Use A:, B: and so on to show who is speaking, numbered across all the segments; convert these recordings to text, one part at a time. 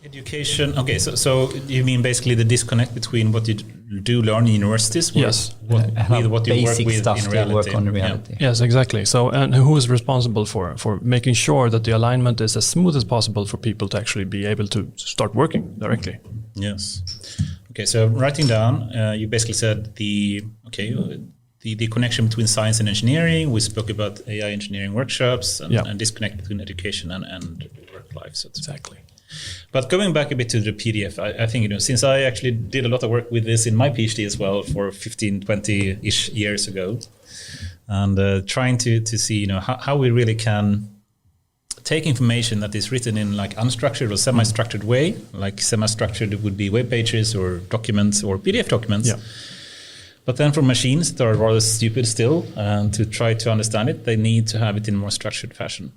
A: Education. Okay, so you mean basically the disconnect between what you do learn in universities?
B: Yes.
A: With what you work with in reality.
C: Work on reality.
B: Yes, exactly. So, and who is responsible for making sure that the alignment is as smooth as possible for people to actually be able to start working directly?
A: Yes. Okay, so writing down, you basically said the connection between science and engineering. We spoke about AI engineering workshops and disconnect between education and work life. So
B: exactly.
A: But going back a bit to the PDF, I think, since I actually did a lot of work with this in my PhD as well for 15, 20-ish years ago, and trying to see, how we really can take information that is written in like unstructured or semi-structured way, like semi-structured would be web pages or documents or PDF documents. Yeah. But then for machines that are rather stupid still, to try to understand it, they need to have it in a more structured fashion.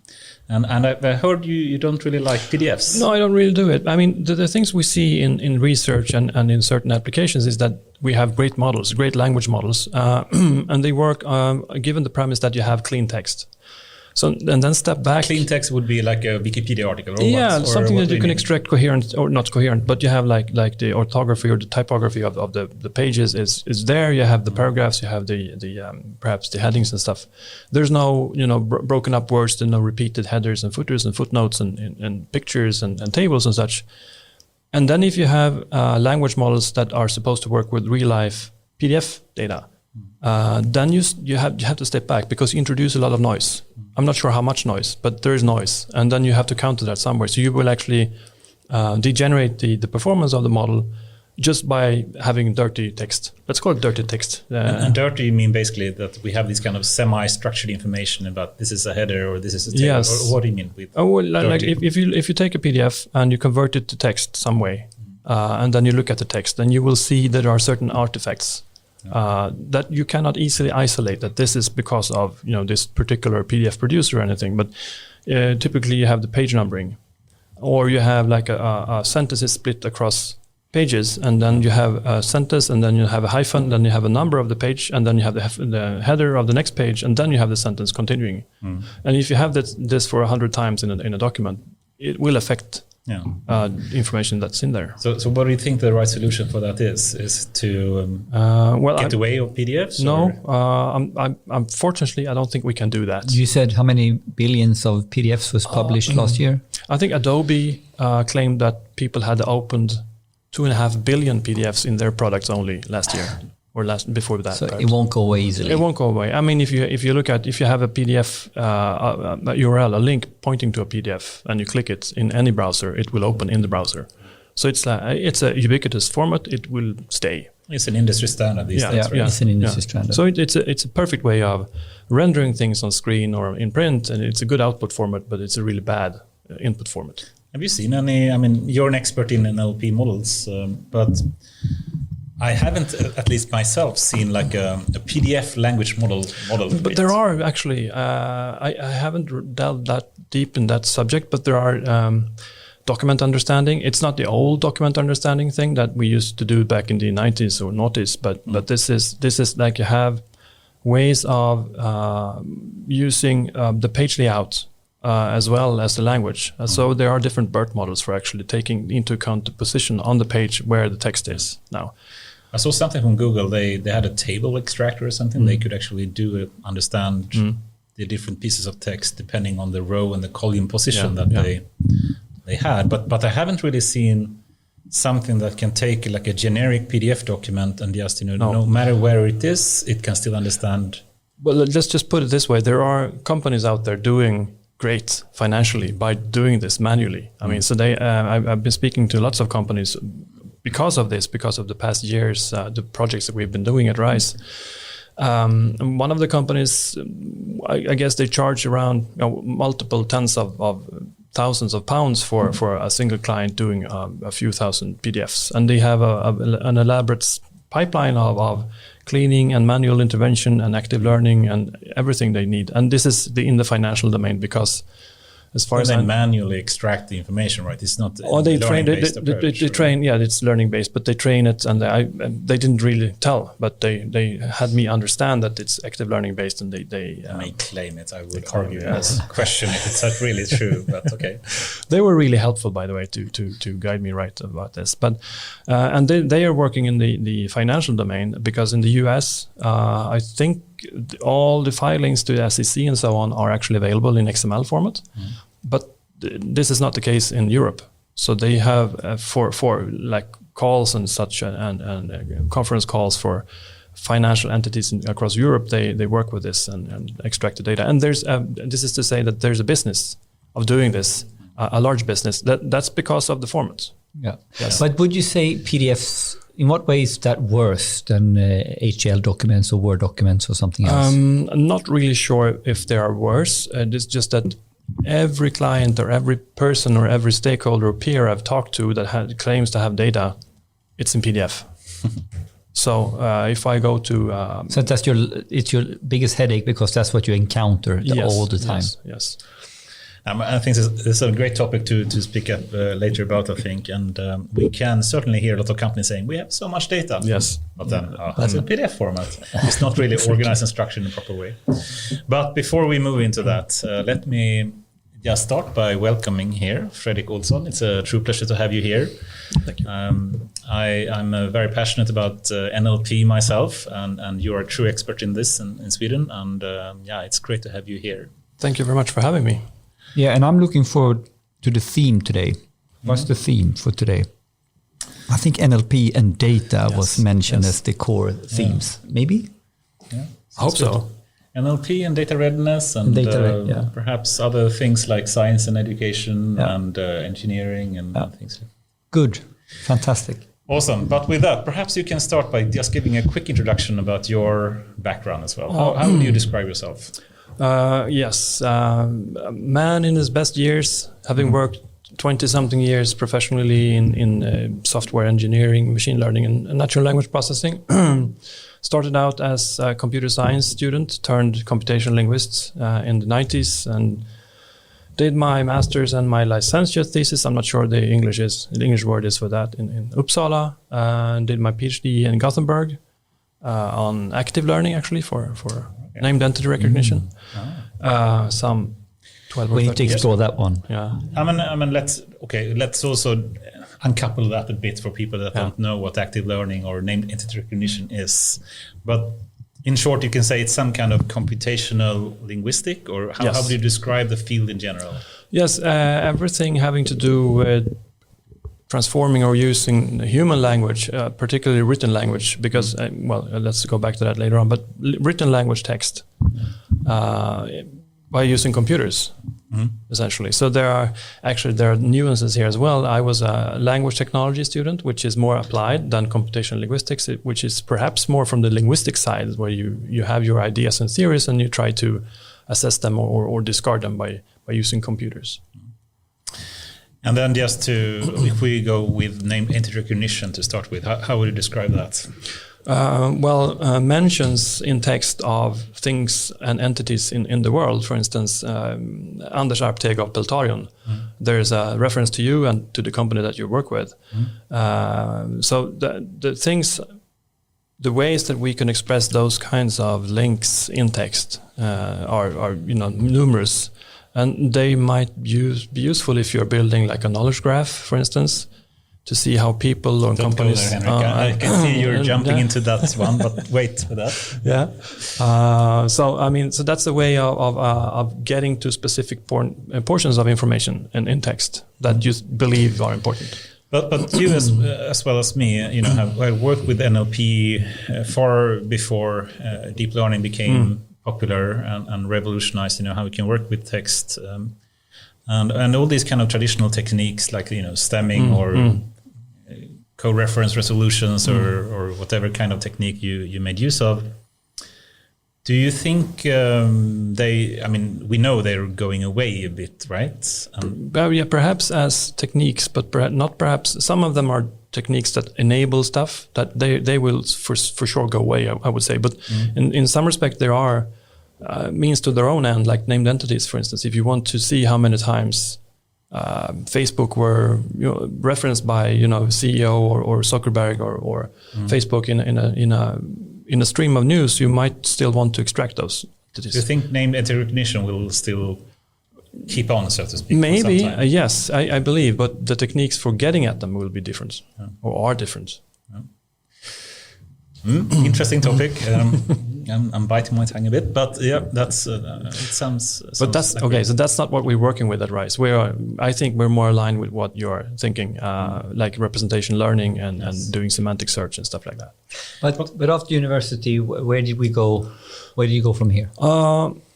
A: And I heard you don't really like PDFs.
B: No, I don't really do it. I mean, the things we see in research and in certain applications is that we have great models, great language models, and they work given the premise that you have clean text. So, and then step back.
A: Clean text would be like a Wikipedia article, or
B: something that you can extract coherent or not coherent, but you have like the orthography or the typography of the pages is there. You have the paragraphs, you have the perhaps the headings and stuff. There's no broken up words, there's no repeated headers and footers and footnotes and pictures and tables and such. And then if you have language models that are supposed to work with real life PDF data, then you have to step back because you introduce a lot of noise. I'm not sure how much noise, but there is noise, and then you have to counter that somewhere. So you will actually degenerate the performance of the model just by having dirty text. Let's call it dirty text.
A: And dirty, you mean basically that we have this kind of semi-structured information about this is a header or this is a table,
B: yes.
A: Or what do you mean with
B: like if you take a PDF and you convert it to text some way, and then you look at the text, then you will see that there are certain artifacts that you cannot easily isolate, that this is because of this particular PDF producer or anything, but typically you have the page numbering, or you have like a sentence is split across pages, and then you have a sentence, and then you have a hyphen, then you have a number of the page, and then you have the header of the next page, and then you have the sentence continuing. And if you have this for 100 times in a document, it will affect information that's in there.
A: So what do you think the right solution for that is? Is to get away of PDFs?
B: No, unfortunately, I don't think we can do that.
C: You said how many billions of PDFs was published last year?
B: I think Adobe claimed that people had opened 2.5 billion PDFs in their products only last year. Or before that.
C: So it won't go away easily.
B: It won't go away. I mean, if you have a PDF a URL, a link pointing to a PDF, and you click it in any browser, it will open in the browser. So it's a ubiquitous format. It will stay.
A: It's an industry standard these days.
C: Right? It's an industry standard.
B: So it's a perfect way of rendering things on screen or in print, and it's a good output format, but it's a really bad input format.
A: Have you seen any? I mean, you're an expert in NLP models, but I haven't, at least myself, seen like a PDF language model.
B: But there are actually. I haven't delved that deep in that subject, but there are document understanding. It's not the old document understanding thing that we used to do back in the 90s or noughties, but this is like you have ways of using the page layout as well as the language. So there are different BERT models for actually taking into account the position on the page where the text is now.
A: I saw something from Google. They had a table extractor or something. They could actually understand the different pieces of text depending on the row and the column position they had. But I haven't really seen something that can take like a generic PDF document and just no matter where it is, it can still understand.
B: Well, let's just put it this way: there are companies out there doing great financially by doing this manually. I mean, so I've been speaking to lots of companies. Because of the past years, the projects that we've been doing at RISE. And one of the companies, I guess they charge around multiple tens of thousands of pounds for a single client doing a few thousand PDFs. And they have an elaborate pipeline of cleaning and manual intervention and active learning and everything they need. And this is in the financial domain because as far as
A: they manually extract the information, right? It's not
B: they train. They train. Yeah, it's learning based, but they train it, and they didn't really tell, but they had me understand that it's active learning based, and they
A: may claim it. I would argue, question if it's really true, but okay.
B: They were really helpful, by the way, to guide me right about this. But and they are working in the financial domain, because in the US, I think all the filings to the SEC and so on are actually available in XML format. But this is not the case in Europe. So they have for like calls and such and conference calls for financial entities across Europe. They work with this and extract the data. And there's this is to say that there's a business of doing this, a large business. That's because of the format.
C: Yeah. Yes. But would you say PDFs, in what way is that worse than HTML documents or Word documents or something else?
B: I'm not really sure if they are worse. It's just that every client or every person or every stakeholder or peer I've talked to that claims to have data, it's in PDF. So if I go to...
C: so it's your biggest headache, because that's what you encounter all the time.
B: Yes.
A: I think this is a great topic to speak up later about, I think. And we can certainly hear a lot of companies saying, we have so much data.
B: Yes.
A: But then that's a PDF format. It's not really organized and structured in a proper way. But before we move into that, let me just start by welcoming here Fredrik Olsson. It's a true pleasure to have you here.
B: Thank you.
A: I'm very passionate about NLP myself, and you are a true expert in this in Sweden. And it's great to have you here.
B: Thank you very much for having me.
C: Yeah, and I'm looking forward to the theme today. What's the theme for today? I think NLP and data was mentioned as the core themes. Maybe?
A: Yeah.
B: I hope so.
A: NLP and data readiness and perhaps other things like science and education and engineering and things.
C: Good. Fantastic.
A: Awesome. But with that, perhaps you can start by just giving a quick introduction about your background as well. How would you describe yourself?
B: Yes, a man in his best years, having worked 20-something years professionally in software engineering, machine learning, and natural language processing. Started out as a computer science student, turned computational linguist in the 90s, and did my master's and my licentiate thesis. I'm not sure the English word is for that, in Uppsala. Did my PhD in Gothenburg on active learning, actually, for named entity recognition. Some 12 or 13
C: we need to explore that one.
B: Yeah.
A: I mean, let's also uncouple that a bit for people that don't know what active learning or named entity recognition is. But in short, you can say it's some kind of computational linguistic, or how would you describe the field in general?
B: Yes, everything having to do with transforming or using human language, particularly written language, because, let's go back to that later on, but written language text by using computers, essentially. So there are nuances here as well. I was a language technology student, which is more applied than computational linguistics, which is perhaps more from the linguistic side, where you have your ideas and theories and you try to assess them or discard them by using computers.
A: And then if we go with named entity recognition to start with, how would you describe that?
B: Mentions in text of things and entities in the world, for instance, Anders Arpteg of Peltarion. There's a reference to you and to the company that you work with. So the ways that we can express those kinds of links in text are numerous. And they might be useful if you're building like a knowledge graph, for instance, to see how people or companies...
A: Go there, Henrik. I can see you're jumping into that one, but wait for that.
B: Yeah. So that's a way of getting to specific portions of information in text that you believe are important.
A: But you as well as me, have worked with NLP far before deep learning became popular and revolutionized, how we can work with text, and all these kind of traditional techniques like stemming or co-reference resolutions or whatever kind of technique you made use of. Do you think we know they're going away a bit, right?
B: Perhaps as techniques, but perhaps some of them are techniques that enable stuff that they will for sure go away, I would say. But in some respect, there are means to their own end, like named entities, for instance. If you want to see how many times Facebook were referenced by CEO or Zuckerberg or Facebook in a stream of news, you might still want to extract those entities.
A: Do you think named entity recognition will still keep on, so to speak?
B: Maybe, yes, I believe, but the techniques for getting at them will be different or are different.
A: Interesting topic. I'm biting my tongue a bit, but yeah, that's it sounds.
B: But that's okay. So that's not what we're working with at RISE. I think we're more aligned with what you're thinking, like representation learning and doing semantic search and stuff like that.
C: But after university, where did we go? Where did you go from here?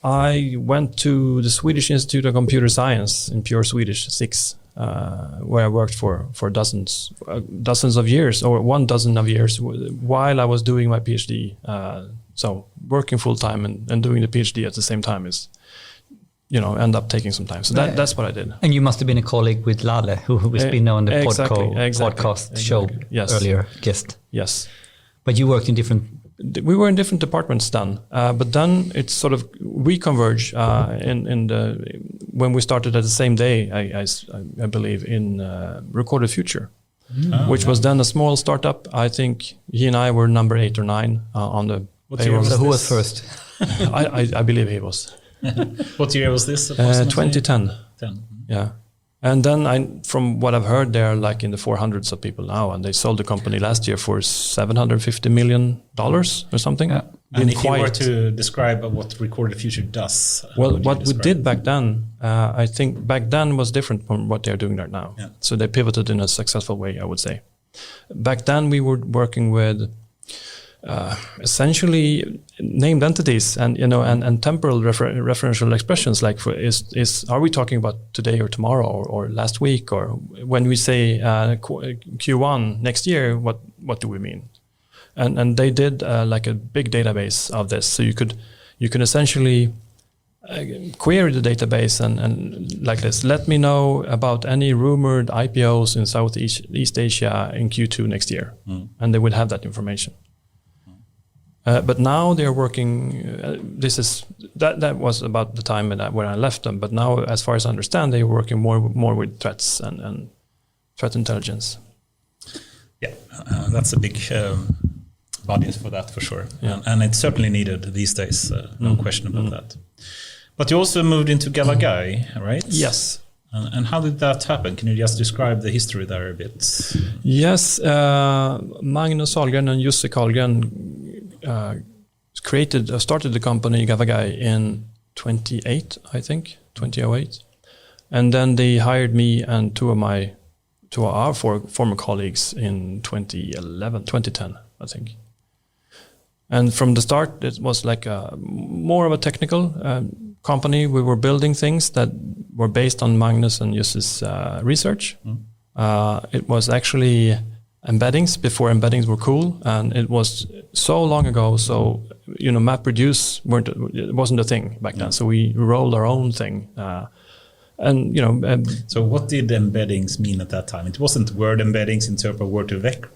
B: I went to the Swedish Institute of Computer Science in pure Swedish, 6. Where I worked for dozens of years, or 12 years, while I was doing my PhD. So working full time and doing the PhD at the same time is, end up taking some time. So that's what I did.
C: And you must have been a colleague with Lale, who has been on the podcast show earlier, guest.
B: Yes.
C: But you worked in different...
B: We were in different departments then, but then it's sort of we converge when we started at the same day. I believe in Recorded Future, which was then a small startup. I think he and I were number 8 or 9 on the payroll.
C: So who was first?
B: I believe he was.
A: What year was this?
B: 2010.
A: 10.
B: Yeah. And then from what I've heard, they're like in the 400s of people now, and they sold the company last year for $750 million or something. Yeah.
A: And if you were to describe what Recorded Future does,
B: what we did back then, I think back then was different from what they're doing right now. Yeah. So they pivoted in a successful way, I would say. Back then we were working with essentially named entities and temporal referential expressions, like are we talking about today or tomorrow or last week, or when we say Q1 next year, what do we mean? And they did like a big database of this, so you could essentially query the database and like this, let me know about any rumored IPOs in Southeast Asia in Q2 next year, and they would have that information. But now they're working. That was about the time when I left them. But now, as far as I understand, they're working more with threats and threat intelligence.
A: Yeah, that's a big budget for that, for sure, and it's certainly needed these days. No question about that. But you also moved into Gavagai, right?
B: Yes.
A: And how did that happen? Can you just describe the history there a bit?
B: Yes, Magnus Ahlgren and Jussi Karlgren started the company Gavagai in 2008, I think, 2008. And then they hired me and two of our former colleagues in 2010, I think. And from the start, it was like more of a technical company. We were building things that were based on Magnus and Jussi's research. It was actually embeddings before embeddings were cool, and it was so long ago. So MapReduce wasn't a thing back then. So we rolled our own thing,
A: So what did embeddings mean at that time? It wasn't word embeddings in terms of word-to-vec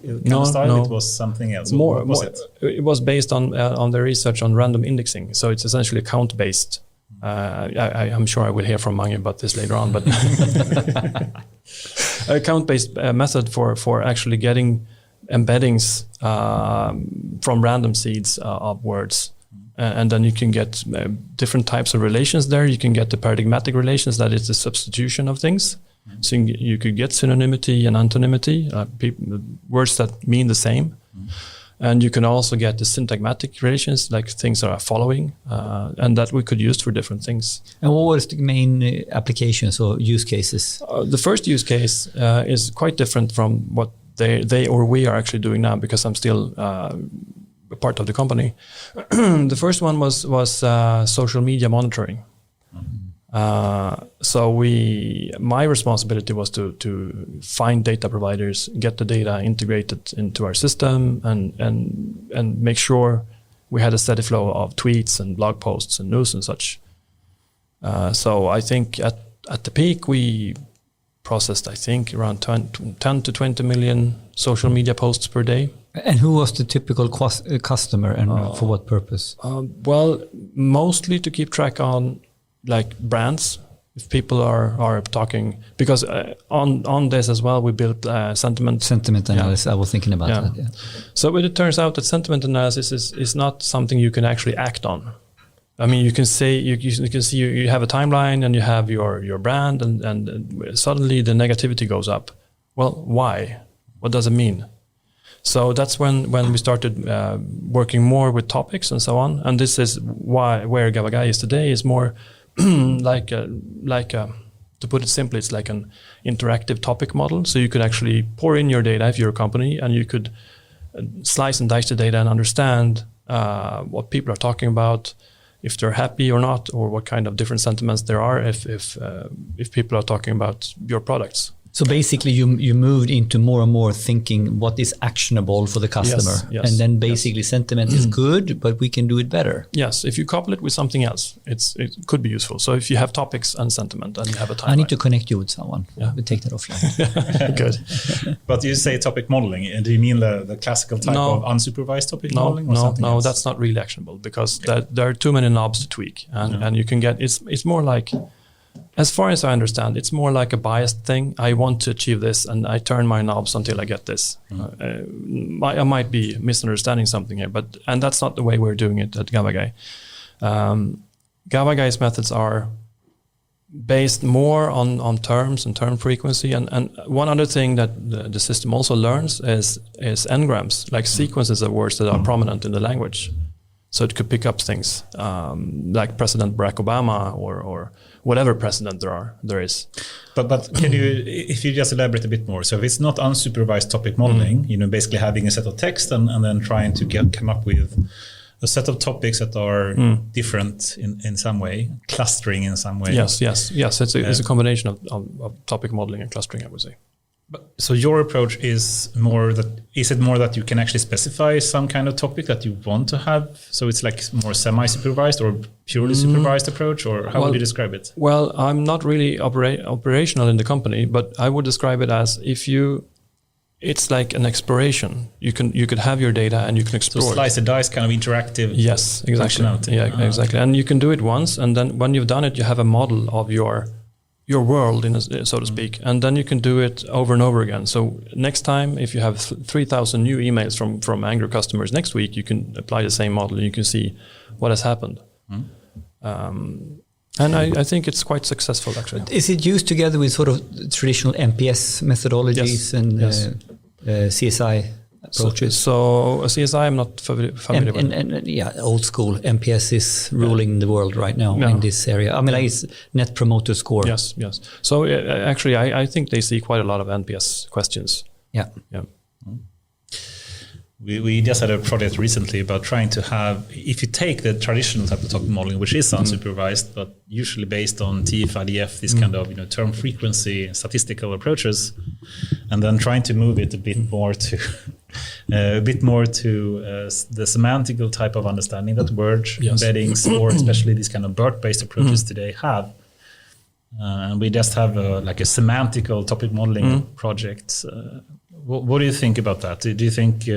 A: style.
B: No.
A: It was something else.
B: What was it? It was based on the research on random indexing. So it's essentially count-based. I'm sure I will hear from Mange about this later on, but a count-based method for actually getting embeddings from random seeds of words. And then you can get different types of relations there. You can get the paradigmatic relations, that is the substitution of things. So you could get synonymity and antonymity, words that mean the same. And you can also get the syntagmatic relations, like things that are following, and that we could use for different things.
C: And what was the main applications or use cases?
B: The first use case is quite different from what they or we are actually doing now, because I'm still a part of the company. The first one was social media monitoring. So my responsibility was to find data providers, get the data integrated into our system, and make sure we had a steady flow of tweets and blog posts and news and such. So I think at the peak we processed, I think, around 10 to 20 million social media posts per day.
C: And who was the typical customer, and for what purpose?
B: Well, mostly to keep track on like brands. If people are talking, because on this as well, we built sentiment
C: analysis. I was thinking about that. Yeah.
B: So it turns out that sentiment analysis is not something you can actually act on. I mean, you can say you can see you have a timeline and you have your brand, and suddenly the negativity goes up. Well, why? What does it mean? So that's when we started working more with topics and so on. And this is where Gavagai is today is more to put it simply, it's like an interactive topic model. So you could actually pour in your data if you're a company, and you could slice and dice the data and understand what people are talking about, if they're happy or not, or what kind of different sentiments there are if people are talking about your products.
C: So basically, you moved into more and more thinking what is actionable for the customer,
B: yes,
C: and then basically sentiment is good, but we can do it better.
B: Yes, if you couple it with something else, it could be useful. So if you have topics and sentiment, and you have a timeline.
C: I need to connect you with someone. Yeah. We'll take that offline.
B: Good.
A: But you say topic modeling. Do you mean the classical type of unsupervised topic modeling? Or something else?
B: That's not really actionable, because there are too many knobs to tweak, and you can get it's more like. As far as I understand, it's more like a biased thing. I want to achieve this, and I turn my knobs until I get this. I might be misunderstanding something here, and that's not the way we're doing it at Gavagai. Gavagai's methods are based more on terms and term frequency, and one other thing that the system also learns is n-grams, like sequences of words that are prominent in the language. So it could pick up things like President Barack Obama or whatever president there is.
A: But can you, if you just elaborate a bit more? So if it's not unsupervised topic modeling, basically having a set of text and then trying to come up with a set of topics that are different in some way, clustering in some way.
B: Yes. It's a combination of topic modeling and clustering, I would say.
A: So your approach is more that you can actually specify some kind of topic that you want to have? So it's like more semi-supervised or purely supervised approach, or how would you describe it?
B: Well, I'm not really operational in the company, but I would describe it as it's like an exploration. You could have your data and you can explore.
A: So slice and dice kind of interactive.
B: Yes, exactly. Yeah, exactly. And you can do it once, and then when you've done it, you have a model of your world, so to speak, and then you can do it over and over again. So next time, if you have 3,000 new emails from angry customers next week, you can apply the same model and you can see what has happened. And I think it's quite successful, actually.
C: Is it used together with sort of traditional MPS methodologies and CSI approaches?
B: So a CSI, I'm not familiar with.
C: And old school MPS is ruling the world right now in this area. I mean, like it's Net Promoter Score.
B: Yes. So actually, I think they see quite a lot of NPS questions.
C: Yeah.
A: We just had a project recently about trying to have, if you take the traditional type of topic modeling, which is unsupervised, but usually based on TF-IDF, this kind of term frequency statistical approaches, and then trying to move it a bit more to the semantical type of understanding that word embeddings, or especially these kind of BERT-based approaches today have. And we just have a semantical topic modeling project. What do you think about that? Do you think?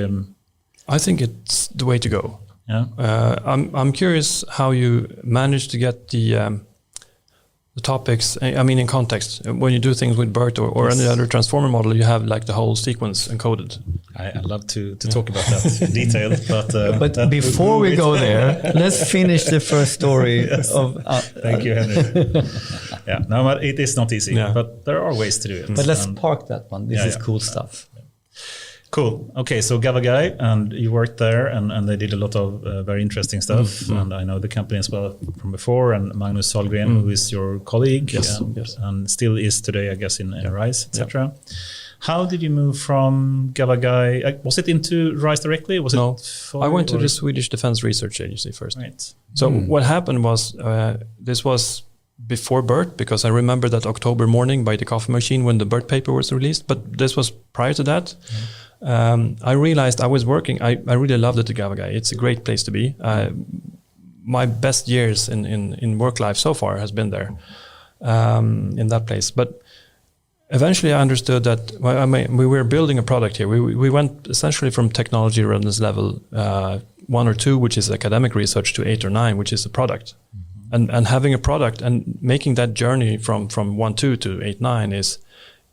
B: I think it's the way to go.
A: Yeah.
B: I'm curious how you manage to get the topics. I mean, in context, when you do things with BERT or any other transformer model, you have like the whole sequence encoded.
A: I'd love to talk about that in detail,
C: but before we go there, let's finish the first story.
A: Thank you, Henry. No, but it is not easy, but there are ways to do it.
C: But let's park that one. This is cool stuff.
A: Cool. Okay, so Gavagai, and you worked there, and they did a lot of very interesting stuff. And I know the company as well from before, and Magnus Sahlgren, who is your colleague, and still is today, I guess, in RISE, etc. How did you move from Gavagai? Was it into RISE directly?
B: I went to the Swedish Defense Research Agency first.
A: Right.
B: So what happened was, this was before BERT, because I remember that October morning by the coffee machine when the BERT paper was released, but this was prior to that. I realized I was working. I really loved it at Gavagai. It's a great place to be. My best years in work life so far has been there, in that place. But eventually I understood that we were building a product here. We went essentially from technology readiness level 1 or 2, which is academic research, to 8 or 9, which is the product. And having a product and making that journey from 1.2 to 8.9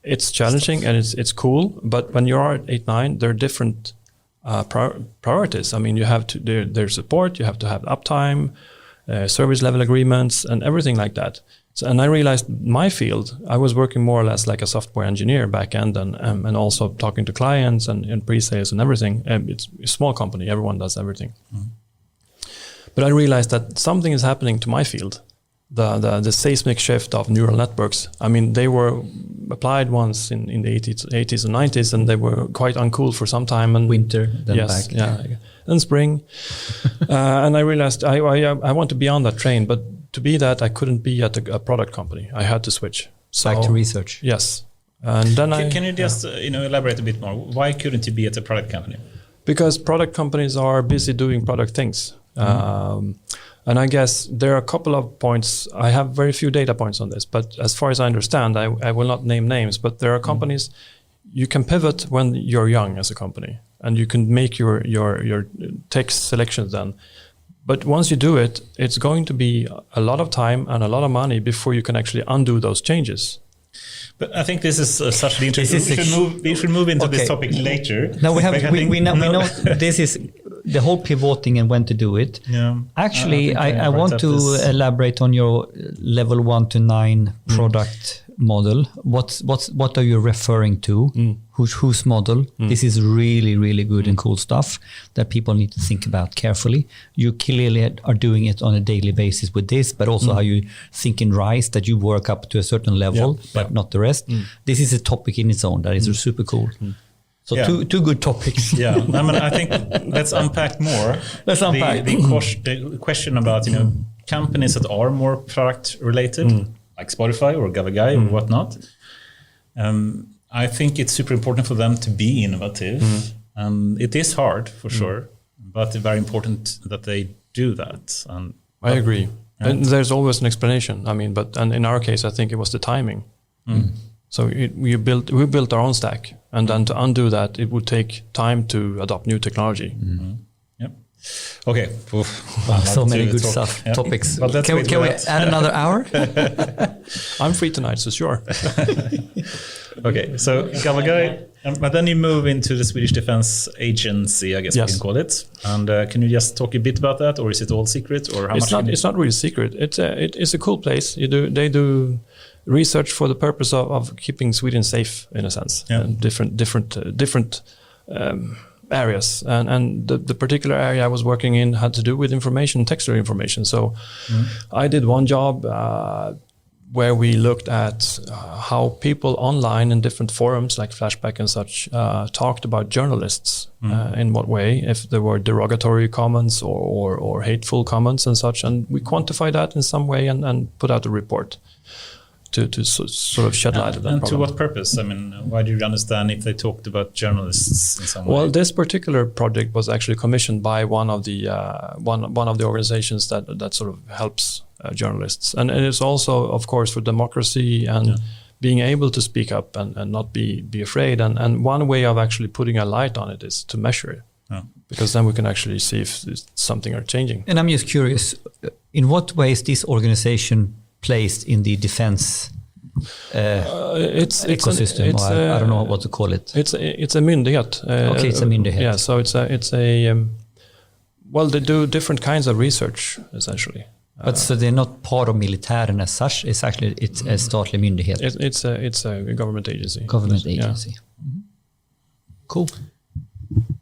B: it's challenging and it's cool. But when you are at 8.9, there are different priorities. I mean, you have to there's support, you have to have uptime, service level agreements, and everything like that. So, and I realized my field, I was working more or less like a software engineer back end, and also talking to clients and pre-sales and everything. It's a small company, everyone does everything. But I realized that something is happening to my field. The seismic shift of neural networks. I mean, they were applied once in the 80s and 90s, and they were quite uncool for some time. And
C: winter, then
B: yes,
C: back.
B: Yeah, and spring. And I realized I want to be on that train, but to be that, I couldn't be at a product company. I had to switch. So,
C: back to research.
B: Yes. And then
A: can you just elaborate a bit more? Why couldn't you be at a product company?
B: Because product companies are busy doing product things. And I guess there are a couple of points. I have very few data points on this, but as far as I understand, I will not name names, but there are companies you can pivot when you're young as a company, and you can make your tech selections then. But once you do it, it's going to be a lot of time and a lot of money before you can actually undo those changes.
A: But I think this is such an interesting. We should move into this topic later.
C: No, we know this is the whole pivoting and when to do it.
A: Yeah.
C: Actually, I want to elaborate on your level 1 to 9 product model. What are you referring to? Whose model? This is really good and cool stuff that people need to think about carefully. You clearly are doing it on a daily basis with this, but also how you think in RISE, that you work up to a certain level, but not the rest. This is a topic in its own that is super cool. So two good topics.
A: Yeah, I think let's unpack more.
C: Let's unpack
A: the question about companies that are more product related, like Spotify or Gavagai or whatnot. I think it's super important for them to be innovative, and it is hard for sure, but very important that they do that. And
B: I agree. And there's always an explanation. I mean, and in our case, I think it was the timing. So we built our own stack, and then to undo that, it would take time to adopt new technology.
A: Yep. Okay.
C: So many good stuff, topics. Can we add another hour?
B: I'm free tonight, so sure.
A: Okay, so Gavagai, but then you move into the Swedish Defense Agency, I guess we can call it. And can you just talk a bit about that, or is it all secret, or how much?
B: It's not really secret. It's a cool place. They do research for the purpose of keeping Sweden safe, in a sense. Yeah. Different areas, and the particular area I was working in had to do with textual information. So I did one job where we looked at how people online in different forums like Flashback and such talked about journalists, in what way, if there were derogatory comments or hateful comments and such, and we quantify that in some way and put out a report to sort of shed light on that.
A: And
B: problem.
A: To what purpose? I mean, why do you understand if they talked about journalists in some way?
B: Well, this particular project was actually commissioned by one of the organizations that sort of helps journalists, and it is also, of course, for democracy and being able to speak up and not be afraid. And one way of actually putting a light on it is to measure it, because then we can actually see if something are changing.
C: And I'm just curious, in what way is this organization placed in the defense ecosystem? I don't know what to call it.
B: It's a myndighet.
C: Okay, it's a myndighet.
B: Yeah, so it's a well, they do different kinds of research essentially.
C: But so they're not part of militären as such. It's a statlig myndighet.
B: It's a government agency.
C: Government agency.
B: Yeah.
C: Cool.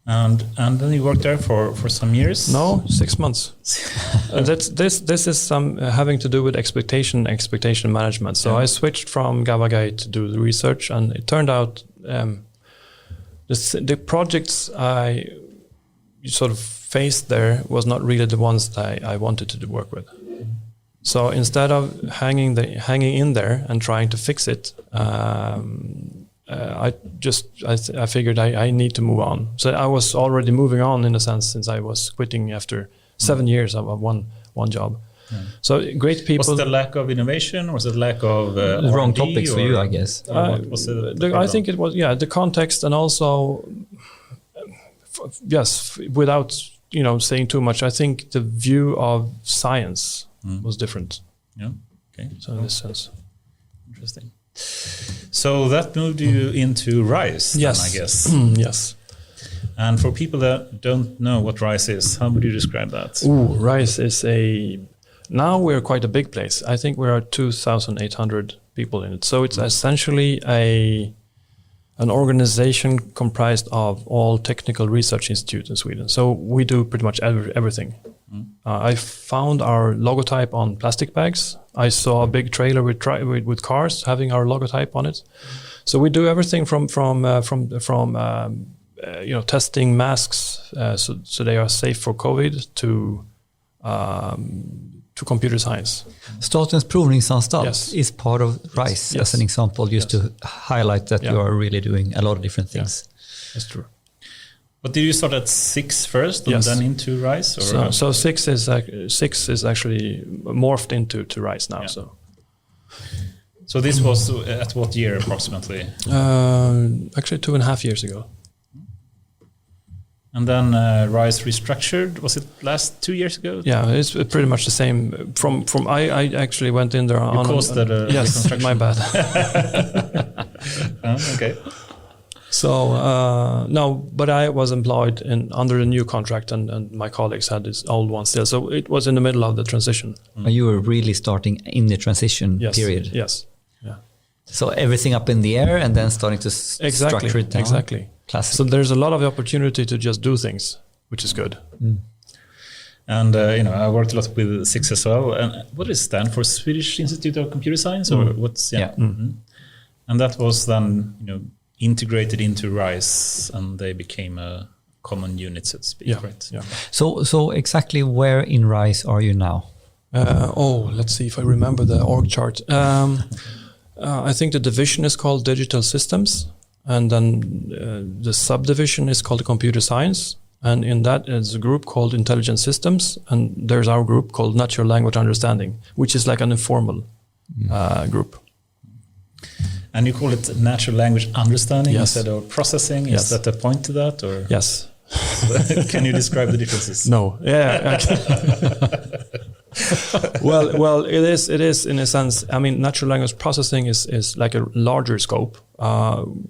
A: And then you worked there for some years?
B: No, 6 months. This is some having to do with expectation management. So I switched from Gavagai to do the research, and it turned out the projects I sort of faced there was not really the ones that I wanted to work with. So instead of hanging in there and trying to fix it, I figured I need to move on. So I was already moving on in a sense, since I was quitting after 7 years of one job. So great people.
A: Was it the lack of innovation, or was it lack of
C: the wrong
A: R&D,
C: topics for you, I guess?
A: What was
B: I think it was the context, and also without saying too much, I think the view of science was different.
A: Yeah. Okay.
B: So in this sense,
A: interesting. So that moved you into RISE,
B: yes,
A: then, I guess.
B: Yes.
A: And for people that don't know what RISE is, how would you describe that?
B: RISE is now we're quite a big place. I think we are 2,800 people in it. So it's essentially an organization comprised of all technical research institutes in Sweden. So we do pretty much everything. I found our logotype on plastic bags. I saw a big trailer with cars having our logotype on it. So we do everything from testing masks so they are safe for COVID to computer science.
C: Statens provningsanstalt is part of RISE as an example, just to highlight that you are really doing a lot of different things.
B: That's true.
A: But did you start at 6 first and then into RISE? Or?
B: So 6 is actually morphed into RISE now.
A: Yeah. So this was at what year approximately?
B: Actually 2.5 years ago.
A: And then RISE restructured. Was it last 2 years ago?
B: Yeah, it's pretty much the same. From I actually went in there on.
A: Caused that
B: yes, my bad.
A: Okay.
B: So no, but I was employed under the new contract, and my colleagues had this old one still. So it was in the middle of the transition.
C: You were really starting in the transition period.
B: Yes. Yeah.
C: So everything up in the air, and then starting to structure it down.
B: Exactly.
C: Classic.
B: So there's a lot of opportunity to just do things, which is good.
A: And I worked a lot with 6 as well. And what does it stand for? Swedish Institute of Computer Science, or what's? Yeah. And that was then integrated into RISE, and they became a common unit, so to speak. Right.
B: Yeah.
C: So exactly where in RISE are you now?
B: Let's see if I remember the org chart. I think the division is called Digital Systems, and then the subdivision is called Computer Science, and in that is a group called Intelligent Systems, and there's our group called Natural Language Understanding, which is like an informal group.
A: And you call it natural language understanding instead of processing? Is that a point to that? Or?
B: Yes.
A: Can you describe the differences?
B: No. Yeah. Well, it is in a sense. I mean, natural language processing is like a larger scope.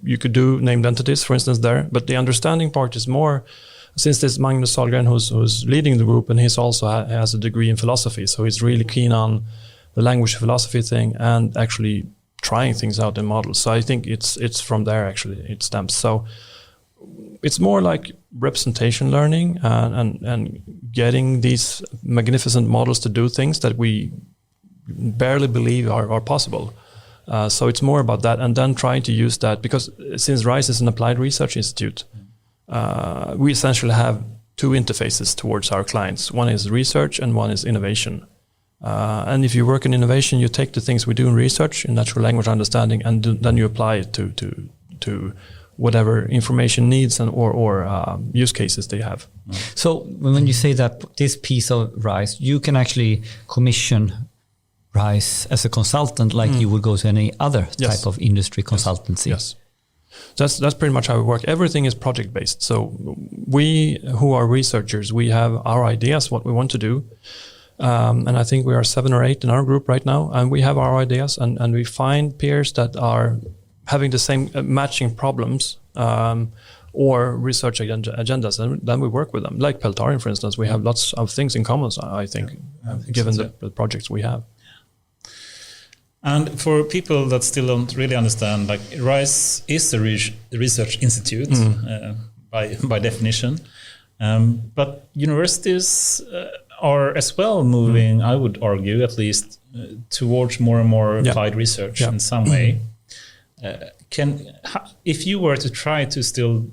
B: You could do named entities, for instance, there, but the understanding part is more. Since there's Magnus Sahlgren who's leading the group, and he's also has a degree in philosophy, so he's really keen on the language philosophy thing and actually trying things out in models. So I think it's from there actually it stems. So it's more like representation learning and getting these magnificent models to do things that we barely believe are possible. So it's more about that, and then trying to use that, because since RISE is an applied research institute, we essentially have 2 interfaces towards our clients. One is research and one is innovation. And if you work in innovation, you take the things we do in research, in natural language understanding, and then you apply it to whatever information needs or use cases they have.
C: So when you say that this piece of RISE, you can actually commission RISE as a consultant, like you would go to any other type of industry consultancy.
B: Yes. That's pretty much how we work. Everything is project based. So we who are researchers, we have our ideas, what we want to do. And I think we are 7 or 8 in our group right now, and we have our ideas, and we find peers that are having the same matching problems or research agendas, and then we work with them. Like Peltarin, for instance, we have lots of things in common, I think, given the projects we have.
A: And for people that still don't really understand, like RISE is a research institute by definition, but universities are as well moving, I would argue, at least towards more and more applied research in some way. If you were to try to still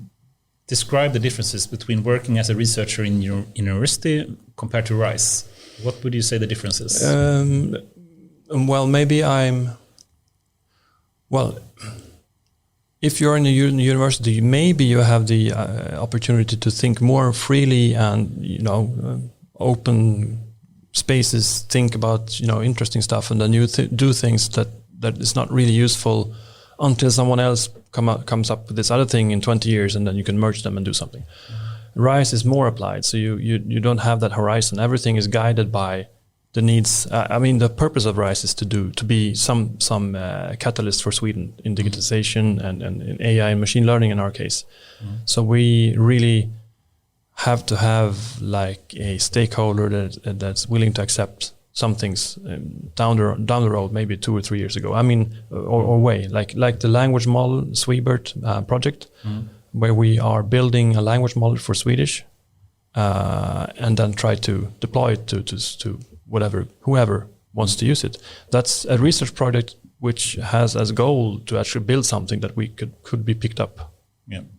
A: describe the differences between working as a researcher in your university compared to RISE, what would you say the difference is?
B: Well, maybe if you're in a university, maybe you have the opportunity to think more freely and, open spaces, think about interesting stuff, and then you do things that is not really useful until someone else comes up with this other thing in 20 years, and then you can merge them and do something. RISE is more applied, so you don't have that horizon. Everything is guided by the needs. The purpose of RISE is to be some catalyst for Sweden in digitization and in AI and machine learning in our case. So we really have to have like a stakeholder that's willing to accept some things down the road, maybe 2 or 3 years ago. Or way like the language model Swebert project, where we are building a language model for Swedish, and then try to deploy it to whoever wants to use it. That's a research project which has as goal to actually build something that we could be picked up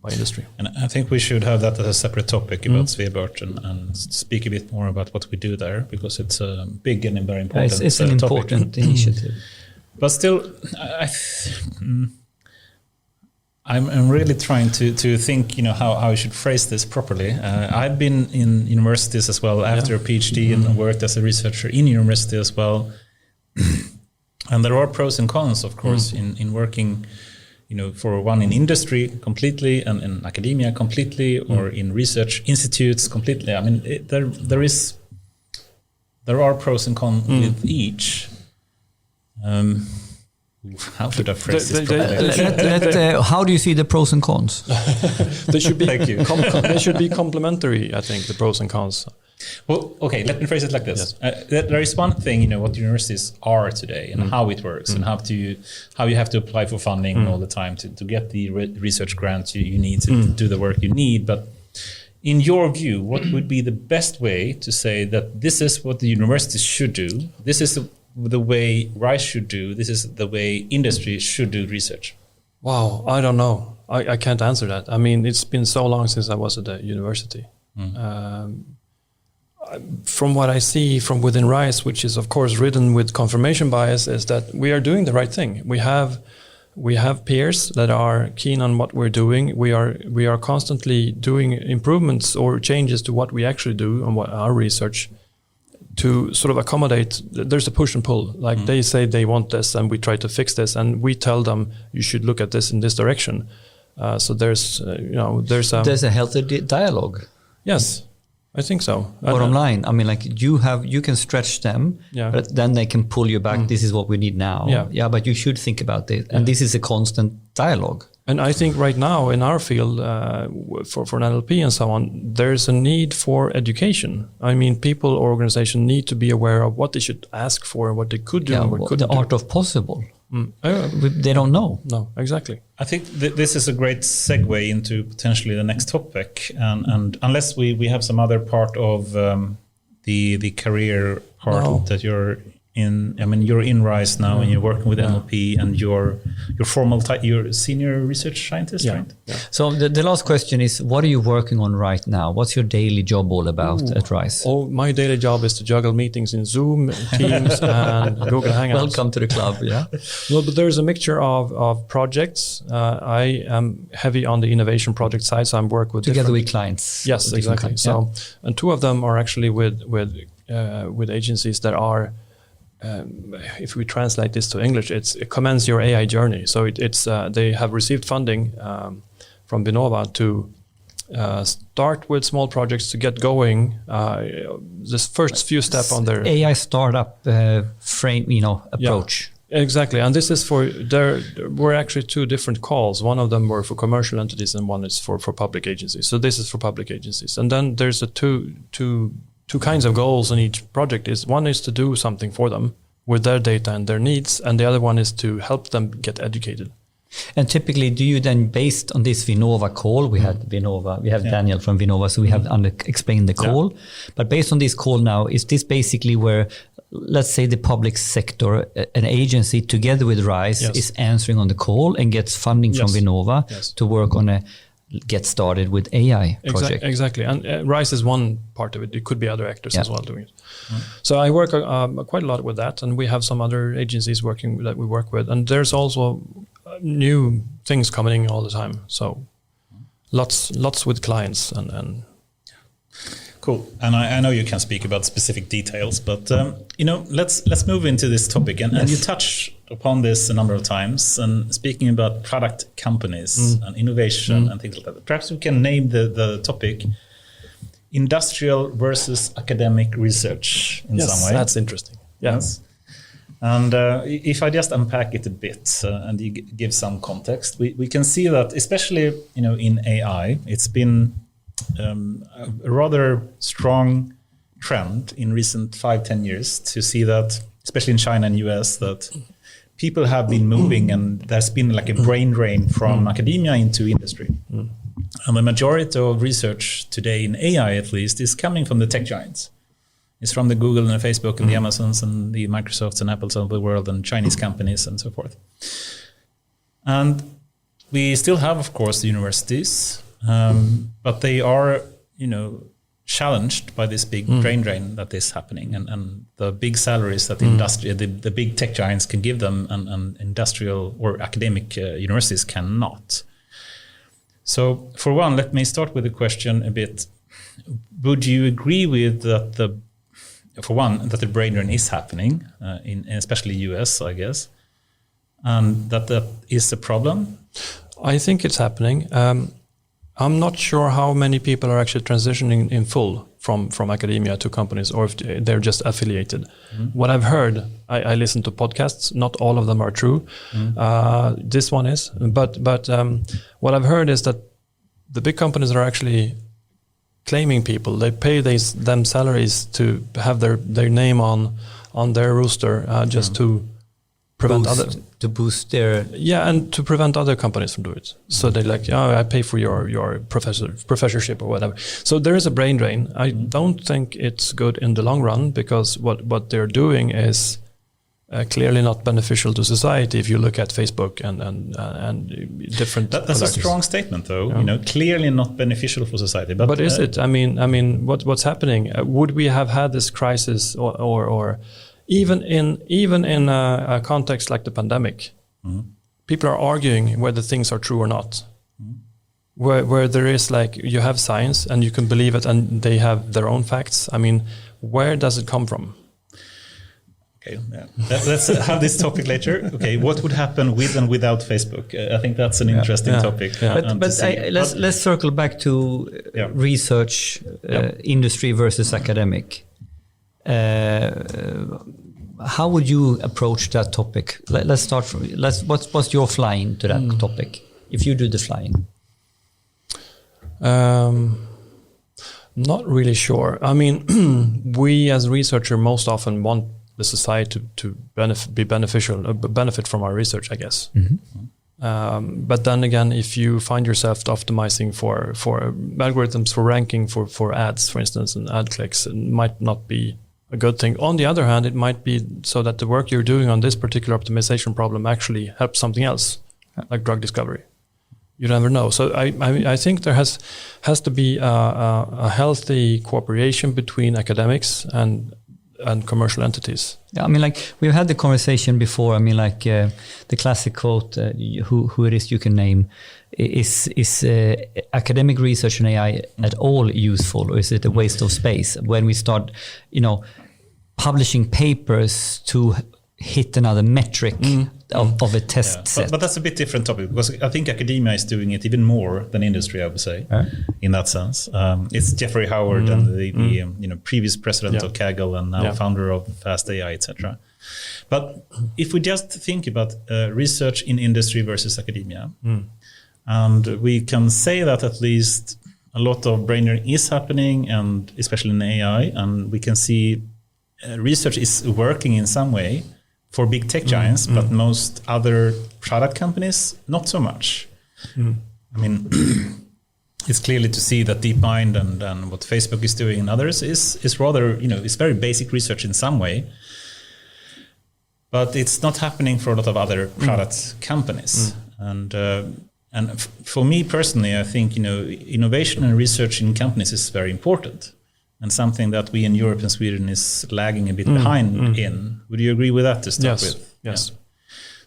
B: by industry.
A: And I think we should have that as a separate topic about Swebert and speak a bit more about what we do there, because it's a big and very important
C: It's an important initiative.
A: But still, I'm really trying to think, how I should phrase this properly. I've been in universities as well after a PhD and worked as a researcher in university as well. And there are pros and cons, of course, in working, for one in industry completely and in academia completely, or in research institutes completely. There are pros and cons with each. How should I phrase this properly?
C: How do you see the pros and cons?
B: They should be.
A: Thank you.
B: They should be complementary, I think, the pros and cons.
A: Well, okay, let me phrase it like this. Yes. There is one thing, what universities are today and how it works and how you have to apply for funding all the time to get the research grants you need to do the work you need. But in your view, what would be the best way to say that this is what the universities should do? This is the way RISE should do. This is the way industry should do research.
B: Wow, I don't know. I can't answer that. It's been so long since I was at the university. From what I see from within RISE, which is of course ridden with confirmation bias, is that we are doing the right thing. We have peers that are keen on what we're doing. We are constantly doing improvements or changes to what we actually do and what our research, to sort of accommodate. There's a push and pull. Like they say they want this, and we try to fix this, and we tell them you should look at this in this direction. So there's
C: a healthy dialogue.
B: Yes, I think so.
C: Bottom line, you can stretch them, but then they can pull you back. This is what we need now. Yeah, but you should think about this, and this is a constant dialogue.
B: And I think right now in our field, for an NLP and so on, there's a need for education. People or organizations need to be aware of what they should ask for and what they could do and what couldn't do.
C: The art of possible. They don't know.
B: No, exactly.
A: I think this is a great segue into potentially the next topic. And unless we have some other part of the career part that you're in, you're in RISE now and you're working with NLP and you're you're a senior research scientist, right? Yeah.
C: So the last question is, what are you working on right now? What's your daily job all about at RISE?
B: Oh, my daily job is to juggle meetings in Zoom, Teams, and Google Hangouts.
C: Welcome to the club, yeah.
B: Well, but there's a mixture of projects. I am heavy on the innovation project side, so I'm working with
C: together with clients.
B: Yes, exactly.
C: Clients,
B: so, and 2 of them are actually with agencies that are. If we translate this to English, it's commence your AI journey. So it's they have received funding from Vinnova to start with small projects to get going. This first few steps on their
C: AI startup frame, approach.
B: Yeah, exactly, and this is for there were actually 2 different calls. One of them were for commercial entities, and one is for public agencies. So this is for public agencies, and then there's two kinds of goals in each project. One is to do something for them with their data and their needs, and the other one is to help them get educated.
C: And typically, do you then, based on this Vinnova call, we have Daniel from Vinnova, so we have explained the call. Yeah. But based on this call now, is this basically where, let's say, the public sector, an agency together with RISE is answering on the call and gets funding from Vinnova to work on a get started with AI project?
B: Exactly. And RISE is one part of it. It could be other actors as well doing it. So I work quite a lot with that, and we have some other agencies that we work with. And there's also new things coming in all the time. So lots with clients and
A: Cool. And I know you can speak about specific details, but let's move into this topic. And you touched upon this a number of times. And speaking about product companies and innovation and things like that, perhaps we can name the topic industrial versus academic research in some way.
B: That's interesting. Yes.
A: And if I just unpack it a bit and you give some context, we can see that especially in AI, it's been a rather strong trend in recent 5-10 years to see that, especially in China and US, that people have been moving and there's been like a brain drain from academia into industry. And the majority of research today in AI, at least, is coming from the tech giants. It's from the Google and the Facebook and the Amazons and the Microsofts and Apples of the world and Chinese companies and so forth. And we still have, of course, the universities, but they are, challenged by this big brain drain that is happening and the big salaries that the big tech giants can give them and industrial or academic universities cannot. So for one, let me start with the question a bit. Would you agree with that the brain drain is happening, in especially US, I guess, and that is a problem?
B: I think it's happening. I'm not sure how many people are actually transitioning in full from academia to companies, or if they're just affiliated. What I've heard, I listen to podcasts. Not all of them are true. This one is, but what I've heard is that the big companies are actually claiming people. They pay them salaries to have their name on their rooster, just to prevent
C: boost their
B: and to prevent other companies from doing it. So they're like, I pay for your professorship or whatever. So there is a brain drain. I don't think it's good in the long run, because what they're doing is clearly not beneficial to society. If you look at Facebook and different,
A: that's a strong statement, though. Clearly not beneficial for society. But
B: is it? I mean, what's happening? Would we have had this crisis or even in a context like the pandemic, people are arguing whether things are true or not. Where there is you have science and you can believe it, and they have their own facts. I mean, where does it come from?
A: Okay, let's have this topic later. Okay, what would happen with and without Facebook? I think that's an interesting topic.
C: Let's circle back to research, industry versus academic. How would you approach that topic? Let's start from. What's your fly-in to that topic? If you do the fly-in.
B: Not really sure. I mean, we as researchers most often want the society to benefit from our research, I guess. But then again, if you find yourself optimizing for algorithms for ranking for ads, for instance, and ad clicks, it might not be a good thing. On the other hand, it might be so that the work you're doing on this particular optimization problem actually helps something else, like drug discovery. You never know. So I think there has to be a healthy cooperation between academics and commercial entities.
C: Yeah, I mean, we've had the conversation before. I mean, the classic quote, who it is you can name, is academic research in AI at all useful, or is it a waste of space? When we start, publishing papers to hit another metric of a test set.
A: But that's a bit different topic, because I think academia is doing it even more than industry, I would say, in that sense. It's Jeffrey Howard and the previous president of Kaggle and now founder of Fast AI, etc. But if we just think about research in industry versus academia, and we can say that at least a lot of brain drain is happening, and especially in AI, and we can see research is working in some way for big tech giants, but most other product companies, not so much. I mean, it's clearly to see that DeepMind and what Facebook is doing and others is rather, it's very basic research in some way, but it's not happening for a lot of other product companies. And for me personally, I think, innovation and research in companies is very important, and something that we in Europe and Sweden is lagging a bit behind in. Would you agree with that to start with?
B: Yes.
A: Yeah.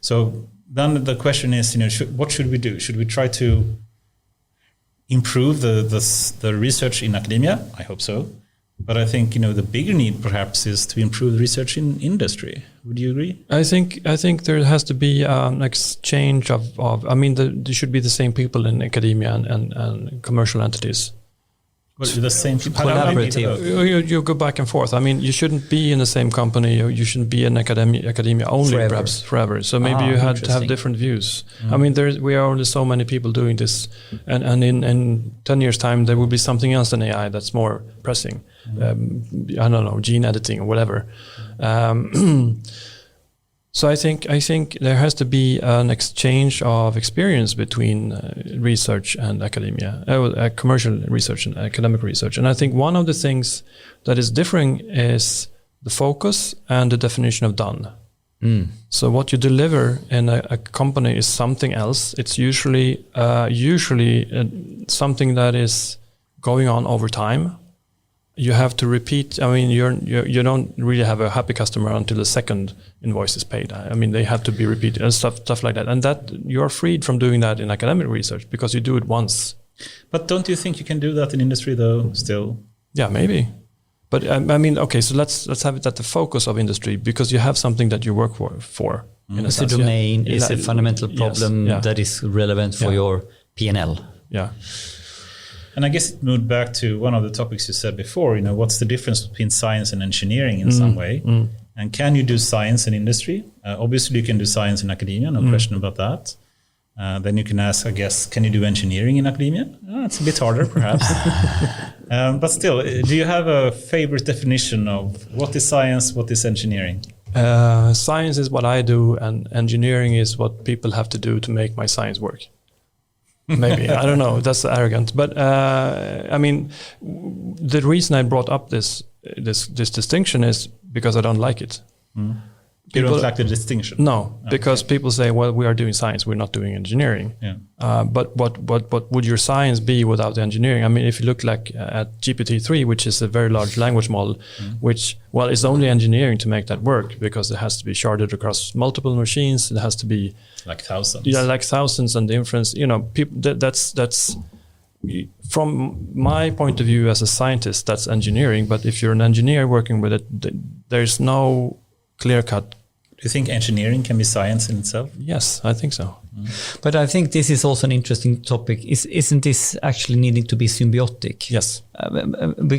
A: So then the question is, what should we do? Should we try to improve the research in academia? I hope so. But I think the bigger need perhaps is to improve research in industry. Would you agree?
B: I think there has to be an exchange of there should be the same people in academia and commercial entities.
A: Well, the same
B: collaborative. You go back and forth. I mean, you shouldn't be in the same company. Or you shouldn't be in academia only perhaps forever. So maybe you had to have different views. I mean, we are only so many people doing this, and in 10 years' time there will be something else than AI that's more pressing. I don't know, gene editing or whatever. So I think there has to be an exchange of experience between research and academia, commercial research and academic research. And I think one of the things that is differing is the focus and the definition of done. So what you deliver in a company is something else. It's usually something that is going on over time. You have to repeat. I mean, you don't really have a happy customer until the second invoice is paid. I mean, they have to be repeated and stuff like that. And that you're freed from doing that in academic research because you do it once.
A: But don't you think you can do that in industry though? Still?
B: Yeah, maybe. But I mean, okay. So let's have it at the focus of industry because you have something that you work for.
C: It's a domain. It's a fundamental problem that is relevant for your P&L.
B: Yeah.
A: And I guess it moved back to one of the topics you said before, what's the difference between science and engineering in some way? And can you do science in industry? Obviously, you can do science in academia, no question about that. Then you can ask, I guess, can you do engineering in academia? It's a bit harder, perhaps. But still, do you have a favorite definition of what is science, what is engineering?
B: Science is what I do, and engineering is what people have to do to make my science work. Maybe I don't know. That's arrogant, but I mean, the reason I brought up this distinction is because I don't like it.
A: You don't like the distinction?
B: No, because people say, "Well, we are doing science. We're not doing engineering."
A: Yeah.
B: But what would your science be without engineering? I mean, if you look at GPT-3, which is a very large language model, which it's only engineering to make that work because it has to be sharded across multiple machines. It has to be
A: like thousands.
B: Yeah, like thousands, and the inference. People. That's from my point of view as a scientist, that's engineering. But if you're an engineer working with it, there's no clear cut.
A: Do you think engineering can be science in itself?
B: Yes, I think so.
C: But I think this is also an interesting topic. Isn't this actually needing to be symbiotic?
B: Yes.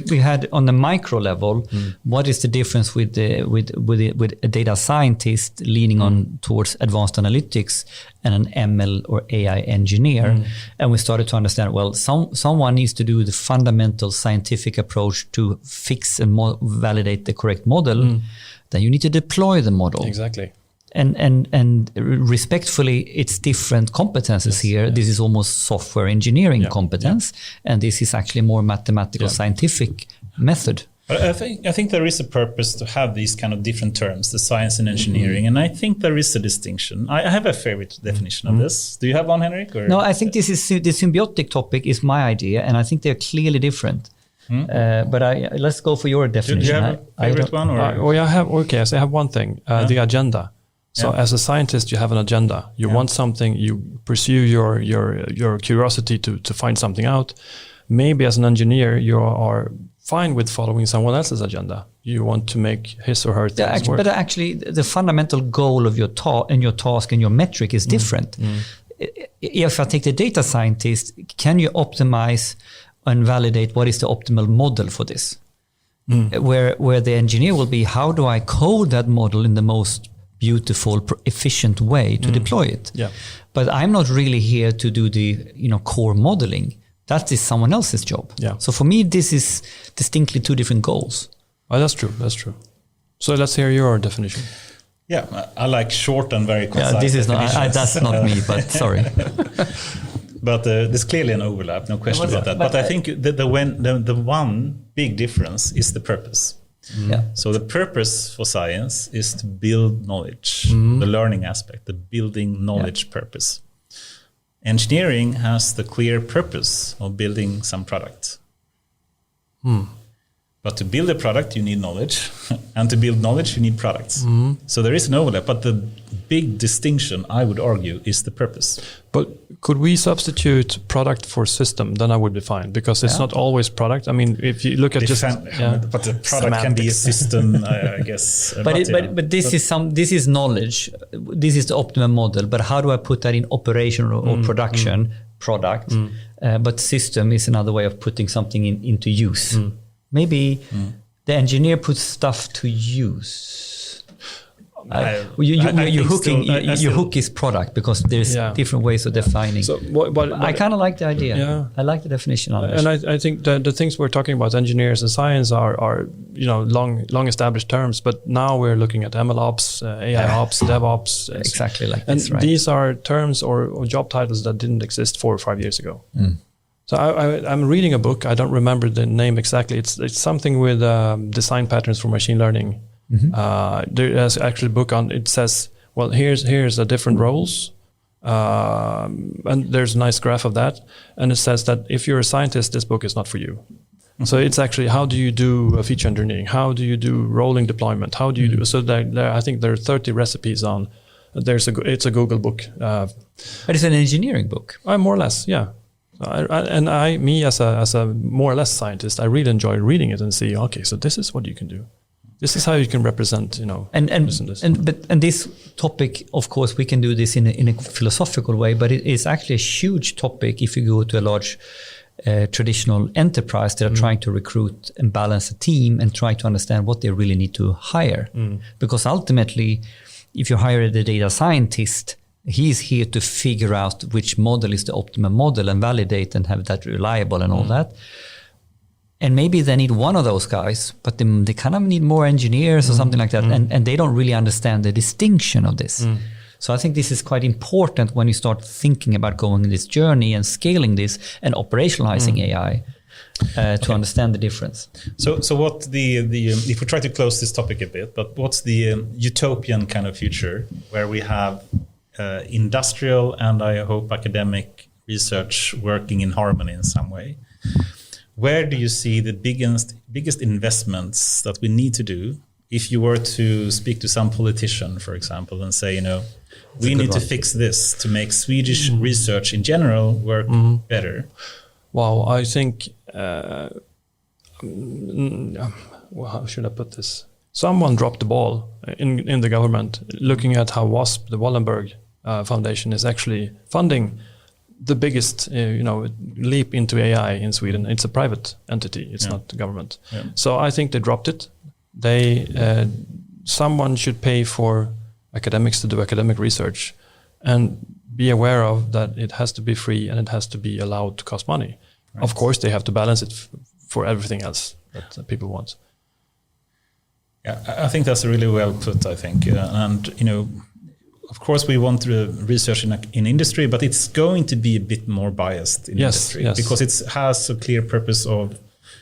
C: We had on the micro level, what is the difference with a data scientist leaning on towards advanced analytics and an ML or AI engineer? And we started to understand, well, someone needs to do the fundamental scientific approach to fix and validate the correct model. Then you need to deploy the model.
B: Exactly.
C: And respectfully, it's different competences here. Yeah. This is almost software engineering competence, and this is actually more mathematical, scientific method.
A: But I think there is a purpose to have these kind of different terms, the science and engineering, and I think there is a distinction. I have a favorite definition of this. Do you have one, Henrik? Or?
C: No, I think this is the symbiotic topic is my idea, and I think they're clearly different. But let's go for your definition.
A: Do you have a favorite one? Or?
B: So I have one thing, the agenda. So as a scientist, you have an agenda. You want something, you pursue your curiosity to find something out. Maybe as an engineer, you are fine with following someone else's agenda. You want to make his or her things work.
C: But actually, the fundamental goal of your task and your metric is different. If I take the data scientist, can you optimize and validate what is the optimal model for this? Where the engineer will be, how do I code that model in the most beautiful, efficient way to deploy it?
B: Yeah.
C: But I'm not really here to do the core modeling. That is someone else's job.
B: Yeah.
C: So for me, this is distinctly two different goals.
B: Oh, that's true. That's true. So let's hear your definition.
A: Yeah, I like short and very concise.
C: Yeah, this is that's not me, but sorry.
A: But there's clearly an overlap, no question about that. But I think the one big difference is the purpose.
C: Yeah.
A: So the purpose for science is to build knowledge, the learning aspect, the building knowledge purpose. Engineering has the clear purpose of building some product. But to build a product, you need knowledge. And to build knowledge, you need products. So there is an overlap. But the big distinction, I would argue, is the purpose.
B: But could we substitute product for system? Then I would be fine, because it's not always product. I mean, if you look at
A: but the product can be a system, I guess.
C: But this is knowledge. This is the optimum model. But how do I put that in operation or production product? But system is another way of putting something into use. Maybe the engineer puts stuff to use. You hook his product, because there's different ways of defining. So, I kind of like the idea. Yeah. I like the definition of it.
B: And I think the things we're talking about, engineers and science, are long established terms. But now we're looking at MLOps, AIOps, DevOps.
C: Exactly like
B: and
C: this, right?
B: These are terms or job titles that didn't exist 4 or 5 years ago. So I'm reading a book. I don't remember the name exactly. It's something with design patterns for machine learning. There's actually a book on it. Says, well, here's the different roles, and there's a nice graph of that. And it says that if you're a scientist, this book is not for you. So it's actually, how do you do feature engineering? How do you do rolling deployment? How do you do? So I think there are 30 recipes on. It's a Google book.
C: But it's an engineering book.
B: More or less, yeah. Me as a more or less scientist, I really enjoy reading it and see, okay, so this is what you can do. This is how you can represent,
C: And this topic, of course, we can do this in a philosophical way, but it is actually a huge topic if you go to a large traditional enterprise that are trying to recruit and balance a team and try to understand what they really need to hire. Because ultimately, if you hire the data scientist, he's here to figure out which model is the optimum model and validate and have that reliable and all that. And maybe they need one of those guys, but they kind of need more engineers or something like that. And they don't really understand the distinction of this. So I think this is quite important when you start thinking about going this journey and scaling this and operationalizing AI to understand the difference.
A: So what if we try to close this topic a bit, but what's the utopian kind of future where we have industrial and I hope academic research working in harmony in some way? Where do you see the biggest investments that we need to do if you were to speak to some politician, for example, and say, we need to fix this to make Swedish research in general work better?
B: Wow, I think, how should I put this? Someone dropped the ball in the government, looking at how WASP, the Wallenberg Foundation, is actually funding the biggest leap into AI in Sweden. It's a private entity. It's not the government. Yeah. So I think they dropped it. Someone should pay for academics to do academic research and be aware of that it has to be free and it has to be allowed to cost money. Right. Of course, they have to balance it for everything else that people want.
A: Yeah, I think that's really well put, I think. Of course, we want research in industry, but it's going to be a bit more biased in industry because it has a clear purpose of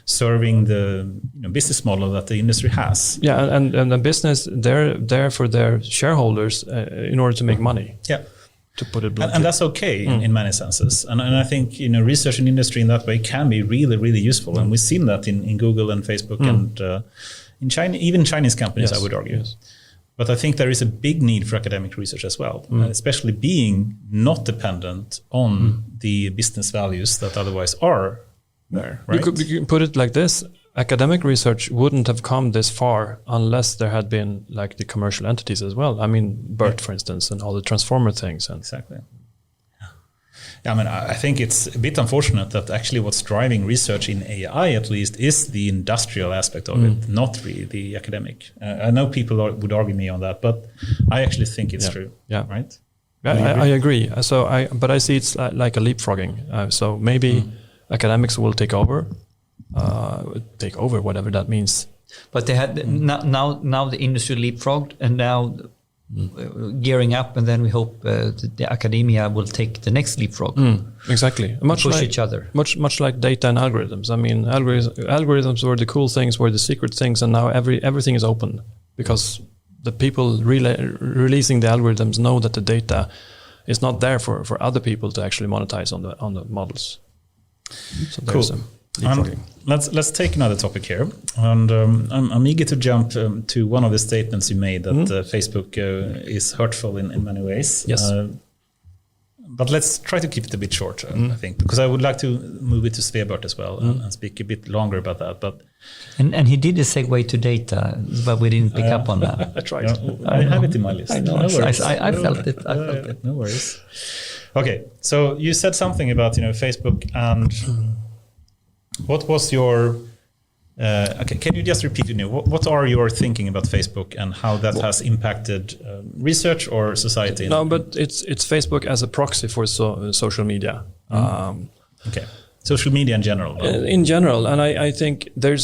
A: serving the business model that the industry has.
B: Yeah, and the business, they're there for their shareholders in order to make money.
A: Yeah.
B: To put it bluntly.
A: And that's okay in many senses. And I think research in industry in that way can be really, really useful. And we've seen that in Google and Facebook and in China, even Chinese companies, I would argue. Yes. But I think there is a big need for academic research as well, especially being not dependent on the business values that otherwise are there. Right?
B: You could put it like this. Academic research wouldn't have come this far unless there had been like the commercial entities as well. I mean, BERT, for instance, and all the transformer things.
A: Exactly. Yeah, I mean, I think it's a bit unfortunate that actually what's driving research in AI, at least, is the industrial aspect of it, not really the academic. I know people would argue me on that, but I actually think it's true. Yeah, right.
B: I agree. But I see it's like a leapfrogging. So maybe academics will take over whatever that means.
C: But they had now the industry leapfrogged, and now gearing up, and then we hope the academia will take the next leapfrog.
B: Exactly.
C: Push each other.
B: Much like data and algorithms. I mean, algorithms were the cool things, were the secret things, and now everything is open because the people releasing the algorithms know that the data is not there for other people to actually monetize on the models. So
A: cool. Let's take another topic here, and I'm eager to jump to one of the statements you made that Facebook is hurtful in many ways.
B: Yes.
A: But let's try to keep it a bit short, I think, because I would like to move it to Swebert as well and speak a bit longer about that. But
C: and he did a segue to data, but we didn't pick up on that.
B: I tried.
A: I have it in my list.
C: I know.
A: No worries.
C: I felt it. I felt it.
A: No worries. Okay, so you said something about Facebook and what was your? Can you just repeat? What are your thinking about Facebook and how that has impacted research or society?
B: No, but it's Facebook as a proxy for social media.
A: Okay, social media in general.
B: In general, and I think there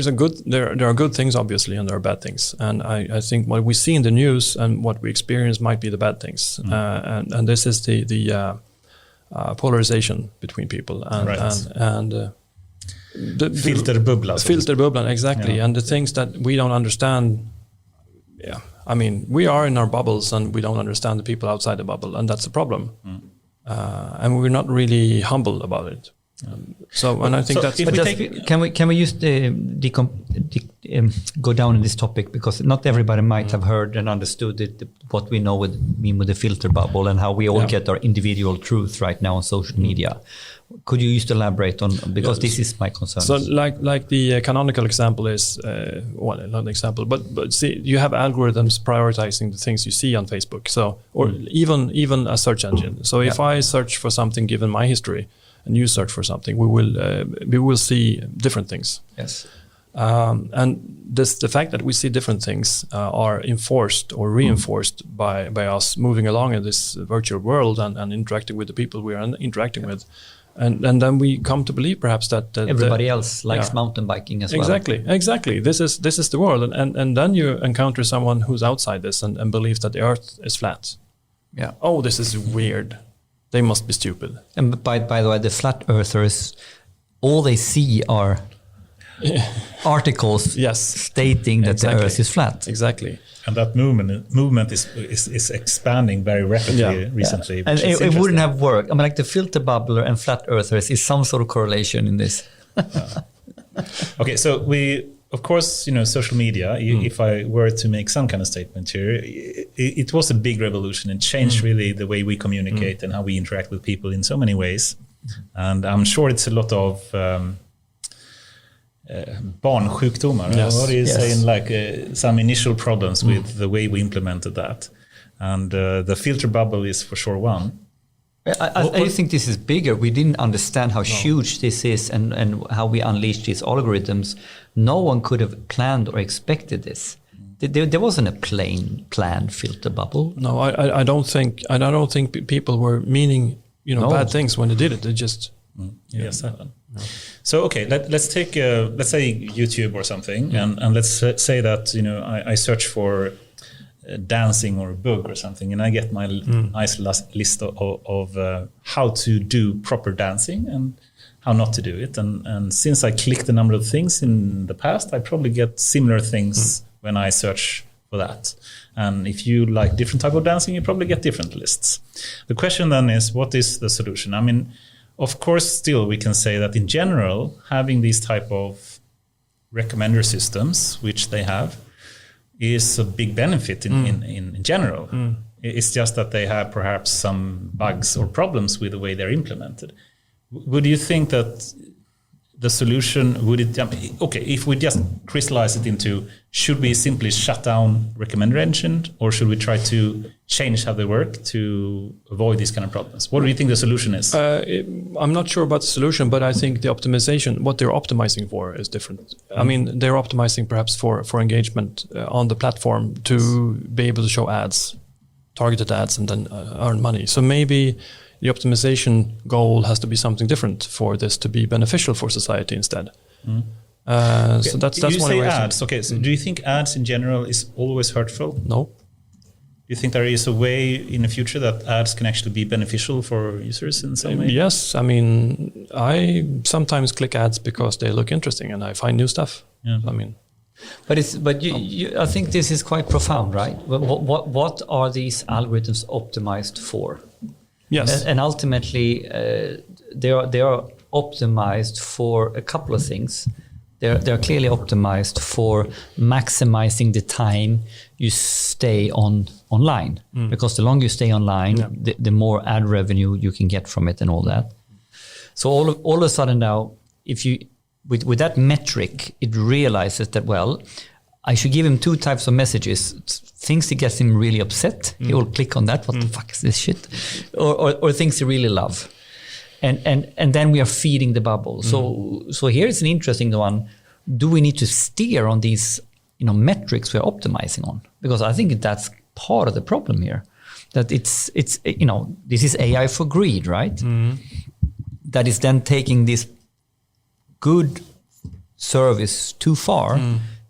B: are good things obviously, and there are bad things. And I think what we see in the news and what we experience might be the bad things. And this is the polarization between people and the filterbubblan, exactly. And the things that we don't understand. Yeah, I mean, we are in our bubbles and we don't understand the people outside the bubble, and that's the problem. And we're not really humble about it. And I think that's.
C: But can we just go down in this topic, because not everybody might have heard and understood what we know mean with the filter bubble and how we all get our individual truth right now on social media. Could you just elaborate on, because this is my concern.
B: So like the canonical example is not an example, but see, you have algorithms prioritizing the things you see on Facebook. So or even a search engine. So if I search for something given my history, and you search for something, we will see different things.
C: Yes.
B: And the fact that we see different things are enforced or reinforced by us moving along in this virtual world and interacting with the people we are interacting with. And then we come to believe perhaps that
C: everybody else likes mountain biking as well.
B: Exactly. This is the world, and then you encounter someone who's outside this and believes that the Earth is flat.
C: Yeah.
B: Oh, this is weird. They must be stupid.
C: And by the way, the flat earthers, all they see are articles stating that the Earth is flat.
B: Exactly.
A: And that movement is expanding very rapidly recently.
C: And it wouldn't have worked. I mean, like the filter bubbler and flat earthers is some sort of correlation in this.
A: Okay, so of course, social media, if I were to make some kind of statement here, it was a big revolution and changed really the way we communicate and how we interact with people in so many ways. And I'm sure it's a lot of barnsjukdomar.
B: Yes.
A: What do you say in some initial problems with the way we implemented that? And the filter bubble is for sure one.
C: I think this is bigger. We didn't understand how huge this is and how we unleashed these algorithms. No one could have planned or expected this. There wasn't a planned filter bubble.
B: No, I don't think people were meaning bad things when they did it. They just
A: happened. No. So okay, let's take let's say YouTube or something, and let's say that I search for dancing or a book or something, and I get my nice list of how to do proper dancing and how not to do it. And since I clicked a number of things in the past, I probably get similar things when I search for that. And if you like different type of dancing, you probably get different lists. The question then is, what is the solution? I mean, of course, still we can say that in general, having these type of recommender systems, which they have, is a big benefit in general. It's just that they have perhaps some bugs or problems with the way they're implemented. Would you think that the solution if we just crystallize it into, should we simply shut down recommender engine, or should we try to change how they work to avoid these kind of problems? What do you think the solution is?
B: I'm not sure about the solution, but I think the optimization, what they're optimizing for, is different. I mean, they're optimizing perhaps for engagement on the platform to be able to show ads, targeted ads, and then earn money. So maybe the optimization goal has to be something different for this to be beneficial for society instead. So that's
A: you
B: one
A: say
B: way.
A: Ads. Okay, so do you think ads in general is always hurtful?
B: No.
A: Do you think there is a way in the future that ads can actually be beneficial for users in some way?
B: Yes, I mean, I sometimes click ads because they look interesting and I find new stuff.
A: Yeah.
B: I mean,
C: I think this is quite profound, right? What are these algorithms optimized for?
B: Yes,
C: and ultimately they are optimized for a couple of things. They're clearly optimized for maximizing the time you stay online, because the longer you stay online, the more ad revenue you can get from it and all that. So all of a sudden now, if you with that metric, it realizes that, well, I should give him two types of messages. Things that gets him really upset, he will click on that. What the fuck is this shit? Or things he really love. And then we are feeding the bubble. So here's an interesting one. Do we need to steer on these metrics we're optimizing on? Because I think that's part of the problem here. That it's this is AI for greed, right? That is then taking this good service too far,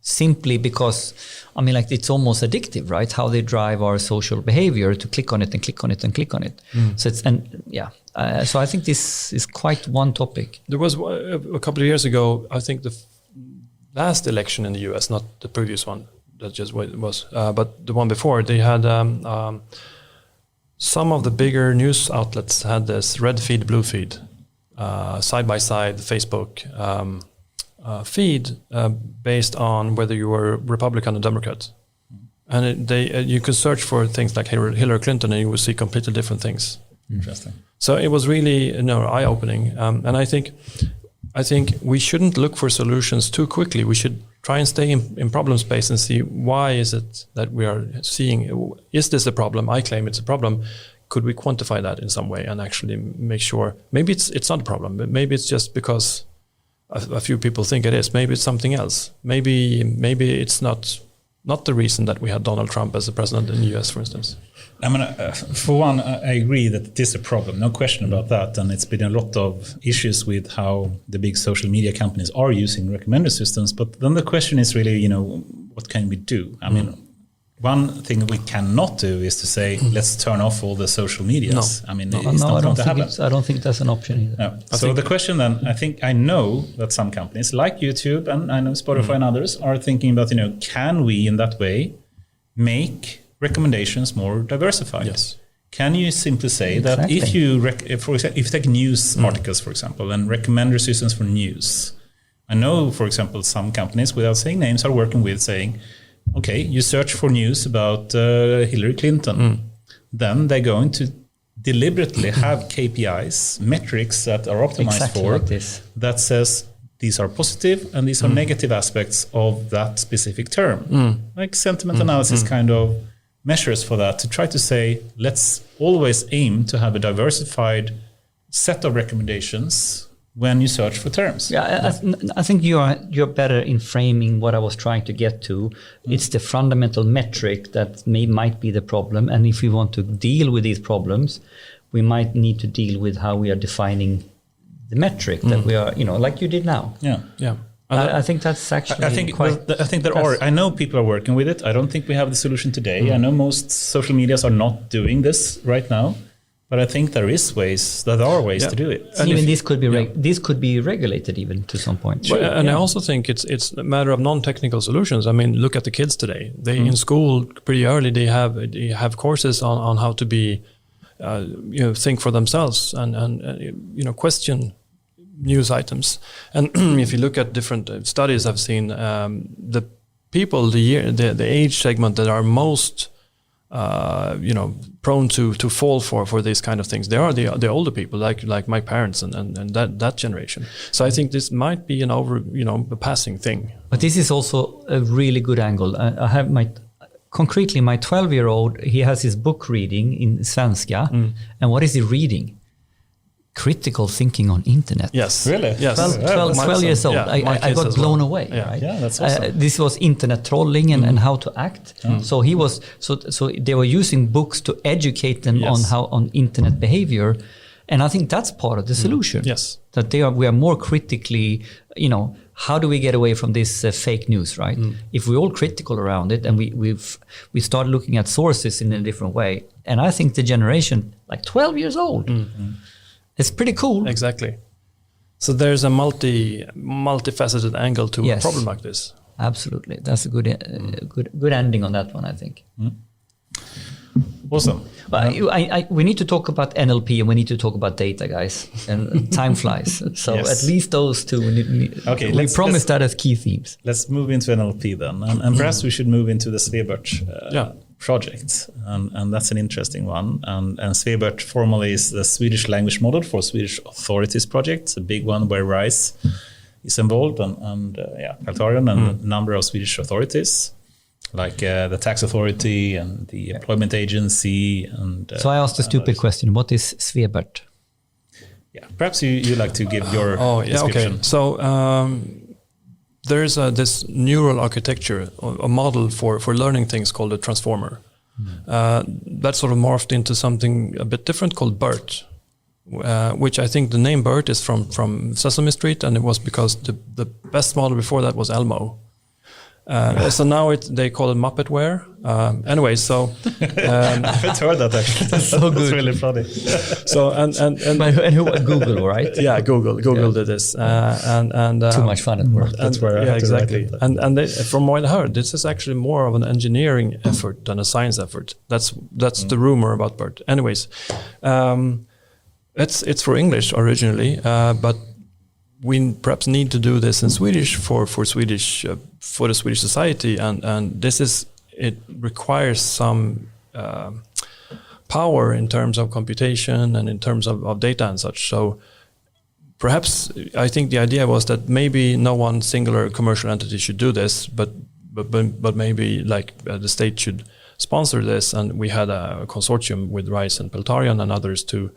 C: simply because it's almost addictive, right? How they drive our social behavior to click on it and click on it and click on it. So so I think this is quite one topic.
B: There was a couple of years ago, I think the last election in the US, not the previous one, that just what it was, but the one before, they had some of the bigger news outlets had this red feed, blue feed, side by side Facebook feed based on whether you were Republican or Democrat. And you could search for things like Hillary Clinton and you would see completely different things.
A: Interesting.
B: So it was really eye-opening. And I think we shouldn't look for solutions too quickly. We should try and stay in problem space and see, why is it that we are seeing, is this a problem? I claim it's a problem. Could we quantify that in some way and actually make sure, maybe it's not a problem, but maybe it's just because a few people think it is. Maybe it's something else. Maybe it's not the reason that we had Donald Trump as the president in the US, for instance.
A: For one, I agree that it is a problem, no question about that. And it's been a lot of issues with how the big social media companies are using recommender systems. But then the question is really, what can we do? One thing we cannot do is to say, let's turn off all the social medias.
C: No.
A: It's not going to happen.
C: I don't think that's an option either.
A: No. So the question then, I know that some companies like YouTube and I know Spotify and others are thinking about, can we in that way make recommendations more diversified?
B: Yes.
A: Can you simply say that if you, for example, if you take news articles, for example, and recommender systems for news, I know, for example, some companies, without saying names, are working with saying, okay, you search for news about Hillary Clinton. Then they're going to deliberately have KPIs, metrics that are optimized for
C: like this.
A: That says these are positive and these are negative aspects of that specific term. Like sentiment analysis kind of measures for that, to try to say, let's always aim to have a diversified set of recommendations when you search for terms.
C: I think you're better in framing what I was trying to get to. It's the fundamental metric that might be the problem, and if we want to deal with these problems, we might need to deal with how we are defining the metric that we are, like you did now.
B: Yeah.
C: I think that's actually
A: I know people are working with it. I don't think we have the solution today. I know most social medias are not doing this right now. But I think there are ways to do it.
C: And even this could be regulated even to some point.
B: Sure. I also think it's a matter of non-technical solutions. Look at the kids today. They in school pretty early. They have courses on how to be, think for themselves and question news items. And if you look at different studies I've seen, the people, the age segment that are most prone to fall for these kind of things, they are the older people, like my parents and that generation. So I think this might be a passing thing.
C: But this is also a really good angle. I have my 12-year-old. He has his book reading in Svenska, and what is he reading? Critical thinking on internet.
B: Yes,
A: really.
B: Yes,
C: 12 years old. I got blown away.
B: Yeah.
C: Right?
A: Yeah, that's awesome.
C: This was internet trolling and how to act. So he was so they were using books to educate them on internet behavior, and I think that's part of the solution.
B: Yes,
C: that we are more critically. How do we get away from this fake news? Right? If we're all critical around it, and we start looking at sources in a different way, and I think the generation like 12 years old. It's pretty cool.
B: Exactly. So there's a multifaceted angle to a problem like this.
C: Absolutely. That's a good ending on that one, I think.
A: Awesome.
C: But we need to talk about NLP and we need to talk about data, guys. And time flies. So at least those two. We promised that as key themes.
A: Let's move into NLP then. And perhaps we should move into the Swebert project. And that's an interesting one. And Swebert formally is the Swedish language model for Swedish authorities project. It's a big one where RISE is involved and Peltarion and a number of Swedish authorities. Like the tax authority and the employment agency. And
C: so I asked a stupid question. What is Swebert?
A: Yeah, perhaps you like to give your description.
B: Okay. So there is this neural architecture, a model for learning things called a transformer. That sort of morphed into something a bit different called BERT, which I think the name BERT is from Sesame Street, and it was because the best model before that was Elmo. So now they call it Muppetware. Anyway, so
A: I haven't heard that actually. That's so good. That's really funny.
B: So and
C: who Google, right?
B: Yeah, Google did this. And
C: too much fun at work.
A: That's where I have
B: exactly.
A: To
B: and they, from what I heard, this is actually more of an engineering effort than a science effort. That's the rumor about BERT. Anyways, it's for English originally, but we perhaps need to do this in Swedish for Swedish for the Swedish society, and it requires some power in terms of computation and in terms of data and such. So perhaps I think the idea was that maybe no one singular commercial entity should do this, but maybe like the state should sponsor this, and we had a consortium with RISE and Peltarion and others to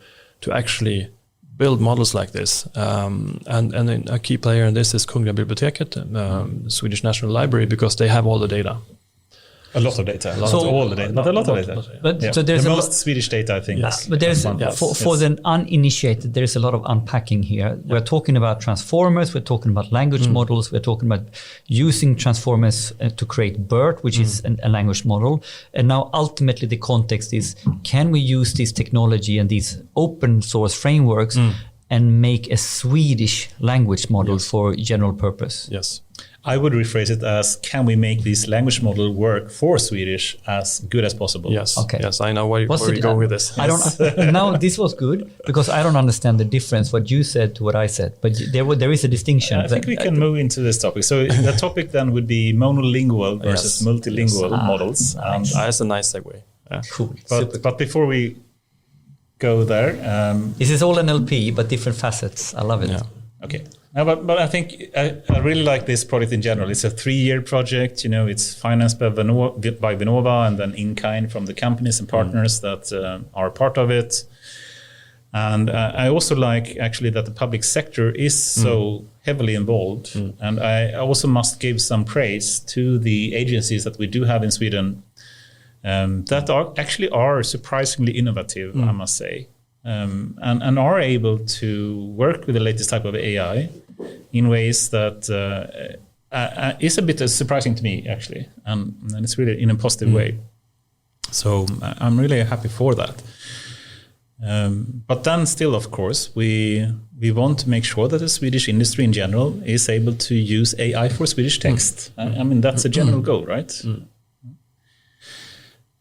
B: actually build models like this, and a key player in this is Kungliga Biblioteket, the Swedish National Library, because they have all the data.
A: A lot of data, all the data, but a lot of data.
C: But so there's
A: the most Swedish data, I think.
C: But there's for the uninitiated, there is a lot of unpacking here. We're talking about transformers, we're talking about language models, we're talking about using transformers to create BERT, which is a language model. And now ultimately the context is, can we use this technology and these open source frameworks and make a Swedish language model for general purpose?
B: Yes.
A: I would rephrase it as, can we make this language model work for Swedish as good as possible?
B: Yes.
C: Okay.
B: Yes, I know where you go with this.
C: I don't. Now this was good because I don't understand the difference what you said to what I said, but there is a distinction.
A: I think we can move into this topic. So the topic then would be monolingual versus multilingual models.
B: Nice. That's a nice segue. Yeah.
C: Cool.
A: But before we go there,
C: this is all NLP but different facets. I love it.
B: Yeah.
A: Okay. But I think I really like this project in general. It's a 3-year project. It's financed by Vinnova and then in-kind from the companies and partners that are part of it. And I also like actually that the public sector is so heavily involved. And I also must give some praise to the agencies that we do have in Sweden that are surprisingly innovative, I must say. And are able to work with the latest type of AI in ways that is a bit surprising to me, actually. And it's really in a positive way. So I'm really happy for that. But then still, of course, we want to make sure that the Swedish industry in general is able to use AI for Swedish text. I mean, that's a general goal, right?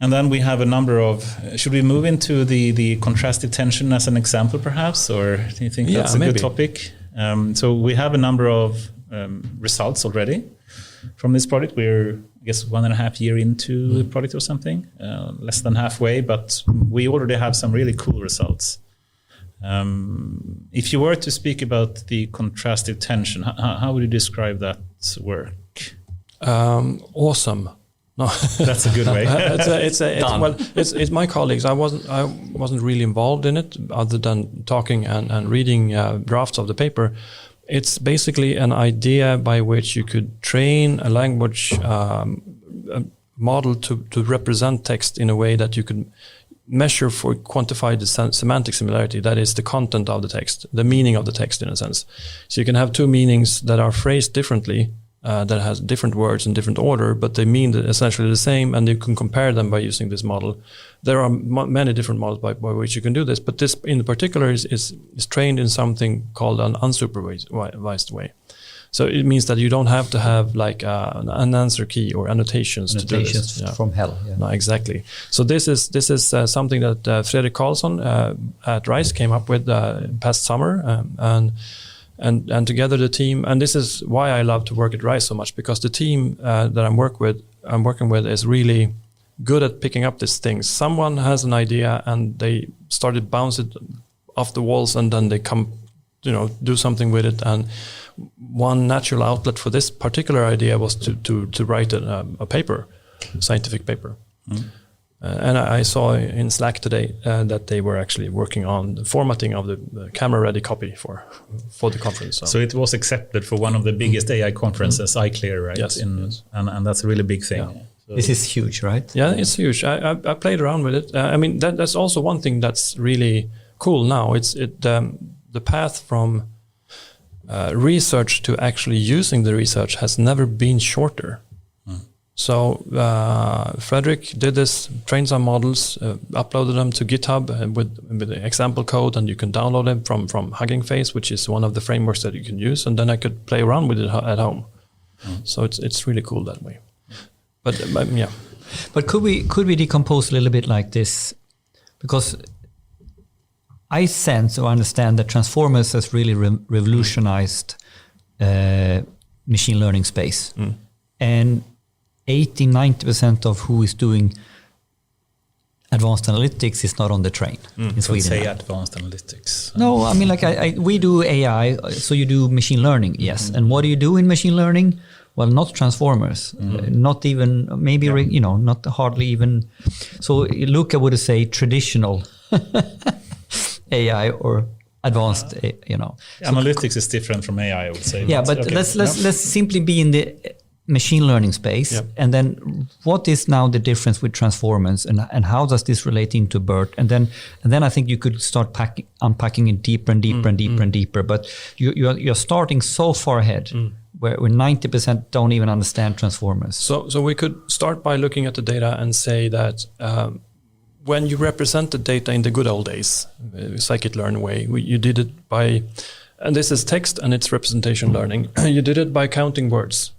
A: And then we have a number of, should we move into the contrastive tension as an example perhaps, or do you think that's a good topic? So we have a number of results already from this project. We're, I guess, 1.5 years into the project or something, less than halfway, but we already have some really cool results. If you were to speak about the contrastive tension, how would you describe that work?
B: Awesome. No,
A: that's a good way.
B: It's my colleagues. I wasn't really involved in it, other than talking and reading drafts of the paper. It's basically an idea by which you could train a language model to represent text in a way that you could measure for quantify the semantic similarity. That is the content of the text, the meaning of the text in a sense. So you can have two meanings that are phrased differently. that has different words in different order, but they mean essentially the same, and you can compare them by using this model. There are many different models by which you can do this, but this in particular is trained in something called an unsupervised way. So it means that you don't have to have like an answer key or annotations to do this.
C: From hell. Yeah.
B: No, exactly. So this is something that Fredrik Olsson at RISE came up with past summer, and together the team. And this is why I love to work at RISE so much, because the team that I'm working with is really good at picking up these things. Someone has an idea and they started bounce it off the walls, and then they come, do something with it. And one natural outlet for this particular idea was to write a paper, a scientific paper. And I saw in Slack today that they were actually working on the formatting of the camera-ready copy for the conference.
A: So it was accepted for one of the biggest AI conferences, iClear, right?
B: Yes,
A: and that's a really big thing.
B: Yeah.
A: So
C: this is huge, right?
B: Yeah, it's huge. I played around with it. I mean, that's also one thing that's really cool now. It's the path from research to actually using the research has never been shorter. So Fredrik did this, trained some models, uploaded them to GitHub with the example code, and you can download them from Hugging Face, which is one of the frameworks that you can use, and then I could play around with it at home. So it's really cool that way. But yeah.
C: But could we decompose a little bit like this? Because I sense or understand that Transformers has really revolutionized machine learning space. And 80-90% of who is doing advanced analytics is not on the train in Sweden.
A: Say advanced analytics.
C: No, I mean, like we do AI, so you do machine learning, yes. And what do you do in machine learning? Well, not transformers, not even, maybe, not hardly even. So Luca would say traditional AI or advanced,
A: Analytics is different from AI, I would say.
C: Yeah, but okay. Let's simply be in the machine learning space. Yep. And then what is now the difference with transformers, and how does this relate into BERT? And then I think you could start unpacking it deeper and deeper and deeper and deeper. But you're starting so far ahead where 90% don't even understand transformers.
B: So we could start by looking at the data and say that when you represent the data in the good old days, scikit-learn way, you did it by, and this is text and it's representation learning, you did it by counting words.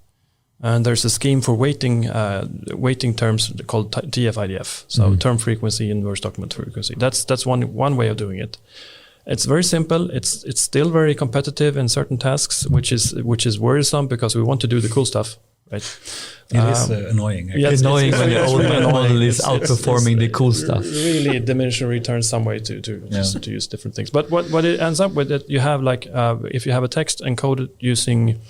B: And there's a scheme for weighting terms called TF-IDF, so term frequency, inverse document frequency. That's one way of doing it. It's very simple. It's still very competitive in certain tasks, which is worrisome because we want to do the cool stuff, right?
A: It is annoying.
C: Yeah, it's annoying when the old model is outperforming the cool stuff.
B: Really diminishing returns some way to use different things. But what it ends up with, it you have like if you have a text encoded using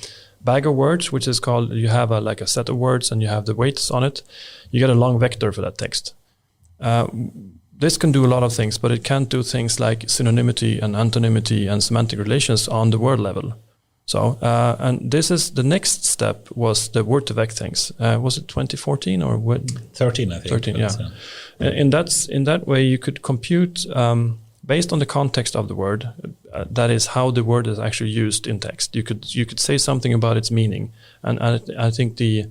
B: bag of words, which is called, you have a set of words and you have the weights on it, you get a long vector for that text. This can do a lot of things, but it can't do things like synonymity and antonymity and semantic relations on the word level. So, and this is the next step was the word-to-vec things. Was it 2014 or what?
A: 13, I think.
B: 13, yeah. In that way, you could compute based on the context of the word. That is how the word is actually used in text. You could say something about its meaning, and I think the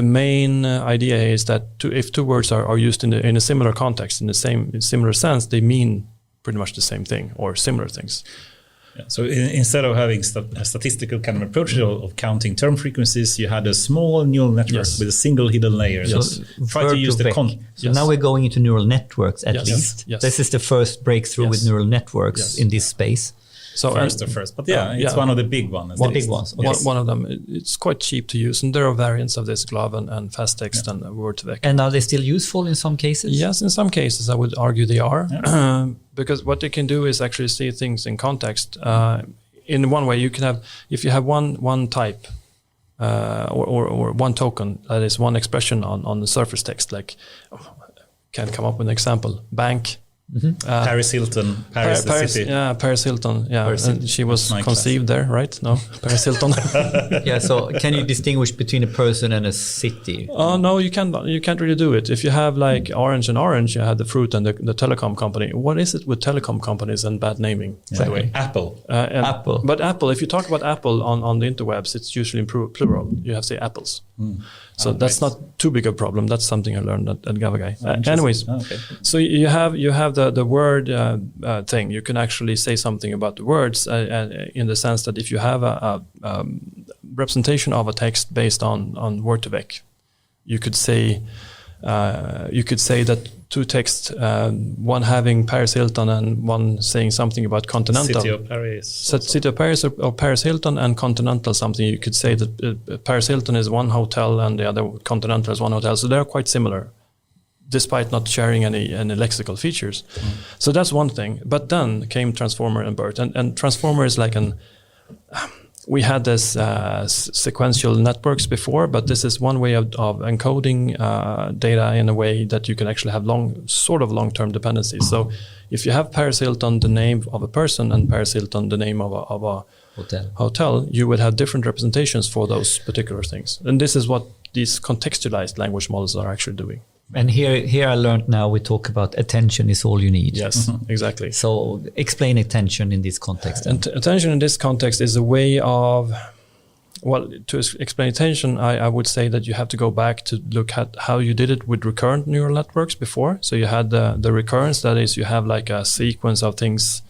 B: main idea is that if two words are used in a similar context, in similar sense, they mean pretty much the same thing or similar things.
A: Yeah, so instead of having a statistical kind of approach of counting term frequencies, you had a small neural network with a single hidden layer.
B: Yes.
A: So try to use the
C: So now we're going into neural networks at least.
B: Yes.
C: This is the first breakthrough with neural networks in this space.
A: So first, but it's one of the big ones.
C: Big ones.
B: Yes. One of them. It's quite cheap to use, and there are variants of this, GLAV and fast text and word-to-vec.
C: And are they still useful in some cases?
B: Yes, in some cases I would argue they are, because what they can do is actually see things in context. In one way, you can have, if you have one type or one token, that is one expression on the surface text, like can't come up with an example, bank,
A: Paris Hilton, Paris city.
B: Yeah, Paris Hilton. Yeah,
A: Paris
B: and she was conceived there, right? No, Paris Hilton.
C: Yeah. So can you distinguish between a person and a city?
B: Oh no, you can't. You can't really do it. If you have like orange and orange, you have the fruit and the telecom company. What is it with telecom companies and bad naming? By the way,
A: Apple.
C: Apple.
B: But Apple. If you talk about Apple on the interwebs, it's usually in plural. You have to say apples. So that's not too big a problem. That's something I learned at Gavagai. Anyways, so you have the word thing. You can actually say something about the words in the sense that if you have a representation of a text based on word2vec, you could say that two texts, one having Paris Hilton and one saying something about continental.
A: City of Paris.
B: City of Paris or Paris Hilton and continental something. You could say that Paris Hilton is one hotel and the other continental is one hotel. So they're quite similar, despite not sharing any lexical features. So that's one thing. But then came Transformer and BERT. And Transformer is like we had this sequential networks before, but this is one way of encoding data in a way that you can actually have long-term dependencies. So if you have Paris Hilton, the name of a person, and Paris Hilton, the name of a hotel, you would have different representations for those particular things. And this is what these contextualized language models are actually doing.
C: And here I learned now we talk about attention is all you need.
B: Yes, exactly.
C: So explain attention in this context.
B: And attention in this context is a way of, well, to explain attention, I would say that you have to go back to look at how you did it with recurrent neural networks before. So you had the recurrence, that is, you have like a sequence of things,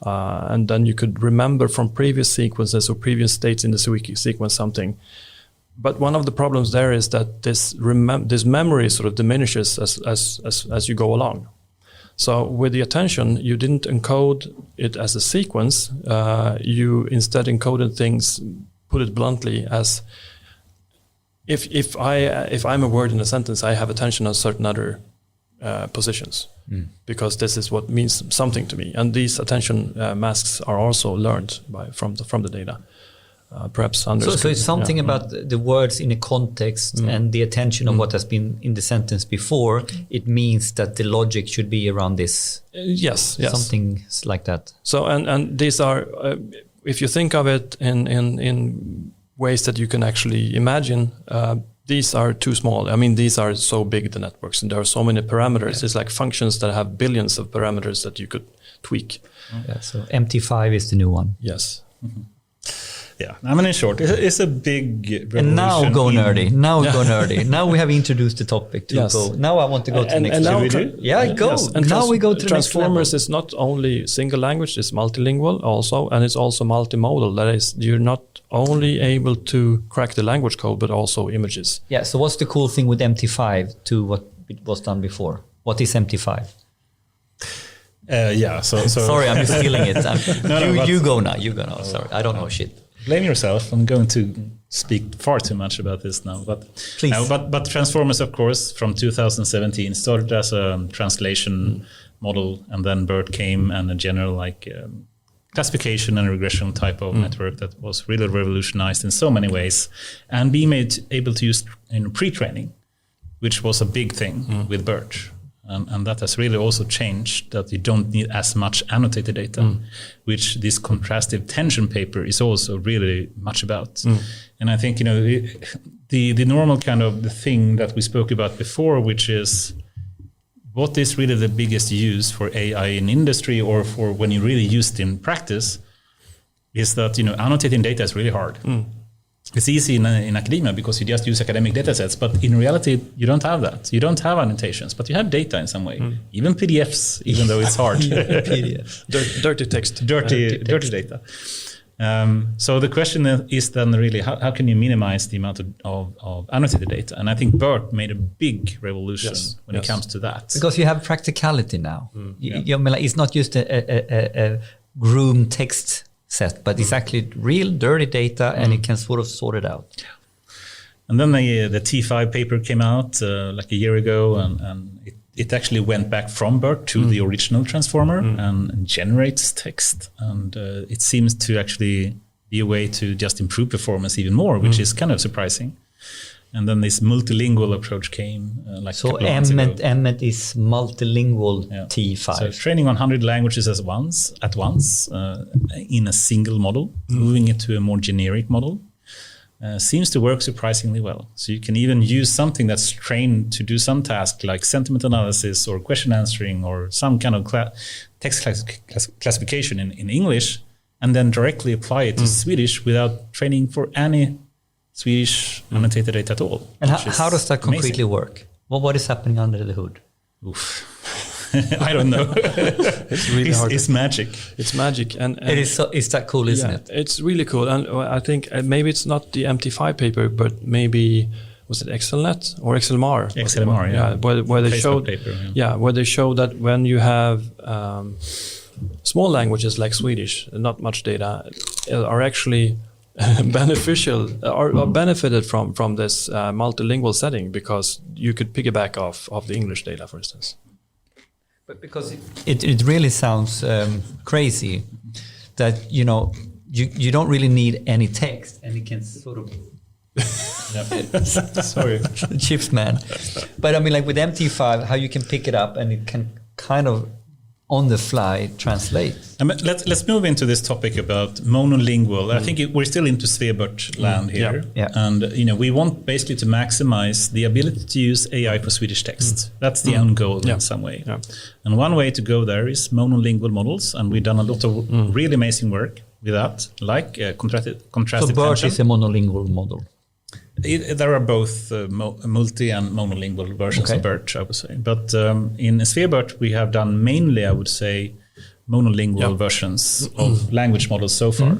B: and then you could remember from previous sequences or previous states in the sequence something. But one of the problems there is that this memory sort of diminishes as you go along. So with the attention, you didn't encode it as a sequence. You instead encoded things, put it bluntly, as if I'm a word in a sentence, I have attention on certain other positions because this is what means something to me. And these attention masks are also learned from the data. Perhaps
C: so it's something about the words in a context and the attention of what has been in the sentence before. It means that the logic should be around this.
B: Yes.
C: Something like that.
B: So and these are, if you think of it in ways that you can actually imagine, these are too small. I mean, these are so big, the networks, and there are so many parameters. Yeah. It's like functions that have billions of parameters that you could tweak.
C: Yeah, so MT5 is the new one.
B: Yes.
A: Yeah, I mean, in short, it's a big revolution.
C: And now go nerdy. Now we have introduced the topic to go. Now I want to go to the next level.
B: Yeah,
C: go.
B: Yes. And
C: now we go to the next level.
B: Transformers is not only single language, it's multilingual also, and it's also multimodal. That is, you're not only able to crack the language code, but also images.
C: Yeah, so what's the cool thing with MT5 to what it was done before? What is MT5?
A: So
C: sorry, I'm just stealing it. You go now. Sorry, I don't know shit.
A: Blame yourself. I'm going to speak far too much about this now. But
C: please.
A: But Transformers, of course, from 2017 started as a translation model, and then BERT came and a general classification and regression type of network that was really revolutionized in so many ways, and being able to use pre-training, which was a big thing with BERT. And that has really also changed, that you don't need as much annotated data, which this contrastive tension paper is also really much about. And I think, the normal kind of the thing that we spoke about before, which is what is really the biggest use for AI in industry or for when you really use it in practice, is that, annotating data is really hard. It's easy in academia because you just use academic data sets, but in reality, you don't have that. You don't have annotations, but you have data in some way. Even PDFs, even though it's hard.
B: PDFs. Dirty text.
A: Dirty data. So the question is then really, how can you minimize the amount of annotated data? And I think BERT made a big revolution when it comes to that.
C: Because you have practicality now. It's not just a groomed text set, but it's actually real dirty data, and it can sort of sort it out.
A: And then the T5 paper came out like a year ago, and it actually went back from BERT to the original transformer and generates text. And it seems to actually be a way to just improve performance even more, which is kind of surprising. And then this multilingual approach came like
C: so
A: a couple of months ago.
C: Emmet is multilingual T5.
A: So training on 100 languages at once in a single model, moving it to a more generic model, seems to work surprisingly well. So you can even use something that's trained to do some task like sentiment analysis or question answering or some kind of text classification in English, and then directly apply it to Swedish without training for any Swedish annotated data at all.
C: And how does that concretely work? What is happening under the hood?
A: Oof. I don't know.
B: It's really hard.
A: It's magic.
B: It's magic, and
C: it is. So, is that cool, isn't it?
B: It's really cool, and I think maybe it's not the MT5 paper, but maybe was it XLNet or XLMAR?
A: XLMAR, yeah.
B: Where they showed
A: paper,
B: where they showed that when you have small languages like Swedish, not much data, are actually beneficial or benefited from this multilingual setting, because you could piggyback off the English data, for instance.
C: But because it really sounds crazy that you don't really need any text, and it can sort of sorry chips man, but I mean, like with MT5, how you can pick it up and it can kind of on the fly translate.
A: Let's move into this topic about monolingual. I think we're still into Swebert land here.
C: Yeah.
A: And we want basically to maximize the ability to use AI for Swedish text. That's the end goal in some way. Yeah. And one way to go there is monolingual models, and we've done a lot of really amazing work with that, like contrastive
C: So BERT is a monolingual model.
A: There are both multi and monolingual versions of BERT, I would say. But in Swebert, we have done mainly, I would say, monolingual versions of language models so far.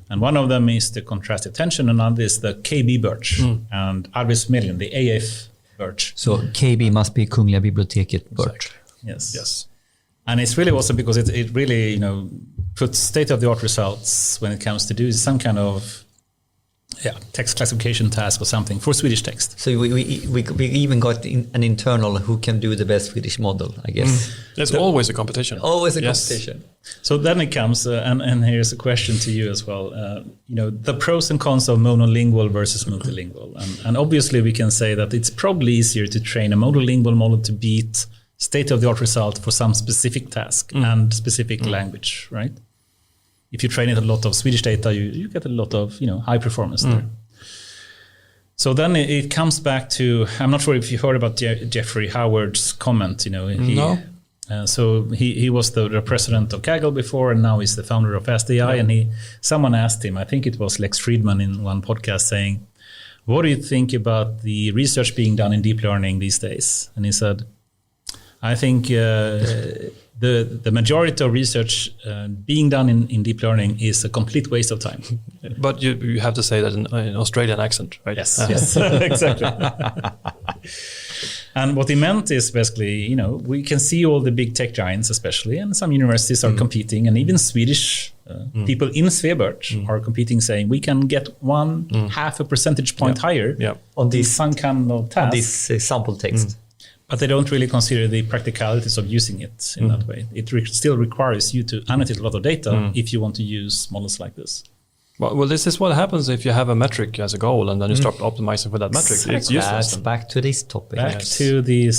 A: And one of them is the contrastive tension, and another is the KB BERT, and Arbetsförmedlingen, the AF BERT.
C: So KB must be Kungliga Biblioteket BERT.
A: Exactly. Yes. And it's really also because it really, puts state-of-the-art results when it comes to do some kind of text classification task or something for Swedish text.
C: So we even got an internal who can do the best Swedish model, I guess.
B: There's always a competition.
C: Always a competition.
A: So then it comes, and here's a question to you as well. The pros and cons of monolingual versus multilingual. And obviously we can say that it's probably easier to train a monolingual model to beat state-of-the-art result for some specific task and specific language, right? If you train it a lot of Swedish data, you get a lot of high performance there. So then it comes back to, I'm not sure if you heard about Jeffrey Howard's comment.
B: No.
A: So he was the president of Kaggle before, and now he's the founder of FastAI. And someone asked him, I think it was Lex Friedman in one podcast, saying, "What do you think about the research being done in deep learning these days?" And he said, "I think." The majority of research being done in deep learning is a complete waste of time."
B: But you have to say that in Australian accent, right?
A: Yes, yes, exactly. And what he meant is basically, we can see all the big tech giants, especially, and some universities are competing, and even Swedish people in Swebert are competing, saying we can get 0.5 a percentage point higher
C: on this
A: some kind of task.
C: On this sample text.
A: But they don't really consider the practicalities of using it in that way. It still requires you to annotate a lot of data if you want to use models like this.
B: Well, this is what happens if you have a metric as a goal, and then you start optimizing for that metric.
A: Exactly.
B: It's useless.
C: That's back to this topic.
A: Back to this,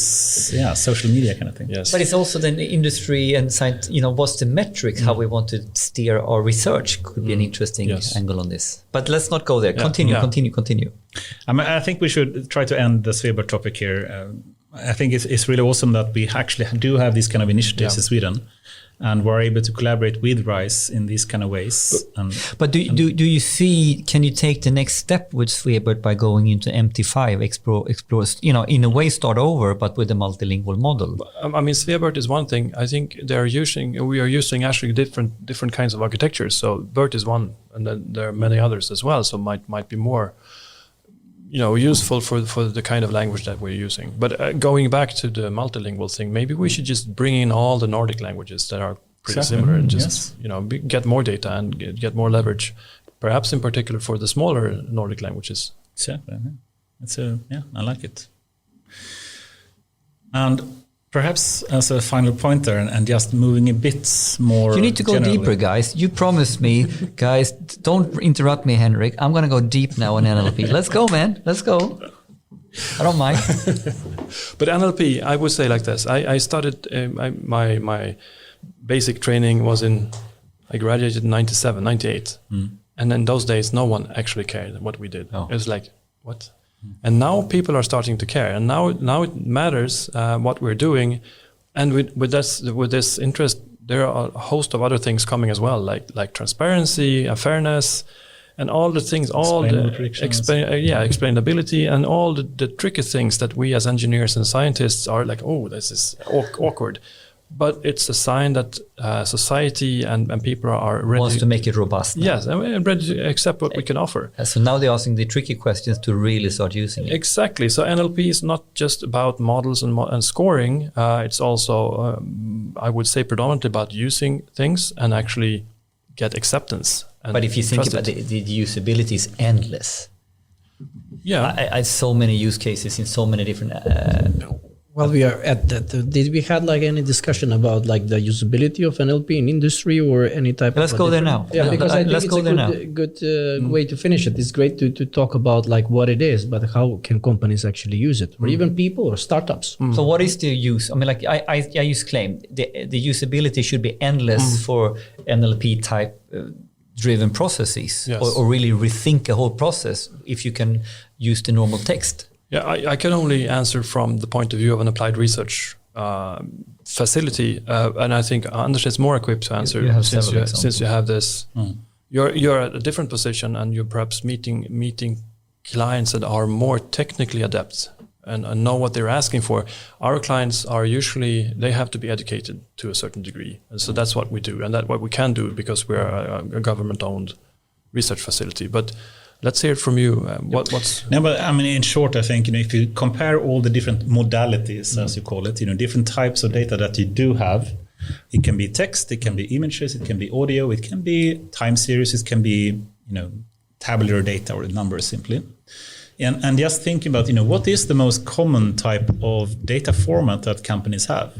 A: social media kind of thing.
B: Yes.
C: But it's also the industry and science. What's the metrics? How we want to steer our research could be an interesting angle on this. But let's not go there. Continue.
A: I think we should try to end the Swebert topic here. I think it's really awesome that we actually do have these kind of initiatives in Sweden, and we're able to collaborate with RISE in these kind of ways.
C: But do you see? Can you take the next step with Swebert by going into MT5, explore? In a way, start over, but with a multilingual model.
B: I mean, Swebert is one thing. I think we are using actually different kinds of architectures. So BERT is one, and then there are many others as well. So might be more. Useful for the kind of language that we're using. But going back to the multilingual thing, maybe we should just bring in all the Nordic languages that are pretty similar, and just get more data and get more leverage, perhaps in particular for the smaller Nordic languages.
A: Exactly. I like it. And Perhaps as a final point there, and just moving a bit more.
C: You need to go
A: generally.
C: deeper, guys. You promised me, guys. Don't interrupt me, Henrik. I'm going to go deep now on NLP. Let's go, man. Let's go. I don't mind.
B: But NLP, I would say like this. I started my basic training was I graduated in 97, 98. And in those days, no one actually cared what we did.
C: Oh.
B: It was like, what? And now people are starting to care. And now it matters what we're doing. And with this interest, there are a host of other things coming as well, like transparency, fairness, and all the things, explainability, and all the tricky things that we as engineers and scientists are like, oh, this is awkward. But it's a sign that society and people are ready.
C: Wants to make it robust. Now.
B: Yes, and ready to accept what we can offer.
C: So now they're asking the tricky questions to really start using it.
B: Exactly. So NLP is not just about models and scoring. It's also, I would say, predominantly about using things and actually get acceptance.
C: But if you think about the usability is endless.
B: Yeah.
C: I so many use cases in so many different...
D: Well, we are at that. Did we had like any discussion about like the usability of NLP in industry or any type?
C: Let's go there now.
D: Yeah, because I think it's a good way to finish it. It's great to talk about like what it is, but how can companies actually use it, or even people or startups?
C: So what is the use? I mean, like I use claim the usability should be endless for NLP type driven processes,
B: yes.
C: or really rethink a whole process if you can use the normal text.
B: Yeah, I can only answer from the point of view of an applied research facility, and I think Anders is more equipped to answer since you have this. You're at a different position, and you're perhaps meeting clients that are more technically adept and know what they're asking for. Our clients are usually, they have to be educated to a certain degree, and so that's what we do, and that's what we can do because we're a government-owned research facility. But let's hear it from you. What's
A: no? But I mean, in short, I think if you compare all the different modalities, as you call it, different types of data that you do have, it can be text, it can be images, it can be audio, it can be time series, it can be tabular data or numbers simply, and just think about what is the most common type of data format that companies have.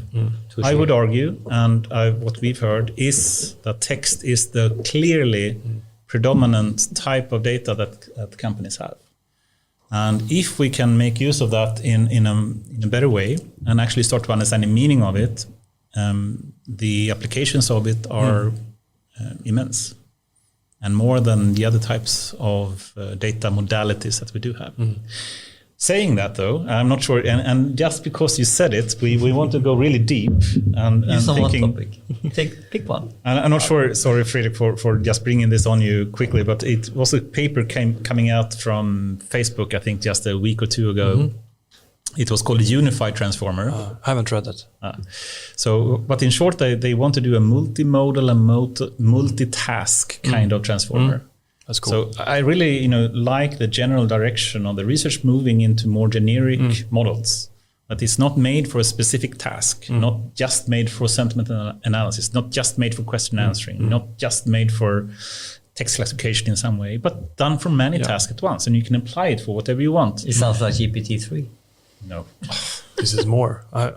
A: I would argue, and what we've heard is that text is the clearly predominant type of data that companies have. And if we can make use of that in a better way and actually start to understand the meaning of it, the applications of it are immense and more than the other types of data modalities that we do have. Saying that, though, I'm not sure, and just because you said it, we want to go really deep and thinking.
C: One topic. Pick one.
A: And I'm not sure. Sorry, Fredrik, for just bringing this on you quickly, but it was a paper coming out from Facebook, I think, just a week or two ago. It was called a Unified Transformer.
B: I haven't read that.
A: But in short, they want to do a multimodal and multitask kind of transformer.
B: That's cool.
A: So I really, like the general direction of the research moving into more generic models. But it's not made for a specific task, not just made for sentiment analysis, not just made for question answering, not just made for text classification in some way, but done for many tasks at once, and you can apply it for whatever you want.
C: It sounds like GPT-3.
A: No.
B: This is more. I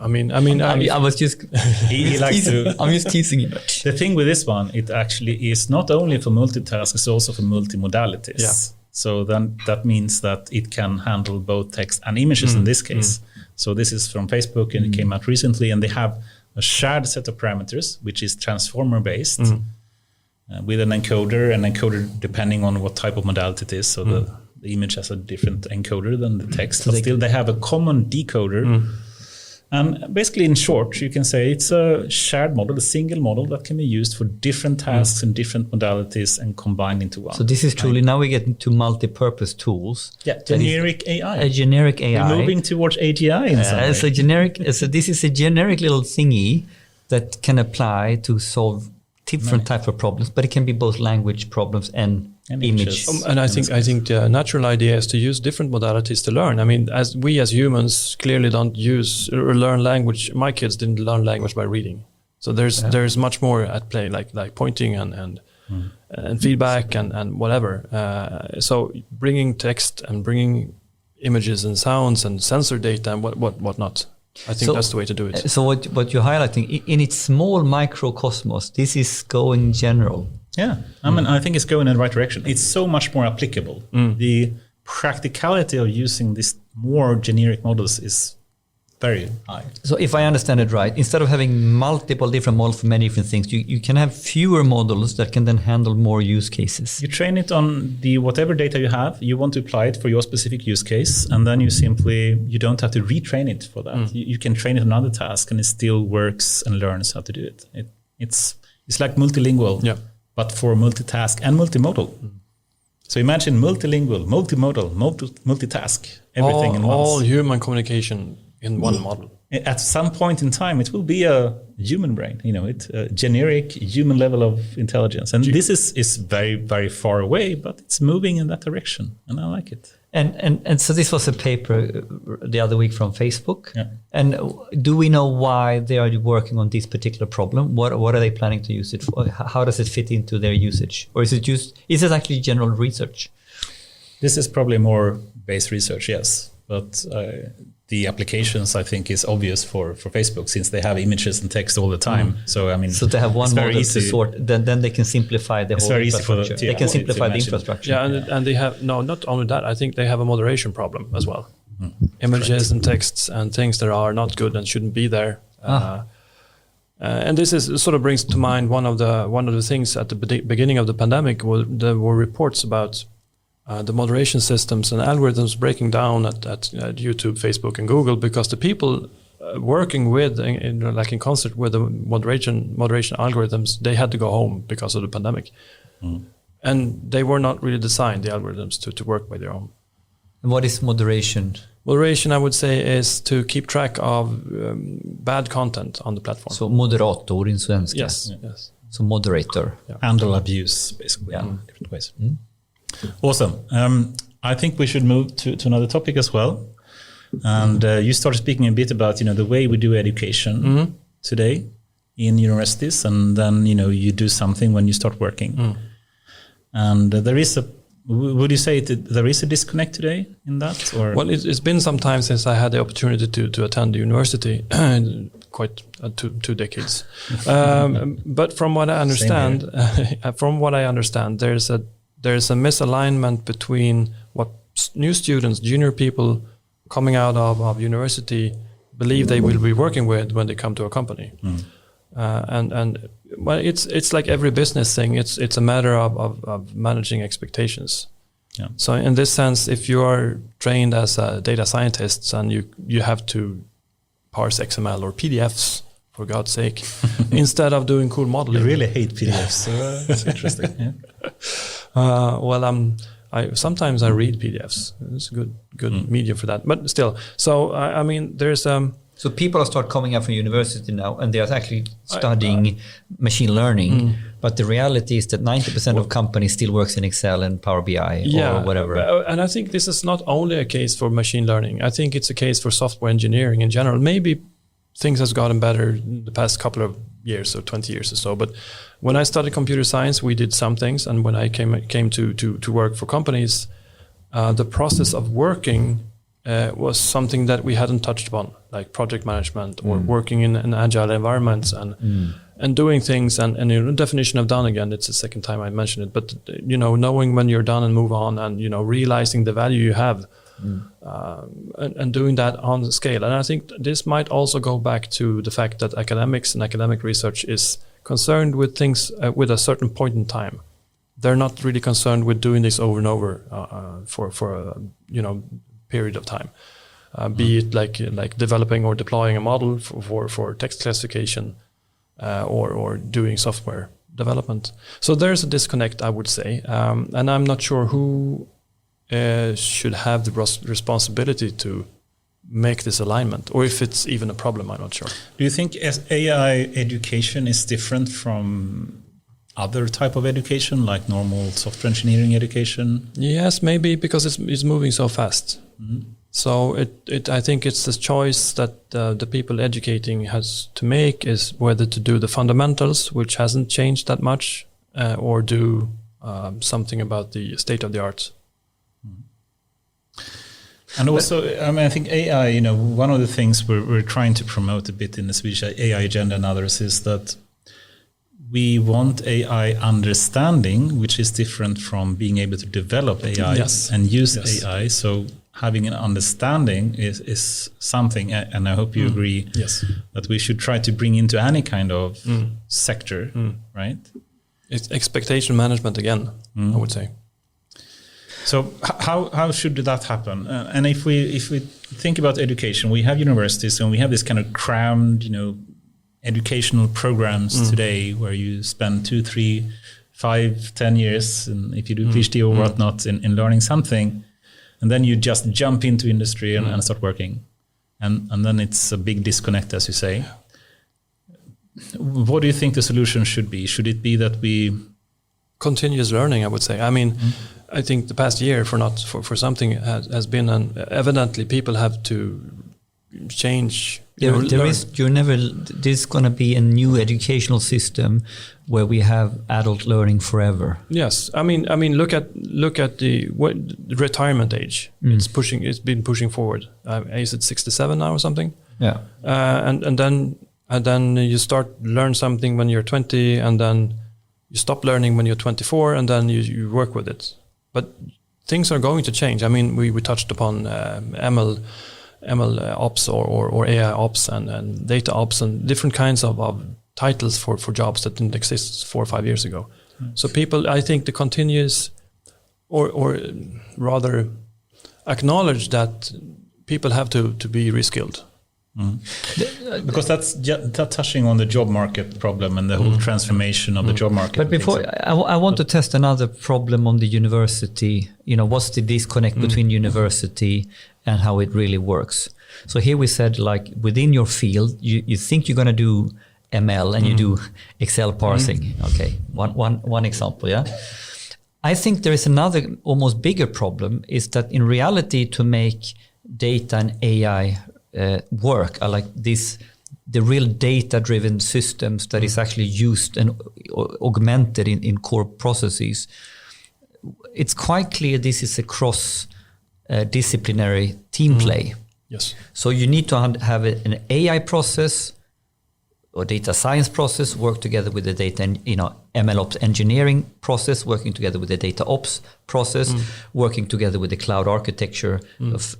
B: was just.
A: He likes to.
C: I'm just teasing you.
A: The thing with this one, it actually is not only for multitask, it's also for multimodalities.
B: Yeah.
A: So then that means that it can handle both text and images in this case. So this is from Facebook, and it came out recently, and they have a shared set of parameters, which is transformer based, with an encoder depending on what type of modality it is. So the image has a different encoder than the text, but still they have a common decoder. And basically, in short, you can say it's a shared model, a single model that can be used for different tasks and different modalities and combined into one.
C: So this is truly, now we get into multi-purpose tools.
A: Yeah, generic AI.
C: A generic AI.
A: We're moving towards AGI in some way.
C: So this is a generic little thingy that can apply to solve different types of problems, but it can be both language problems and image.
B: And I think the natural idea is to use different modalities to learn. I mean, as humans clearly don't use or learn language. My kids didn't learn language by reading. So there's much more at play, like pointing and feedback and whatever. So bringing text and bringing images and sounds and sensor data and what not I think that's the way to do it.
C: So what you're highlighting, in its small microcosmos, this is going general.
A: Yeah, I mean, I think it's going in the right direction. It's so much more applicable. The practicality of using these more generic models is very high.
C: So if I understand it right, instead of having multiple different models for many different things, you can have fewer models that can then handle more use cases.
A: You train it on the whatever data you have, you want to apply it for your specific use case, and then you don't have to retrain it for that. You can train it on another task and it still works and learns how to do it. It's like multilingual, but for multitask and multimodal. So imagine multilingual, multimodal, multitask, everything in once.
B: All human communication in one model.
A: At some point in time, it will be a human brain, it's a generic human level of intelligence. And this is very, very far away, but it's moving in that direction. And I like it.
C: And so this was a paper the other week from Facebook.
A: Yeah.
C: And do we know why they are working on this particular problem? What are they planning to use it for? How does it fit into their usage? Or is it actually general research?
A: This is probably more base research, yes. But the applications, I think, is obvious for Facebook since they have images and text all the time. So, I mean,
C: so they have one model to sort, then they can simplify the whole infrastructure. They can simplify the infrastructure.
B: Yeah, and they have, not only that, I think they have a moderation problem as well. Images and texts and things that are not good and shouldn't be there. And this sort of brings to mind one of the things at the beginning of the pandemic. There were reports about the moderation systems and algorithms breaking down at YouTube, Facebook, and Google because the people working with in concert with the moderation algorithms, they had to go home because of the pandemic, and they were not really designed, the algorithms, to work by their own.
C: And what is moderation?
B: Moderation, I would say, is to keep track of bad content on the platform.
C: So moderator in svenska.
B: Yes.
C: So moderator.
A: Yeah. Handle abuse, basically, in different ways. Awesome. I think we should move to another topic as well. And you started speaking a bit about, the way we do education today in universities, and then, you do something when you start working. And would you say there is a disconnect today in that? Or?
B: Well, it's been some time since I had the opportunity to attend the university, quite 2 decades. But from what I understand, there's a misalignment between what new students, junior people coming out of university believe they will be working with when they come to a company. And well, it's like every business thing. It's a matter of managing expectations. Yeah. So in this sense, if you are trained as a data scientist and you have to parse XML or PDFs, for God's sake, instead of doing cool modeling.
A: You really hate PDFs. That's interesting.
B: Yeah. Sometimes I read PDFs. It's a good media for that. But still, so I mean, there's
C: So people start coming up from university now, and they are actually studying machine learning. But the reality is that 90% of companies still works in Excel and Power BI or whatever.
B: And I think this is not only a case for machine learning. I think it's a case for software engineering in general. Maybe things has gotten better in the past couple of years, or 20 years or so. But when I studied computer science, we did some things. And when I came to work for companies, the process of working was something that we hadn't touched upon, like project management or working in agile environments and doing things. And the definition of done, again, it's the second time I mentioned it. But, knowing when you're done and move on and, realizing the value you have and doing that on the scale. And I think this might also go back to the fact that academics and academic research is concerned with things with a certain point in time. They're not really concerned with doing this over and over for a period of time. Be it like developing or deploying a model for text classification or doing software development. So there's a disconnect, I would say. And I'm not sure who should have the responsibility to make this alignment, or if it's even a problem, I'm not sure.
A: Do you think AI education is different from other type of education, like normal software engineering education?
B: Yes, maybe, because it's moving so fast. So I think it's the choice that the people educating has to make, is whether to do the fundamentals, which hasn't changed that much, or do something about the state of the art.
A: And also, I think AI, one of the things we're trying to promote a bit in the Swedish AI agenda and others is that we want AI understanding, which is different from being able to develop AI and use AI. So having an understanding is something, and I hope you agree, that we should try to bring into any kind of sector, right?
B: It's expectation management again, I would say.
A: So how should that happen? And if we think about education, we have universities and we have this kind of crammed, educational programs today where you spend 2, 3, 5, 10 years, and if you do PhD or whatnot in learning something, and then you just jump into industry and start working, and then it's a big disconnect, as you say. What do you think the solution should be? Should it be that we
B: continuous learning? I would say. I mean, I think the past year for something has been evidently people have to change.
C: There's going to be a new educational system where we have adult learning forever.
B: Yes, I mean, look at the retirement age. It's been pushing forward. Is it 67 now or something?
C: Yeah,
B: and then you start learn something when you're 20, and then you stop learning when you're 24, and then you work with it. But things are going to change. I mean, we touched upon ML ops or AI ops and data ops and different kinds of titles for jobs that didn't exist 4 or 5 years ago. So people, I think the continuous or rather acknowledge that people have to be reskilled.
A: Because that's touching on the job market problem and the whole transformation of the job market.
C: But before, I want to test another problem on the university. What's the disconnect between university and how it really works? So here we said, like, within your field, you think you're going to do ML and you do Excel parsing. Okay, one example, yeah. I think there is another almost bigger problem, is that in reality, to make data and AI work, I like the real data-driven systems that is actually used and augmented in core processes. It's quite clear this is a cross-disciplinary team play.
B: Yes.
C: So you need to have an AI process or data science process work together with the data and ML ops engineering process working together with the data ops process, working together with the cloud architecture of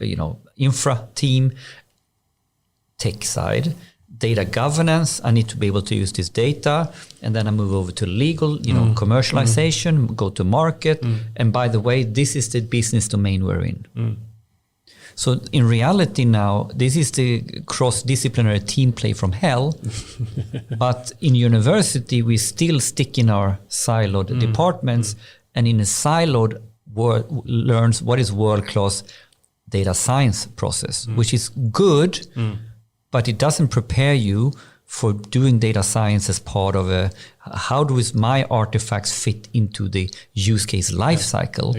C: infra team. Tech side, data governance, I need to be able to use this data, and then I move over to legal, commercialization, go to market, and by the way, this is the business domain we're in. So in reality now, this is the cross-disciplinary team play from hell, but in university, we still stick in our siloed departments, and in a siloed learns what is world-class data science process, which is good, but it doesn't prepare you for doing data science as part of how do my artifacts fit into the use case life cycle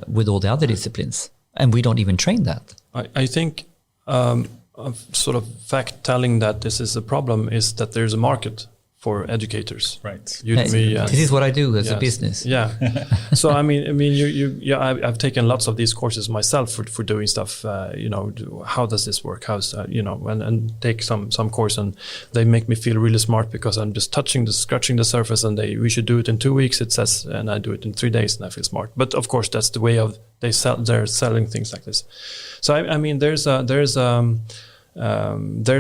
C: with all the other disciplines. And we don't even train that.
B: I think sort of fact telling that this is a problem is that there's a market for educators.
A: Right.
C: This is what I do as a business.
B: Yeah. So I mean, I've taken lots of these courses myself for doing stuff. How does this work? How's and take some course, and they make me feel really smart because I'm just scratching the surface, and we should do it in 2 weeks. It says, and I do it in 3 days, and I feel smart. But of course, that's the way they're selling things like this. So I mean, there's a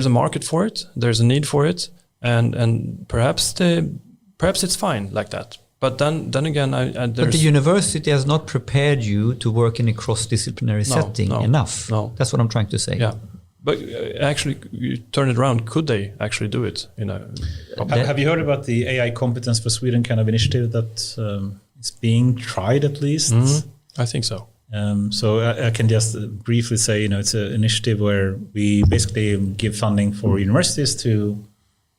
B: market for it. There's a need for it. And perhaps it's fine like that. But then again,
C: but the university has not prepared you to work in a cross-disciplinary setting enough.
B: No,
C: that's what I'm trying to say.
B: Yeah, but actually, you turn it around. Could they actually do it?
A: Have you heard about the AI Competence for Sweden kind of initiative that is being tried at least?
B: I think so.
A: So I can just briefly say, it's an initiative where we basically give funding for universities to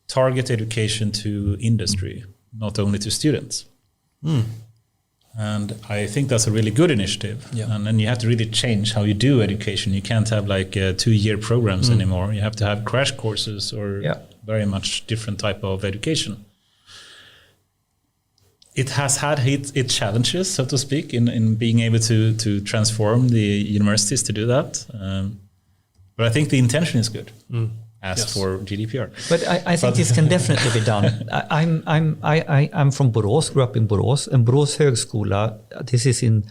A: target education to industry, not only to students. And I think that's a really good initiative. Yeah. And then you have to really change how you do education. You can't have like 2-year programs anymore. You have to have crash courses or very much different type of education. it has had its challenges, so to speak, in being able to transform the universities to do that. But I think the intention is good. For GDPR.
C: But I think this can definitely be done. I'm from Borås, grew up in Borås, and Borås Högskola, this is in,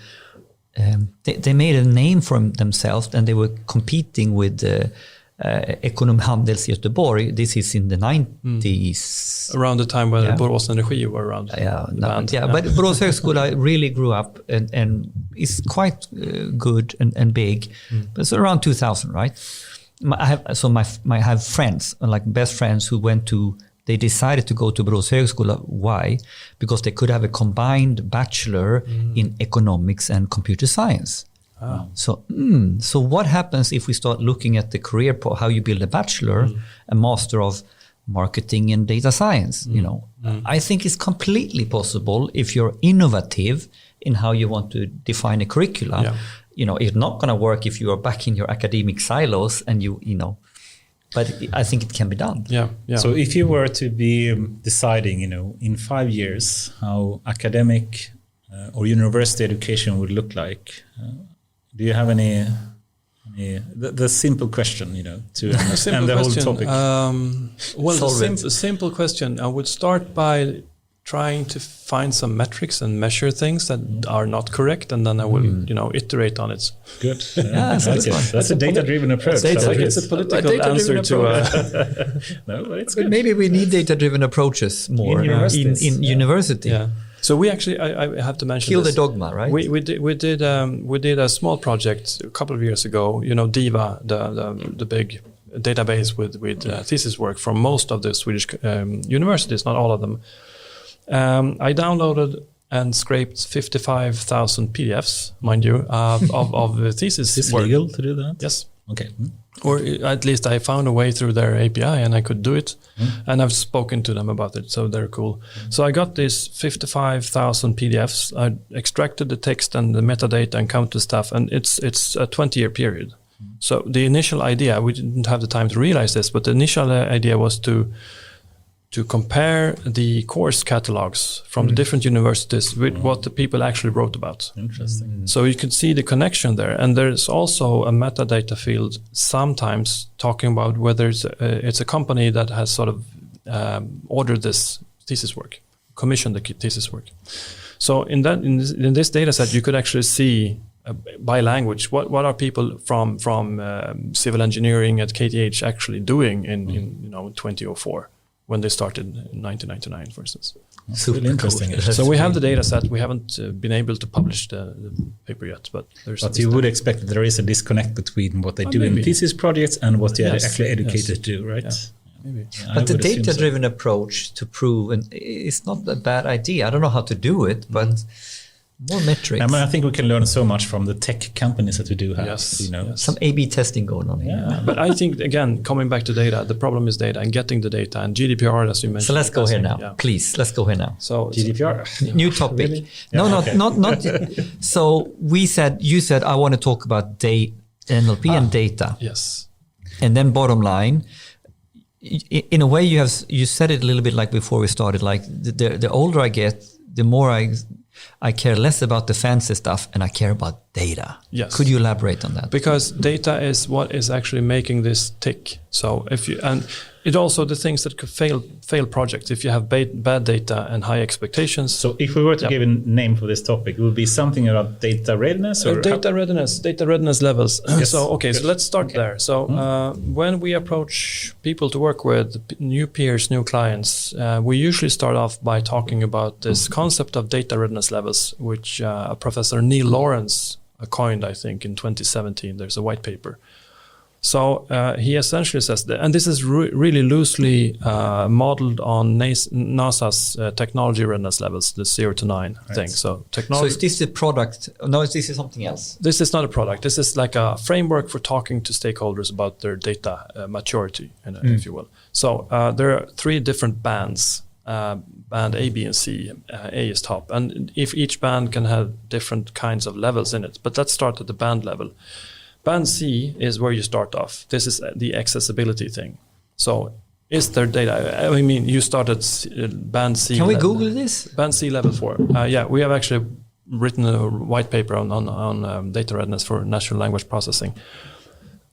C: they made a name for themselves, and they were competing with Ekonom Handels Göteborg. This is in the 90s.
B: Around the time when Borås Energi were around.
C: But Borås Högskola really grew up and is quite good and big. But it's around 2000, right? I have friends, like best friends, who they decided to go to Borås Högskola. Why? Because they could have a combined bachelor in economics and computer science. So what happens if we start looking at the career, how you build a bachelor, a master of marketing and data science? I think it's completely possible if you're innovative in how you want to define a curricula. Yeah. It's not going to work if you are back in your academic silos and but I think it can be done.
B: Yeah.
A: So if you were to be deciding, in 5 years how academic or university education would look like, do you have any the simple question, to understand the whole topic?
B: The simple question, I would start by trying to find some metrics and measure things that are not correct, and then I will, iterate on it.
A: Good. That's a data-driven approach.
B: It's a political answer to.
A: No, but it's
C: good.
A: But
C: maybe we need data-driven approaches more in university.
B: Yeah. So we actually, I have to mention,
C: kill the dogma, right?
B: We did a small project a couple of years ago. DIVA, the big database with thesis work from most of the Swedish universities, not all of them. I downloaded and scraped 55,000 PDFs, mind you, of the thesis.
A: Is this legal to do that?
B: Yes.
A: Okay.
B: Or at least I found a way through their API and I could do it. And I've spoken to them about it, so they're cool. So I got these 55,000 PDFs. I extracted the text and the metadata and counted stuff, and it's a 20-year period. So the initial idea, we didn't have the time to realize this, but the initial idea was to compare the course catalogs from the different universities with what the people actually wrote about.
A: Interesting.
B: So you could see the connection there. And there's also a metadata field sometimes talking about whether it's a company that has sort of ordered this thesis work, commissioned the thesis work. So in this data set, you could actually see by language what are people from civil engineering at KTH actually doing in 2004. When they started in 1999, for instance.
A: That's really interesting.
B: Cool. So we have the data set. We haven't been able to publish the paper yet, but there's.
A: But you would expect that there is a disconnect between what they do in thesis projects and what the actually educators do, right?
B: Yeah, maybe.
C: Yeah, but the data-driven approach to prove, and it's not a bad idea. I don't know how to do it, but more metrics.
A: I think we can learn so much from the tech companies that we do have.
B: Yes.
C: Some A/B testing going on here.
B: Yeah. But I think, again, coming back to data, the problem is data and getting the data, and GDPR, as you mentioned.
C: So let's go here now, please. Let's go here now.
B: So
A: GDPR,
C: new topic.
A: Really?
C: Not. So you said I want to talk about NLP and data.
B: Yes.
C: And then bottom line, in a way, you said it a little bit like before we started. Like the older I get, the more I care less about the fancy stuff and I care about data.
B: Yes.
C: Could you elaborate on that?
B: Because data is what is actually making this tick. So it also the things that could fail projects if you have bad data and high expectations.
A: So if we were to give a name for this topic, it would be something about data readiness or
B: data readiness levels.
A: Yes.
B: So let's start there. So when we approach people to work with, new peers, new clients, we usually start off by talking about this concept of data readiness levels, which Professor Neil Lawrence coined, I think, in 2017. There's a white paper. So he essentially says that, and this is really loosely modeled on NASA's technology readiness levels, the 0 to 9 thing. So technology.
C: So is this a product? No, this is something else.
B: This is not a product. This is like a framework for talking to stakeholders about their data maturity, if you will. So there are 3 different bands. Band A, B, and C. A is top, and if each band can have different kinds of levels in it. But let's start at the band level. Band C is where you start off. This is the accessibility thing. So Is there data? I mean, you started band C.
C: Can we Google this?
B: Band C level 4. Yeah, we have actually written a white paper on data readiness for natural language processing.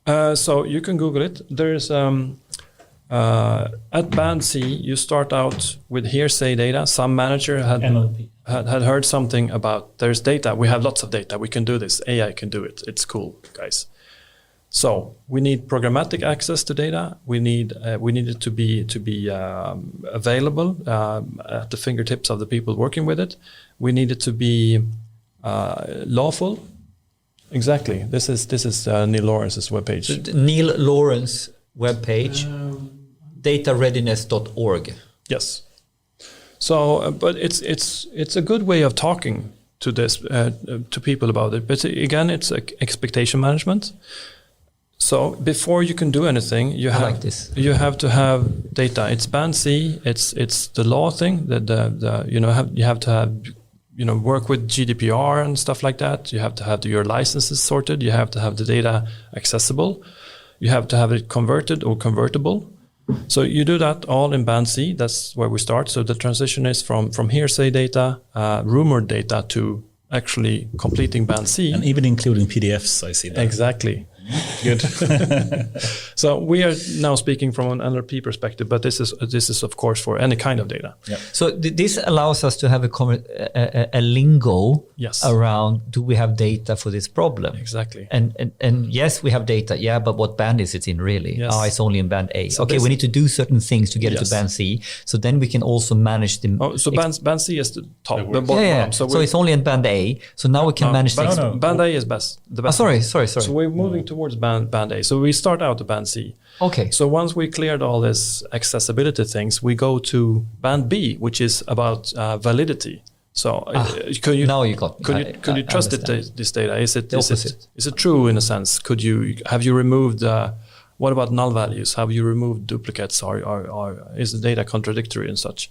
B: So you can Google it. There's at band C, you start out with hearsay data. Some manager had heard something about there's data. We have lots of data. We can do this. AI can do it. It's cool, guys. So we need programmatic access to data. We need it to be available at the fingertips of the people working with it. We need it to be lawful. Exactly. This is Neil Lawrence's webpage.
C: Neil Lawrence webpage, datareadiness.org.
B: Yes. So, but it's a good way of talking to this to people about it. But again, it's expectation management. So before you can do anything, you have to have data. It's band C. It's the law thing that you have to have work with GDPR and stuff like that. You have to have your licenses sorted. You have to have the data accessible. You have to have it converted or convertible. So you do that all in band C. That's where we start. So the transition is from hearsay data, rumored data to actually completing band C.
A: And even including PDFs, I see that.
B: Exactly. Good. So we are now speaking from an NLP perspective, but this is of course for any kind of data.
C: Yep. So this allows us to have a lingo around, do we have data for this problem?
B: Exactly.
C: And yes, we have data. Yeah, but what band is it in really?
B: Yes.
C: It's only in band A.
B: So
C: okay, we need to do certain things to get it to band C. So then we can also manage the...
B: so band C is the top. The bottom.
C: Yeah. So it's only in band A. So now we can manage things.
B: Band A is best. The best.
C: Sorry.
B: So we're moving towards band A. So we start out at band C.
C: Okay.
B: So once we cleared all this accessibility things, we go to band B, which is about validity. So could you trust this data? Is it true in a sense? Have you removed? What about null values? Have you removed duplicates? Or is the data contradictory and such?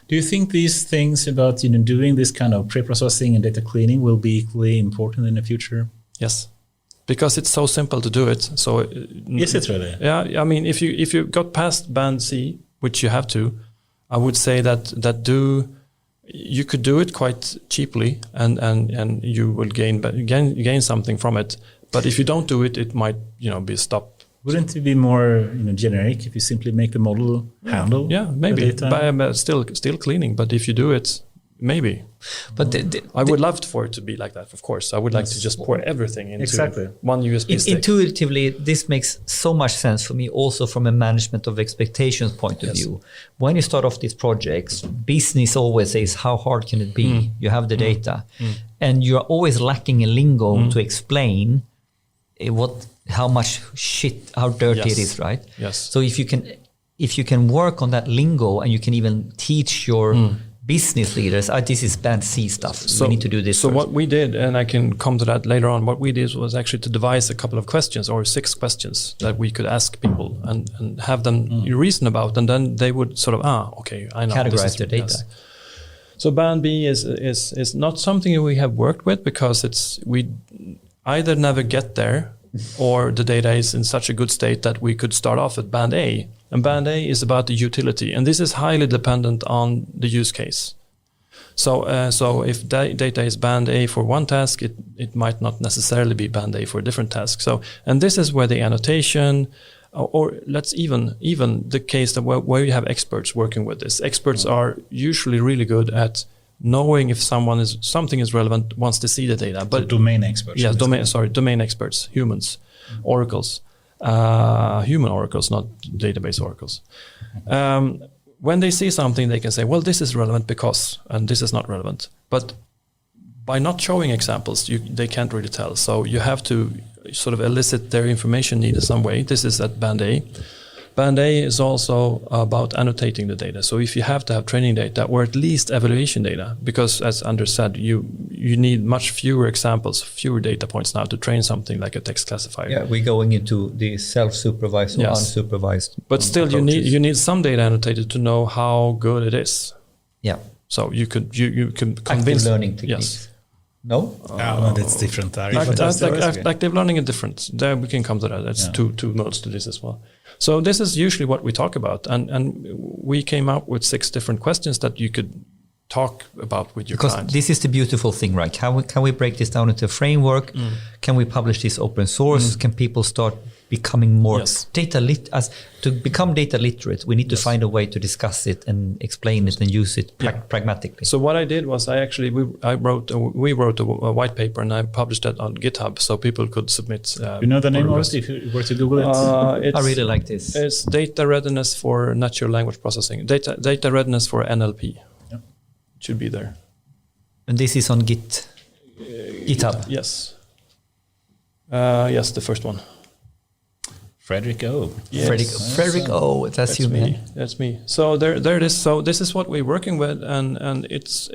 A: Do you think these things about doing this kind of pre-processing and data cleaning will be equally important in the future?
B: Yes. Because it's so simple to do it. So
A: is it really?
B: Yeah, I mean, if you got past band C, which you have to, I would say that you could do it quite cheaply, and you will gain something from it. But if you don't do it, it might be stopped.
A: Wouldn't it be more generic if you simply make the model handle?
B: Yeah, maybe. But still cleaning. But if you do it, maybe. But I would love for it to be like that, of course. I would like to just pour everything into one USB stick.
C: Intuitively, this makes so much sense for me also from a management of expectations point of view. When you start off these projects, business always says, how hard can it be? You have the data. And you're always lacking a lingo to explain how much shit, how dirty it is, right?
B: Yes.
C: So if you can work on that lingo and you can even teach your business leaders, this is band C stuff. So we need to do this.
B: So what we did, and I can come to that later on, what we did was actually to devise a couple of questions or 6 questions that we could ask people and have them reason about, and then they would sort of, okay, I know.
C: Categorize their data.
B: Yes. So band B is not something we have worked with because we either never get there or the data is in such a good state that we could start off at band A. And band A is about the utility, and this is highly dependent on the use case. So if data is band A for one task, it might not necessarily be band A for a different task. So, and this is where the annotation, or let's even the case that where you have experts working with this. Experts are usually really good at knowing if something is relevant once they see the data. But
A: domain experts.
B: Yeah, domain experts, humans, oracles. Human oracles, not database oracles. When they see something, they can say, well, this is relevant because, and this is not relevant. But by not showing examples, they can't really tell. So you have to sort of elicit their information need in some way. This is at band A. Band A is also about annotating the data. So if you have to have training data or at least evaluation data, because as Anders said, you need much fewer examples, fewer data points now to train something like a text classifier.
C: Yeah, we're going into the self-supervised or unsupervised.
B: But still,
C: approaches.
B: you need some data annotated to know how good it is.
C: Yeah.
B: So you can convince
C: active learning techniques.
B: Yes.
C: No?
A: That's different.
B: Active learning is different. There we can come to that. That's two modes to this as well. So this is usually what we talk about, and we came up with 6 different questions that you could talk about with your clients.
C: Because this is the beautiful thing, right? Can we break this down into a framework? Can we publish this open source? Can people start becoming more to become data literate? We need to find a way to discuss it and explain it and use it pragmatically.
B: So what I did was we wrote a white paper and I published that on GitHub so people could submit.
A: You know the name of it if you were to Google it?
C: I really like this.
B: It's data readiness for natural language processing. Data readiness for NLP. It should be there.
C: And this is on GitHub.
B: Yes. Yes, the first one.
A: Fredrik O.
B: Yes.
C: Fredrik O. That's you, man.
B: That's me. So there it is. So this is what we're working with, and it's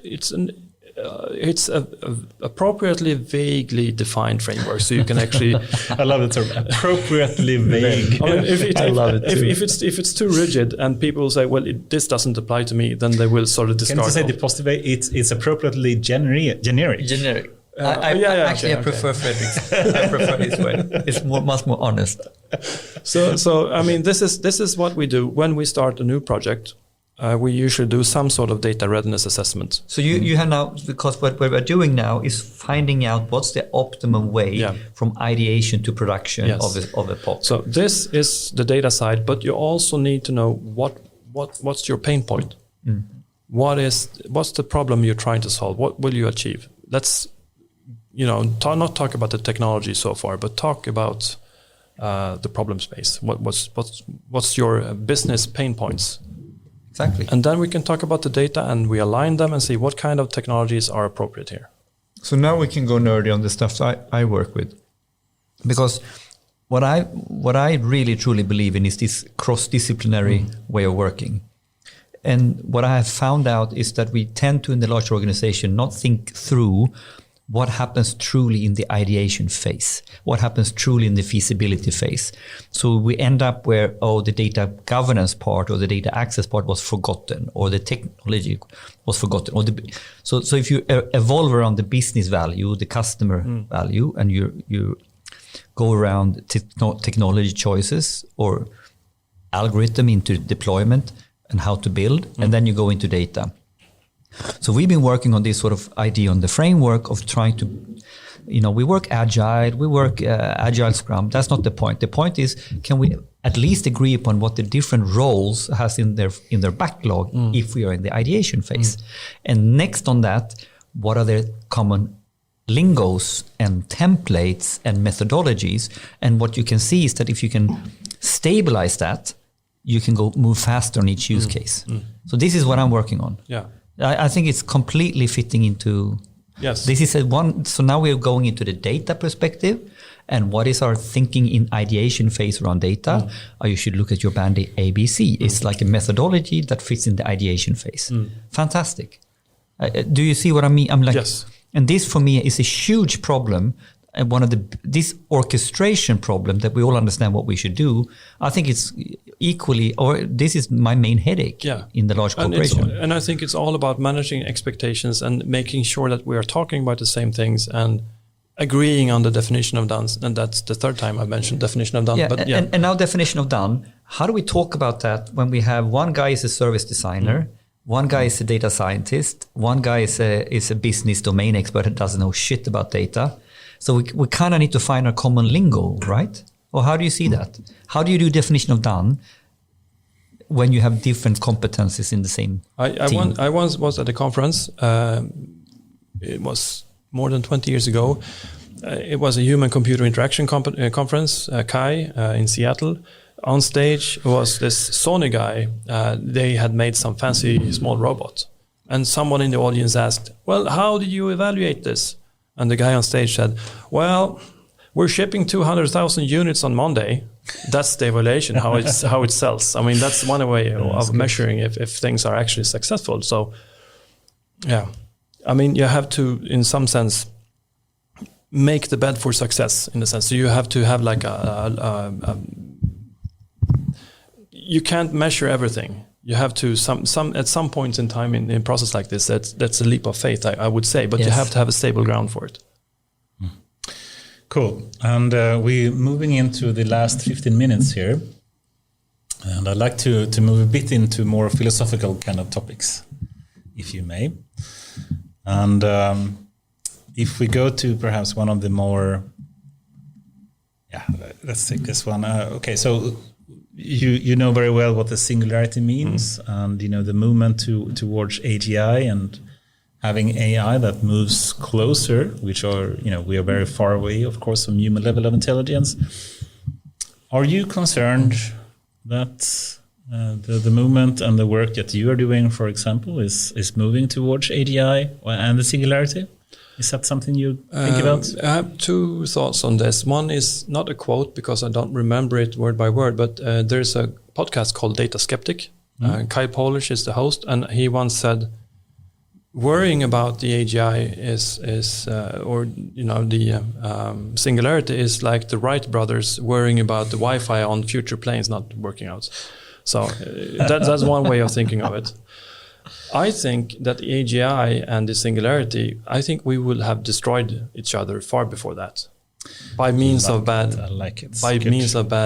B: a appropriately vaguely defined framework. So you can actually.
A: I love the term appropriately vague.
B: I mean,
C: I love it too.
B: If it's too rigid and people say, well, this doesn't apply to me, then they will sort of discard.
A: Can you say the positive way? It's appropriately generic.
C: Generic. I prefer Fredrik's. I prefer his way. It's much more honest.
B: So I mean, this is what we do when we start a new project. We usually do some sort of data readiness assessment.
C: So you have now, because what we're doing now is finding out what's the optimum way from ideation to production of a POC.
B: So this is the data side, but you also need to know what's your pain point. What's the problem you're trying to solve? What will you achieve? Let's not talk about the technology so far, but talk about the problem space. What's your business pain points?
C: Exactly.
B: And then we can talk about the data and we align them and see what kind of technologies are appropriate here.
C: So now we can go nerdy on the stuff I work with. Because what I really truly believe in is this cross-disciplinary way of working. And what I have found out is that we tend to, in the large organization, not think through what happens truly in the ideation phase, what happens truly in the feasibility phase. So we end up where, the data governance part or the data access part was forgotten, or the technology was forgotten. So if you evolve around the business value, the customer value, and you go around technology choices or algorithm into deployment and how to build, and then you go into data. So we've been working on this sort of idea on the framework of trying to, we work agile, we work agile scrum. That's not the point. The point is, can we at least agree upon what the different roles has in their backlog if we are in the ideation phase? And next on that, what are the common lingos and templates and methodologies? And what you can see is that if you can stabilize that, you can move faster on each use case. So this is what I'm working on.
B: Yeah.
C: I think it's completely fitting into.
B: Yes.
C: This is so now we're going into the data perspective, and what is our thinking in ideation phase around data? You should look at your band ABC. It's like a methodology that fits in the ideation phase. Fantastic. Do you see what I mean? I'm like,
B: yes.
C: And this for me is a huge problem. And this orchestration problem that we all understand what we should do, I think it's equally, or this is my main headache in the large corporation.
B: And I think it's all about managing expectations and making sure that we are talking about the same things and agreeing on the definition of done. And that's the third time I mentioned definition of done.
C: And now definition of done, how do we talk about that when we have one guy is a service designer, one guy is a data scientist, one guy is a business domain expert who doesn't know shit about data? So we kind of need to find a common lingo, right? Or how do you see that? How do you do definition of done when you have different competencies in the same team?
B: I once was at a conference. It was more than 20 years ago. It was a human-computer interaction conference, CAI, in Seattle. On stage was this Sony guy. They had made some fancy small robot. And someone in the audience asked, well, how did you evaluate this? And the guy on stage said, well, we're shipping 200,000 units on Monday. That's the evaluation, how it sells. I mean, that's one way of measuring if things are actually successful. So, yeah. I mean, you have to, in some sense, make the bed for success, in a sense. So you have to have like you can't measure everything. you have to at some point in time in process like this, that's a leap of faith, I would say, but you have to have a stable ground for it.
A: Cool. And we're moving into the last 15 minutes here. And I'd like to move a bit into more philosophical kind of topics, if you may. And if we go to perhaps one of the more, let's take this one. Okay, so you know very well what the singularity means, and you know the movement towards AGI and having AI that moves closer, which are, you know, we are very far away, of course, from human level of intelligence. Are you concerned that the movement and the work that you are doing, for example, is moving towards AGI and the singularity? Is that something you think about?
B: I have two thoughts on this. One is not a quote because I don't remember it word by word, but there's a podcast called Data Skeptic. Kyle Polish is the host, and he once said, worrying about the AGI or you know, the singularity is like the Wright brothers worrying about the Wi-Fi on future planes not working out. So that's one way of thinking of it. I think that the AGI and the singularity, I think we will have destroyed each other far before that, by means of bad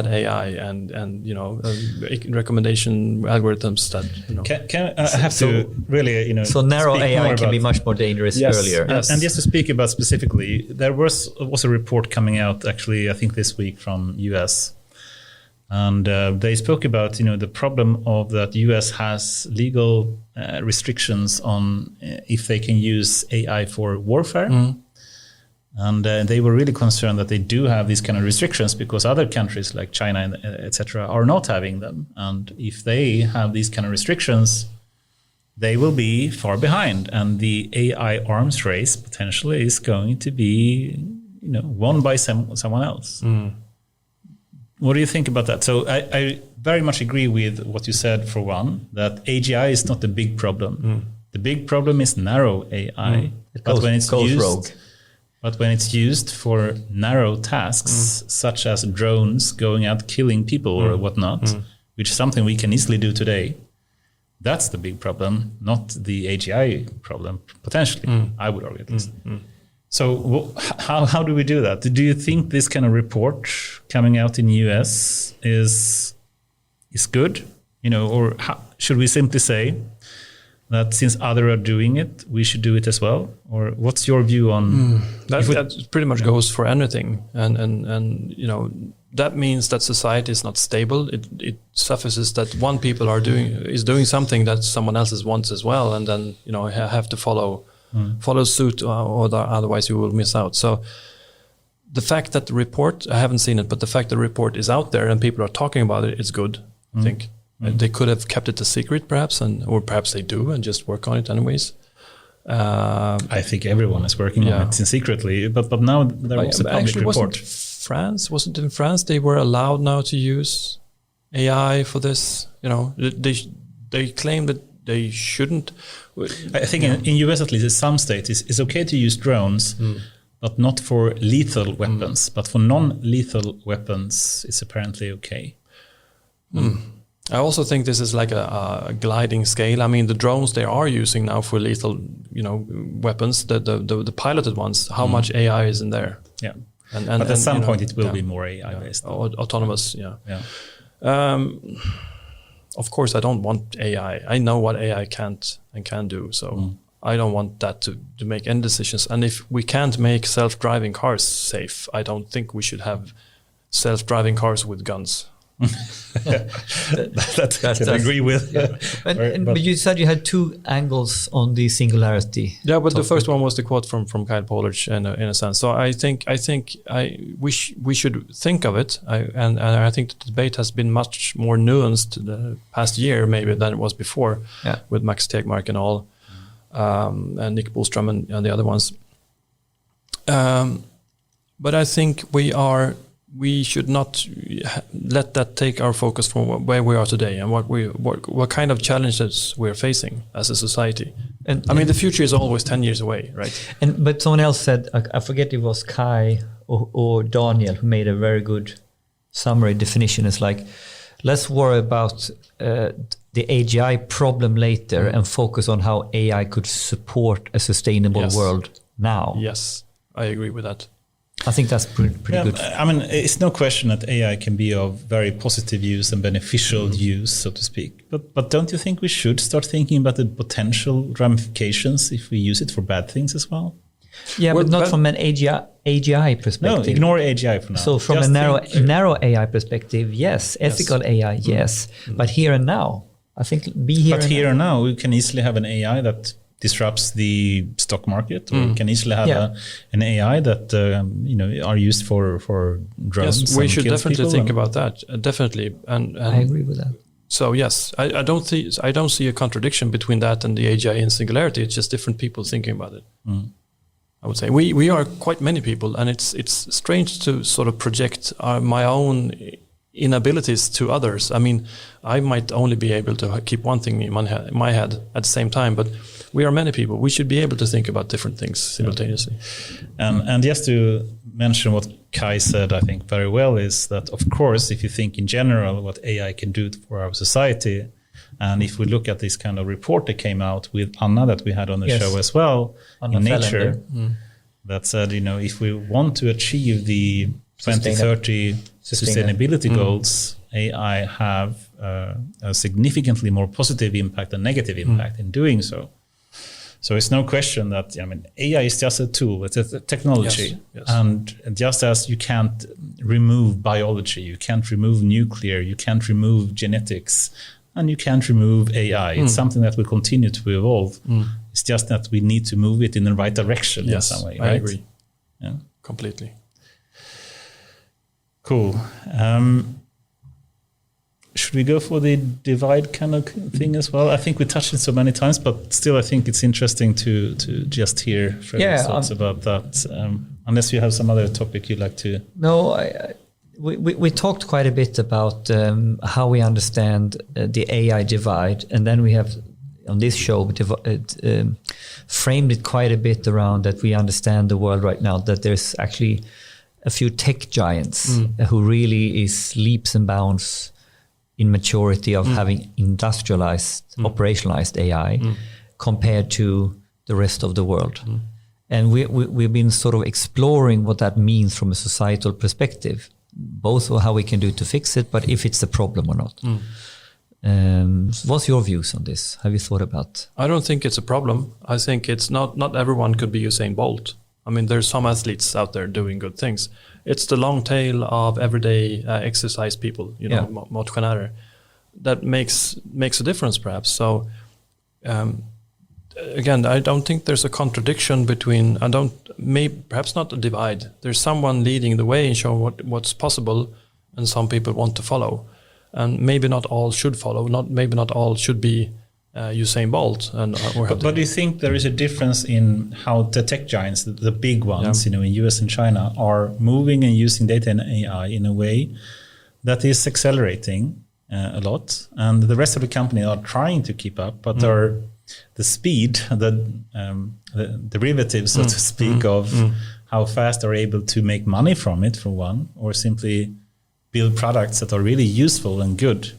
B: AI and you know recommendation algorithms that, you know.
A: I have to really, you know.
C: So narrow AI can be much more dangerous earlier.
A: Yes. And just to speak about specifically, there was a report coming out actually, I think this week from US. And they spoke about, you know, the problem of that US has legal restrictions on if they can use AI for warfare. And they were really concerned that they do have these kind of restrictions because other countries like China, etc., are not having them. And if they have these kind of restrictions, they will be far behind. And the AI arms race potentially is going to be, you know, won by someone else. What do you think about that? So I very much agree with what you said, for one, that AGI is not the big problem. The big problem is narrow AI. But when it's used for narrow tasks, such as drones going out killing people or whatnot, which is something we can easily do today, that's the big problem, not the AGI problem, potentially, I would argue at least. So how do we do that? Do you think this kind of report coming out in the US is good? You know, or should we simply say that since others are doing it, we should do it as well? Or what's your view on
B: that pretty much goes for anything. And you know, that means that society is not stable. It suffices that one people is doing something that someone else wants as well, and then, you know, have to follow suit, or otherwise you will miss out. So the fact that the report, I haven't seen it, but the fact the report is out there and people are talking about it is good, I think. They could have kept it a secret perhaps, or perhaps they do and just work on it anyways.
A: I think everyone is working on it secretly, but now there was a public report.
B: Was it in France they were allowed now to use AI for this? You know, they claim that they shouldn't.
A: I think in US at least, in some states, it's okay to use drones, but not for lethal weapons. But for non-lethal weapons, it's apparently okay.
B: I also think this is like a gliding scale. I mean, the drones they are using now for lethal, you know, weapons, the piloted ones, how much AI is in there?
A: Yeah. But at some point it will be more AI based.
B: Autonomous, of course, I don't want AI. I know what AI can't and can do. So I don't want that to make any decisions. And if we can't make self-driving cars safe, I don't think we should have self-driving cars with guns.
A: That I agree with.
C: But you said you had two angles on the singularity.
B: Yeah, but the first one was the quote from Kyle Polish in a sense. So I think we should think of it. And I think the debate has been much more nuanced the past year maybe than it was before, with Max Tegmark and all, and Nick Bostrom and the other ones. But I think we should not let that take our focus from where we are today and what kind of challenges we're facing as a society. And I mean, the future is always 10 years away, right?
C: But someone else said, I forget if it was Kai or Daniel, who made a very good summary definition. It's like, let's worry about the AGI problem later and focus on how AI could support a sustainable world now.
B: Yes, I agree with that.
C: I think that's pretty good.
A: I mean, it's no question that AI can be of very positive use and beneficial use, so to speak. But don't you think we should start thinking about the potential ramifications if we use it for bad things as well?
C: Yeah, but not from an AGI perspective.
A: No, ignore AGI for now.
C: So from a narrow AI perspective, yes. Ethical AI, yes. But here and now, I think here
A: and now, we can easily have an AI that disrupts the stock market, or we can easily have an AI that are used for drones.
B: Yes, we should definitely think about that. Definitely, and
C: I agree with that.
B: So yes, I don't see a contradiction between that and the AGI and singularity. It's just different people thinking about it. I would say we are quite many people, and it's strange to sort of project my own inabilities to others. I mean, I might only be able to keep one thing in my head at the same time, but we are many people. We should be able to think about different things simultaneously. And
A: just to mention what Kai said, I think very well, is that, of course, if you think in general what AI can do for our society, and if we look at this kind of report that came out with Anna that we had on the show as well, Anna in Nature, that said, if we want to achieve the 2030 sustainability goals, AI have a significantly more positive impact than negative impact in doing so. So it's no question that AI is just a tool, it's a technology. Yes. And just as you can't remove biology, you can't remove nuclear, you can't remove genetics, and you can't remove AI. It's something that will continue to evolve. It's just that we need to move it in the right direction in some way. Right?
B: I agree. Yeah, completely.
A: Cool. Should we go for the divide kind of thing as well? I think we touched it so many times, but still I think it's interesting to just hear Fredrik's thoughts about that. Unless you have some other topic you'd like to...
C: No, we talked quite a bit about how we understand the AI divide, and then we have on this show framed it quite a bit around that we understand the world right now, that there's actually a few tech giants who really is leaps and bounds in maturity of having industrialized, operationalized AI compared to the rest of the world. And we've been sort of exploring what that means from a societal perspective, both how we can do to fix it, but if it's a problem or not. What's your views on this? Have you thought about?
B: I don't think it's a problem. I think it's not everyone could be Usain Bolt. I mean, there's some athletes out there doing good things. It's the long tail of everyday exercise people, motionärer, that makes a difference, perhaps. So, again, I don't think there's a contradiction between. Perhaps not a divide. There's someone leading the way and showing what's possible, and some people want to follow, and maybe not all should follow. Maybe not all should be Usain Bolt.
A: But do you think there is a difference in how the tech giants, the big ones, in US and China, are moving and using data and AI in a way that is accelerating a lot, and the rest of the company are trying to keep up, but the speed, the derivatives, so to speak, of how fast they're able to make money from it, for one, or simply build products that are really useful and good,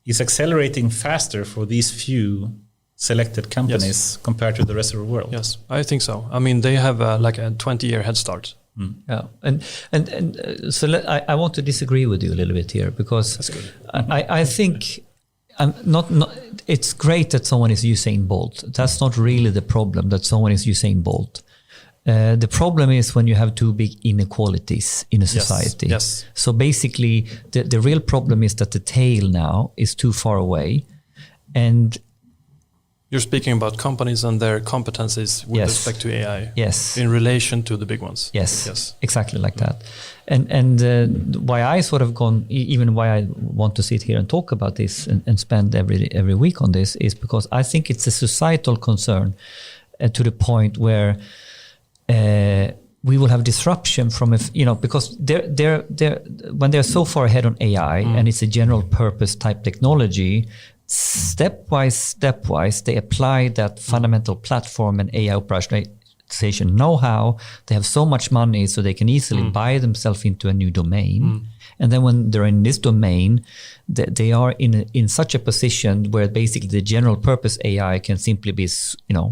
A: is accelerating faster for these few selected companies compared to the rest of the world.
B: Yes, I think so. I mean, they have like a 20-year head start.
C: Yeah, and so I want to disagree with you a little bit here, because I think not. It's great that someone is Usain Bolt. That's not really the problem, that someone is Usain Bolt. The problem is when you have too big inequalities in a society.
B: Yes.
C: So basically, the real problem is that the tail now is too far away, and
B: you're speaking about companies and their competencies with respect to AI.
C: Yes.
B: In relation to the big ones.
C: Yes. Exactly like that. And why I sort of even why I want to sit here and talk about this and spend every week on this is because I think it's a societal concern to the point where we will have disruption from because they're when they're so far ahead on AI and it's a general purpose type technology. Stepwise, they apply that fundamental platform and AI monetization know-how. They have so much money, so they can easily buy themselves into a new domain. And then when they're in this domain, they are in such a position where basically the general purpose AI can simply be,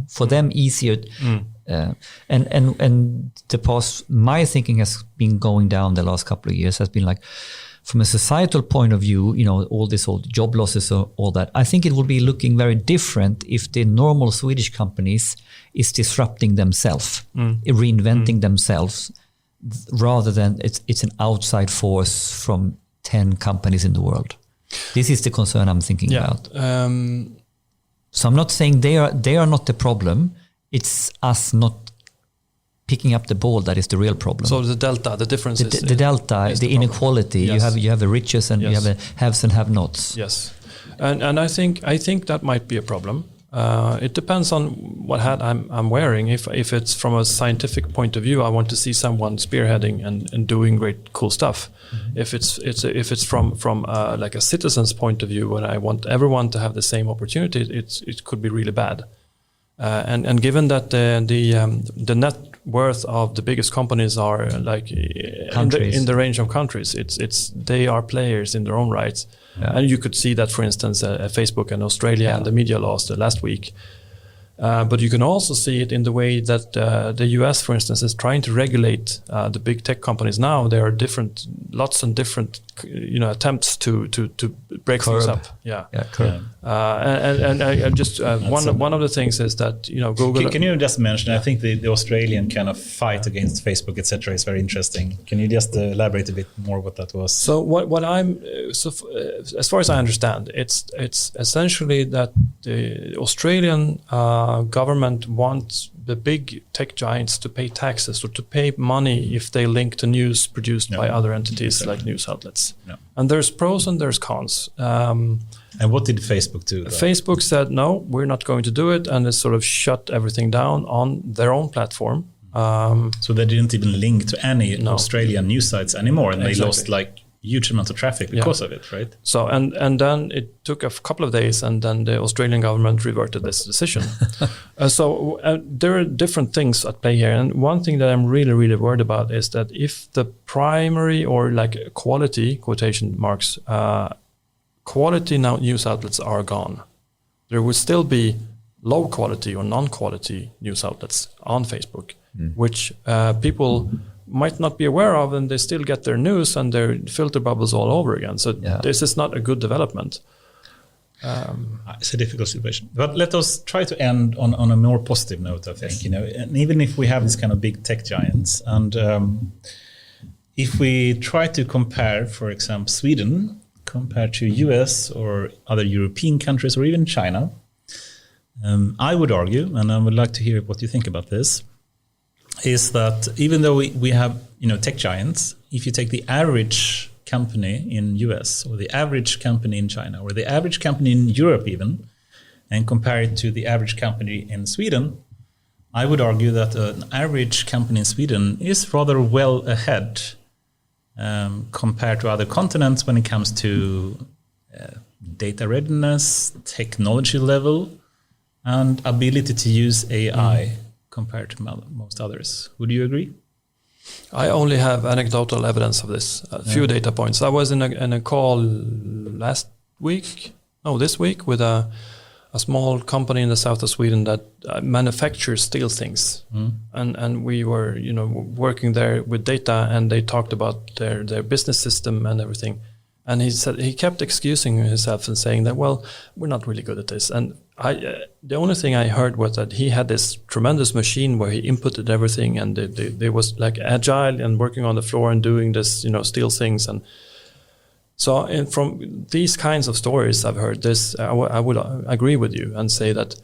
C: for them easier. And the past, my thinking has been going down the last couple of years has been like, from a societal point of view, all this old job losses or all that, I think it will be looking very different if the normal Swedish companies is disrupting themselves, reinventing themselves, rather than it's an outside force from 10 companies in the world. This is the concern I'm thinking about. So I'm not saying they are not the problem. It's us not picking up the ball that is the real problem.
B: So the delta, the difference is
C: the delta, the inequality.
B: Yes.
C: You have the riches and you have the haves and have-nots.
B: Yes, and I think that might be a problem. It depends on what hat I'm wearing. If it's from a scientific point of view, I want to see someone spearheading and doing great cool stuff. If it's from like a citizen's point of view, when I want everyone to have the same opportunity, it could be really bad. And given that the net worth of the biggest companies are like in the range of countries, they are players in their own rights. And you could see that, for instance, Facebook and Australia and the media laws last week. But you can also see it in the way that the US, for instance, is trying to regulate the big tech companies now. There are lots and different attempts to break things up. And I just one of the things is that Google.
A: Can you just mention? I think the Australian kind of fight against Facebook, etc., is very interesting. Can you just elaborate a bit more what that was?
B: So as far as I understand, it's essentially that the Australian government wants the big tech giants to pay taxes or to pay money if they link to news produced by other entities like news outlets. And there's pros and there's cons.
A: And what did Facebook do?
B: Facebook said, no, we're not going to do it. And it sort of shut everything down on their own platform.
A: So they didn't even link to any Australian news sites anymore. And they lost like huge amount of traffic because of it, right?
B: So and then it took a couple of days, and then the Australian government reverted this decision. So there are different things at play here, and one thing that I'm really, really worried about is that if the primary or like quality quotation marks quality now news outlets are gone, there will still be low quality or non-quality news outlets on Facebook, which people might not be aware of, and they still get their news and their filter bubbles all over again. So this is not a good development.
A: It's a difficult situation. But let us try to end on a more positive note, I think. And even if we have these kind of big tech giants, and if we try to compare, for example, Sweden compared to US or other European countries or even China, I would argue, and I would like to hear what you think about this, is that even though we have tech giants, if you take the average company in US or the average company in China or the average company in Europe even, and compare it to the average company in Sweden, I would argue that an average company in Sweden is rather well ahead compared to other continents when it comes to data readiness, technology level, and ability to use AI. Compared to most others. Would you agree?
B: I only have anecdotal evidence of this, a few data points. I was in a call this week with a small company in the south of Sweden that manufactures steel things. And we were working there with data, and they talked about their business system and everything. And he said he kept excusing himself and saying that, well, we're not really good at this. And the only thing I heard was that he had this tremendous machine where he inputted everything, and they was like agile and working on the floor and doing this, steel things. And so, from these kinds of stories I've heard, I would agree with you and say that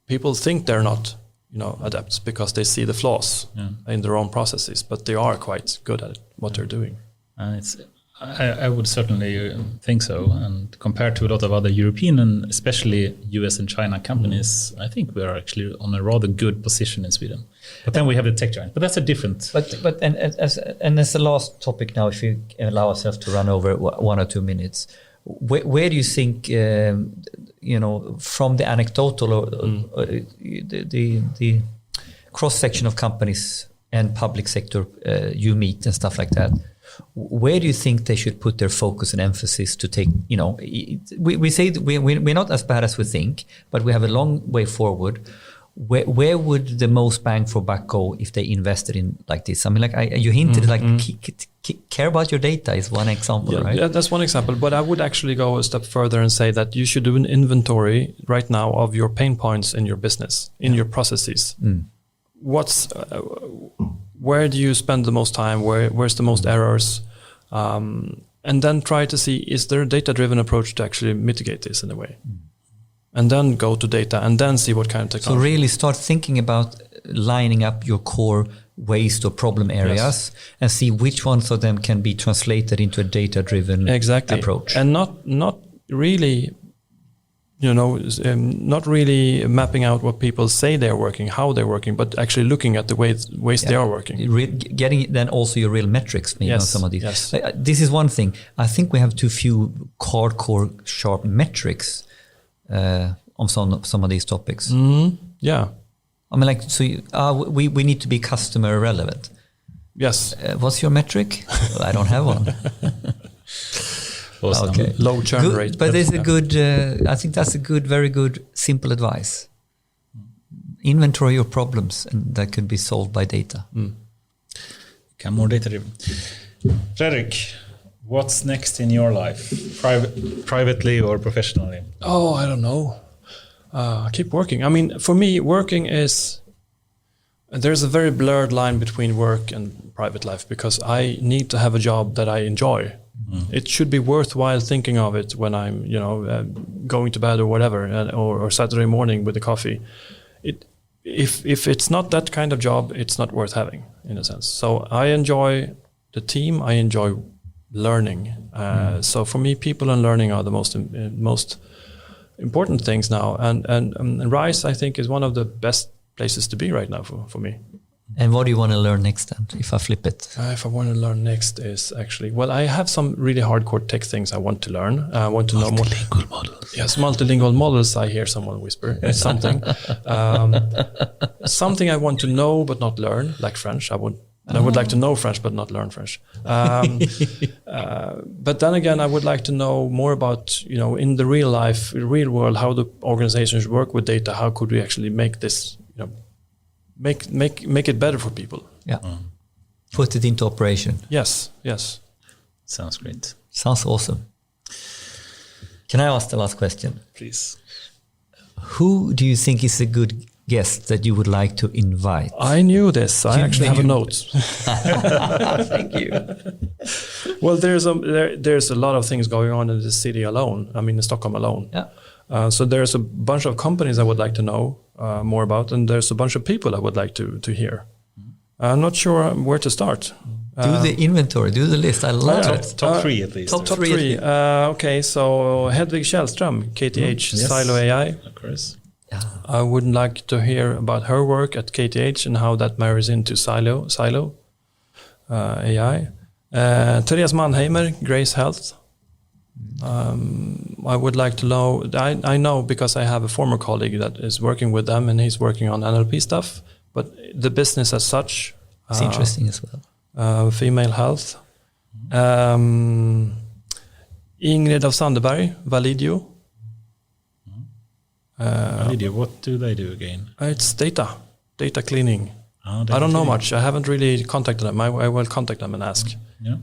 B: people think they're not, adepts because they see the flaws in their own processes, but they are quite good at what they're doing.
A: And I would certainly think so. And compared to a lot of other European and especially US and China companies, I think we are actually on a rather good position in Sweden. But then we have the tech giant. But that's a different.
C: But as the last topic now, if you allow ourselves to run over 1 or 2 minutes, where do you think from the anecdotal or the cross-section of companies and public sector you meet and stuff like that, where do you think they should put their focus and emphasis to take, we say that we're not as bad as we think, but we have a long way forward. Where would the most bang for buck go if they invested in like this? I mean, you hinted care about your data is one example, right?
B: Yeah, that's one example. But I would actually go a step further and say that you should do an inventory right now of your pain points in your business, in your processes. Where do you spend the most time? Where's the most errors? And then try to see, is there a data-driven approach to actually mitigate this in a way? And then go to data and then see what kind of technology.
C: So really start thinking about lining up your core waste or problem areas and see which ones of them can be translated into a data-driven approach.
B: And not really, not really mapping out what people say they're working, how they're working, but actually looking at the ways they are working.
C: Getting then also your real metrics maybe on some of these.
B: Yes.
C: This is one thing. I think we have too few hardcore sharp metrics on some of these topics.
B: Yeah.
C: I mean, we need to be customer relevant.
B: Yes.
C: What's your metric? Well, I don't have one.
A: Awesome.
B: Okay. Low churn rate.
C: But there's a good, I think that's very good, simple advice. Inventory your problems, and that could be solved by data.
A: Become more data-driven. Fredrik, what's next in your life, privately or professionally?
B: Oh, I don't know. Keep working. I mean, for me, working is... There's a very blurred line between work and private life because I need to have a job that I enjoy. It should be worthwhile thinking of it when I'm, going to bed or whatever, or Saturday morning with a coffee. If it's not that kind of job, it's not worth having, in a sense. So I enjoy the team. I enjoy learning. So for me, people and learning are the most important things now. And RISE, I think, is one of the best places to be right now for me.
C: And what do you want to learn next then, if I flip it?
B: If I want to learn next is actually, I have some really hardcore tech things I want to learn. I want to know more.
A: Multilingual models.
B: Yes, multilingual models, I hear someone whisper. It's something. Something I want to know but not learn, like French. I would like to know French but not learn French. But then again, I would like to know more about, in the real life, real world, how the organizations work with data. How could we actually make this, make it better for people?
C: Yeah. Put it into operation.
B: Yes.
A: Sounds great.
C: Sounds awesome. Can I ask the last question?
A: Please.
C: Who do you think is a good guest that you would like to invite?
B: I knew this. I actually have a note.
C: Thank you.
B: Well, there's a lot of things going on in the city alone. I mean, in Stockholm alone.
C: Yeah.
B: So there's a bunch of companies I would like to know more about, and there's a bunch of people I would like to hear. I'm not sure where to start.
C: Do the inventory, do the list. I love it.
A: Top three at least.
C: Top
B: three. Okay, so Hedvig Källström, KTH, Silo AI.
A: Of course.
C: Yeah.
B: I would like to hear about her work at KTH and how that marries into Silo AI. Therese Mannheimer, Grace Health. I would like to know, I know because I have a former colleague that is working with them and he's working on NLP stuff, but the business as such.
C: It's interesting as well.
B: Female health. Ingrid av Sandeberg, Validio.
A: Validio, what do they do again?
B: It's data cleaning.
A: I
B: don't know much. I haven't really contacted them. I will contact them and ask.
A: Yeah.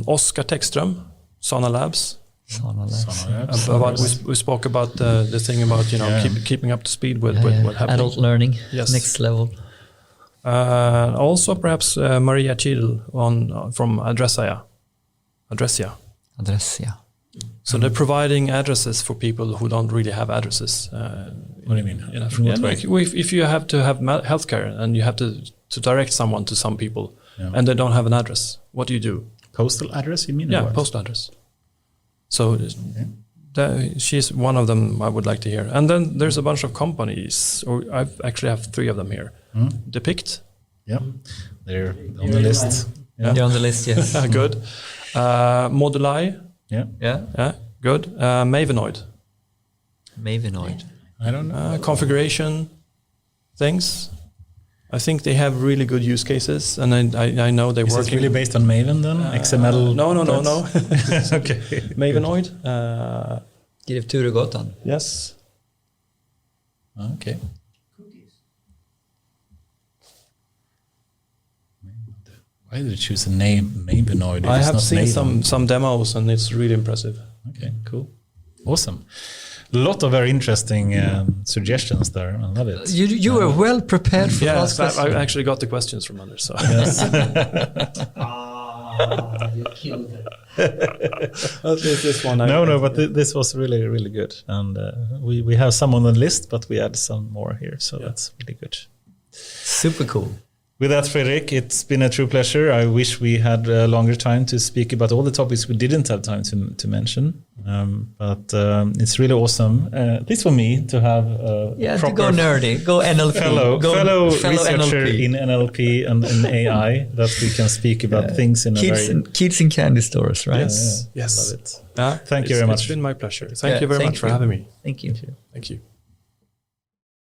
B: Oskar Tekström, Sana Labs. We spoke about the thing about keeping up to speed with what happened.
C: Adult learning,
B: yes.
C: Next level.
B: Also, perhaps Maria Chidel from Adressia. So they're providing addresses for people who don't really have addresses.
A: What do you mean?
B: If you have to have healthcare and you have to direct someone to some people and they don't have an address, what do you do?
A: Postal address, you mean?
B: Yeah, postal address. So she's one of them I would like to hear. And then there's a bunch of companies, or I actually have 3 of them here. Depict.
A: Yeah, they're on the list.
C: Yeah. They're on the list, yes.
B: Good. Moduli.
A: Yeah.
B: Good. Mavenoid.
C: I don't know.
B: Configuration. things. I think they have really good use cases, and I know they're working.
A: Is it really based on Maven then? XML?
B: No.
A: Okay.
B: Mavenoid.
C: Give Ture Gotan.
B: Yes.
A: Okay. Why did you choose the name Mavenoid?
B: I have seen some demos, and it's really impressive.
A: Okay, cool. Awesome. A lot of very interesting suggestions there. I love it.
C: You were well prepared for
B: yes,
C: questions.
B: I actually got the questions from others. So.
A: Yes.
D: You killed it.
B: At least this one.
A: But this was really, really good. And we have some on the list, but we add some more here. So that's really good.
C: Super cool.
A: With that, Fredrik, it's been a true pleasure. I wish we had a longer time to speak about all the topics we didn't have time to mention. But it's really awesome, at least for me, to have
C: to go nerdy, go NLP,
A: fellow researcher
C: NLP.
A: in NLP and in AI, that we can speak about things in
C: kids in candy stores, right?
B: Yes.
A: Love it.
B: Thank
A: you very much.
B: It's been my pleasure. Thank you very much for having me.
C: Thank you.
B: Thank you.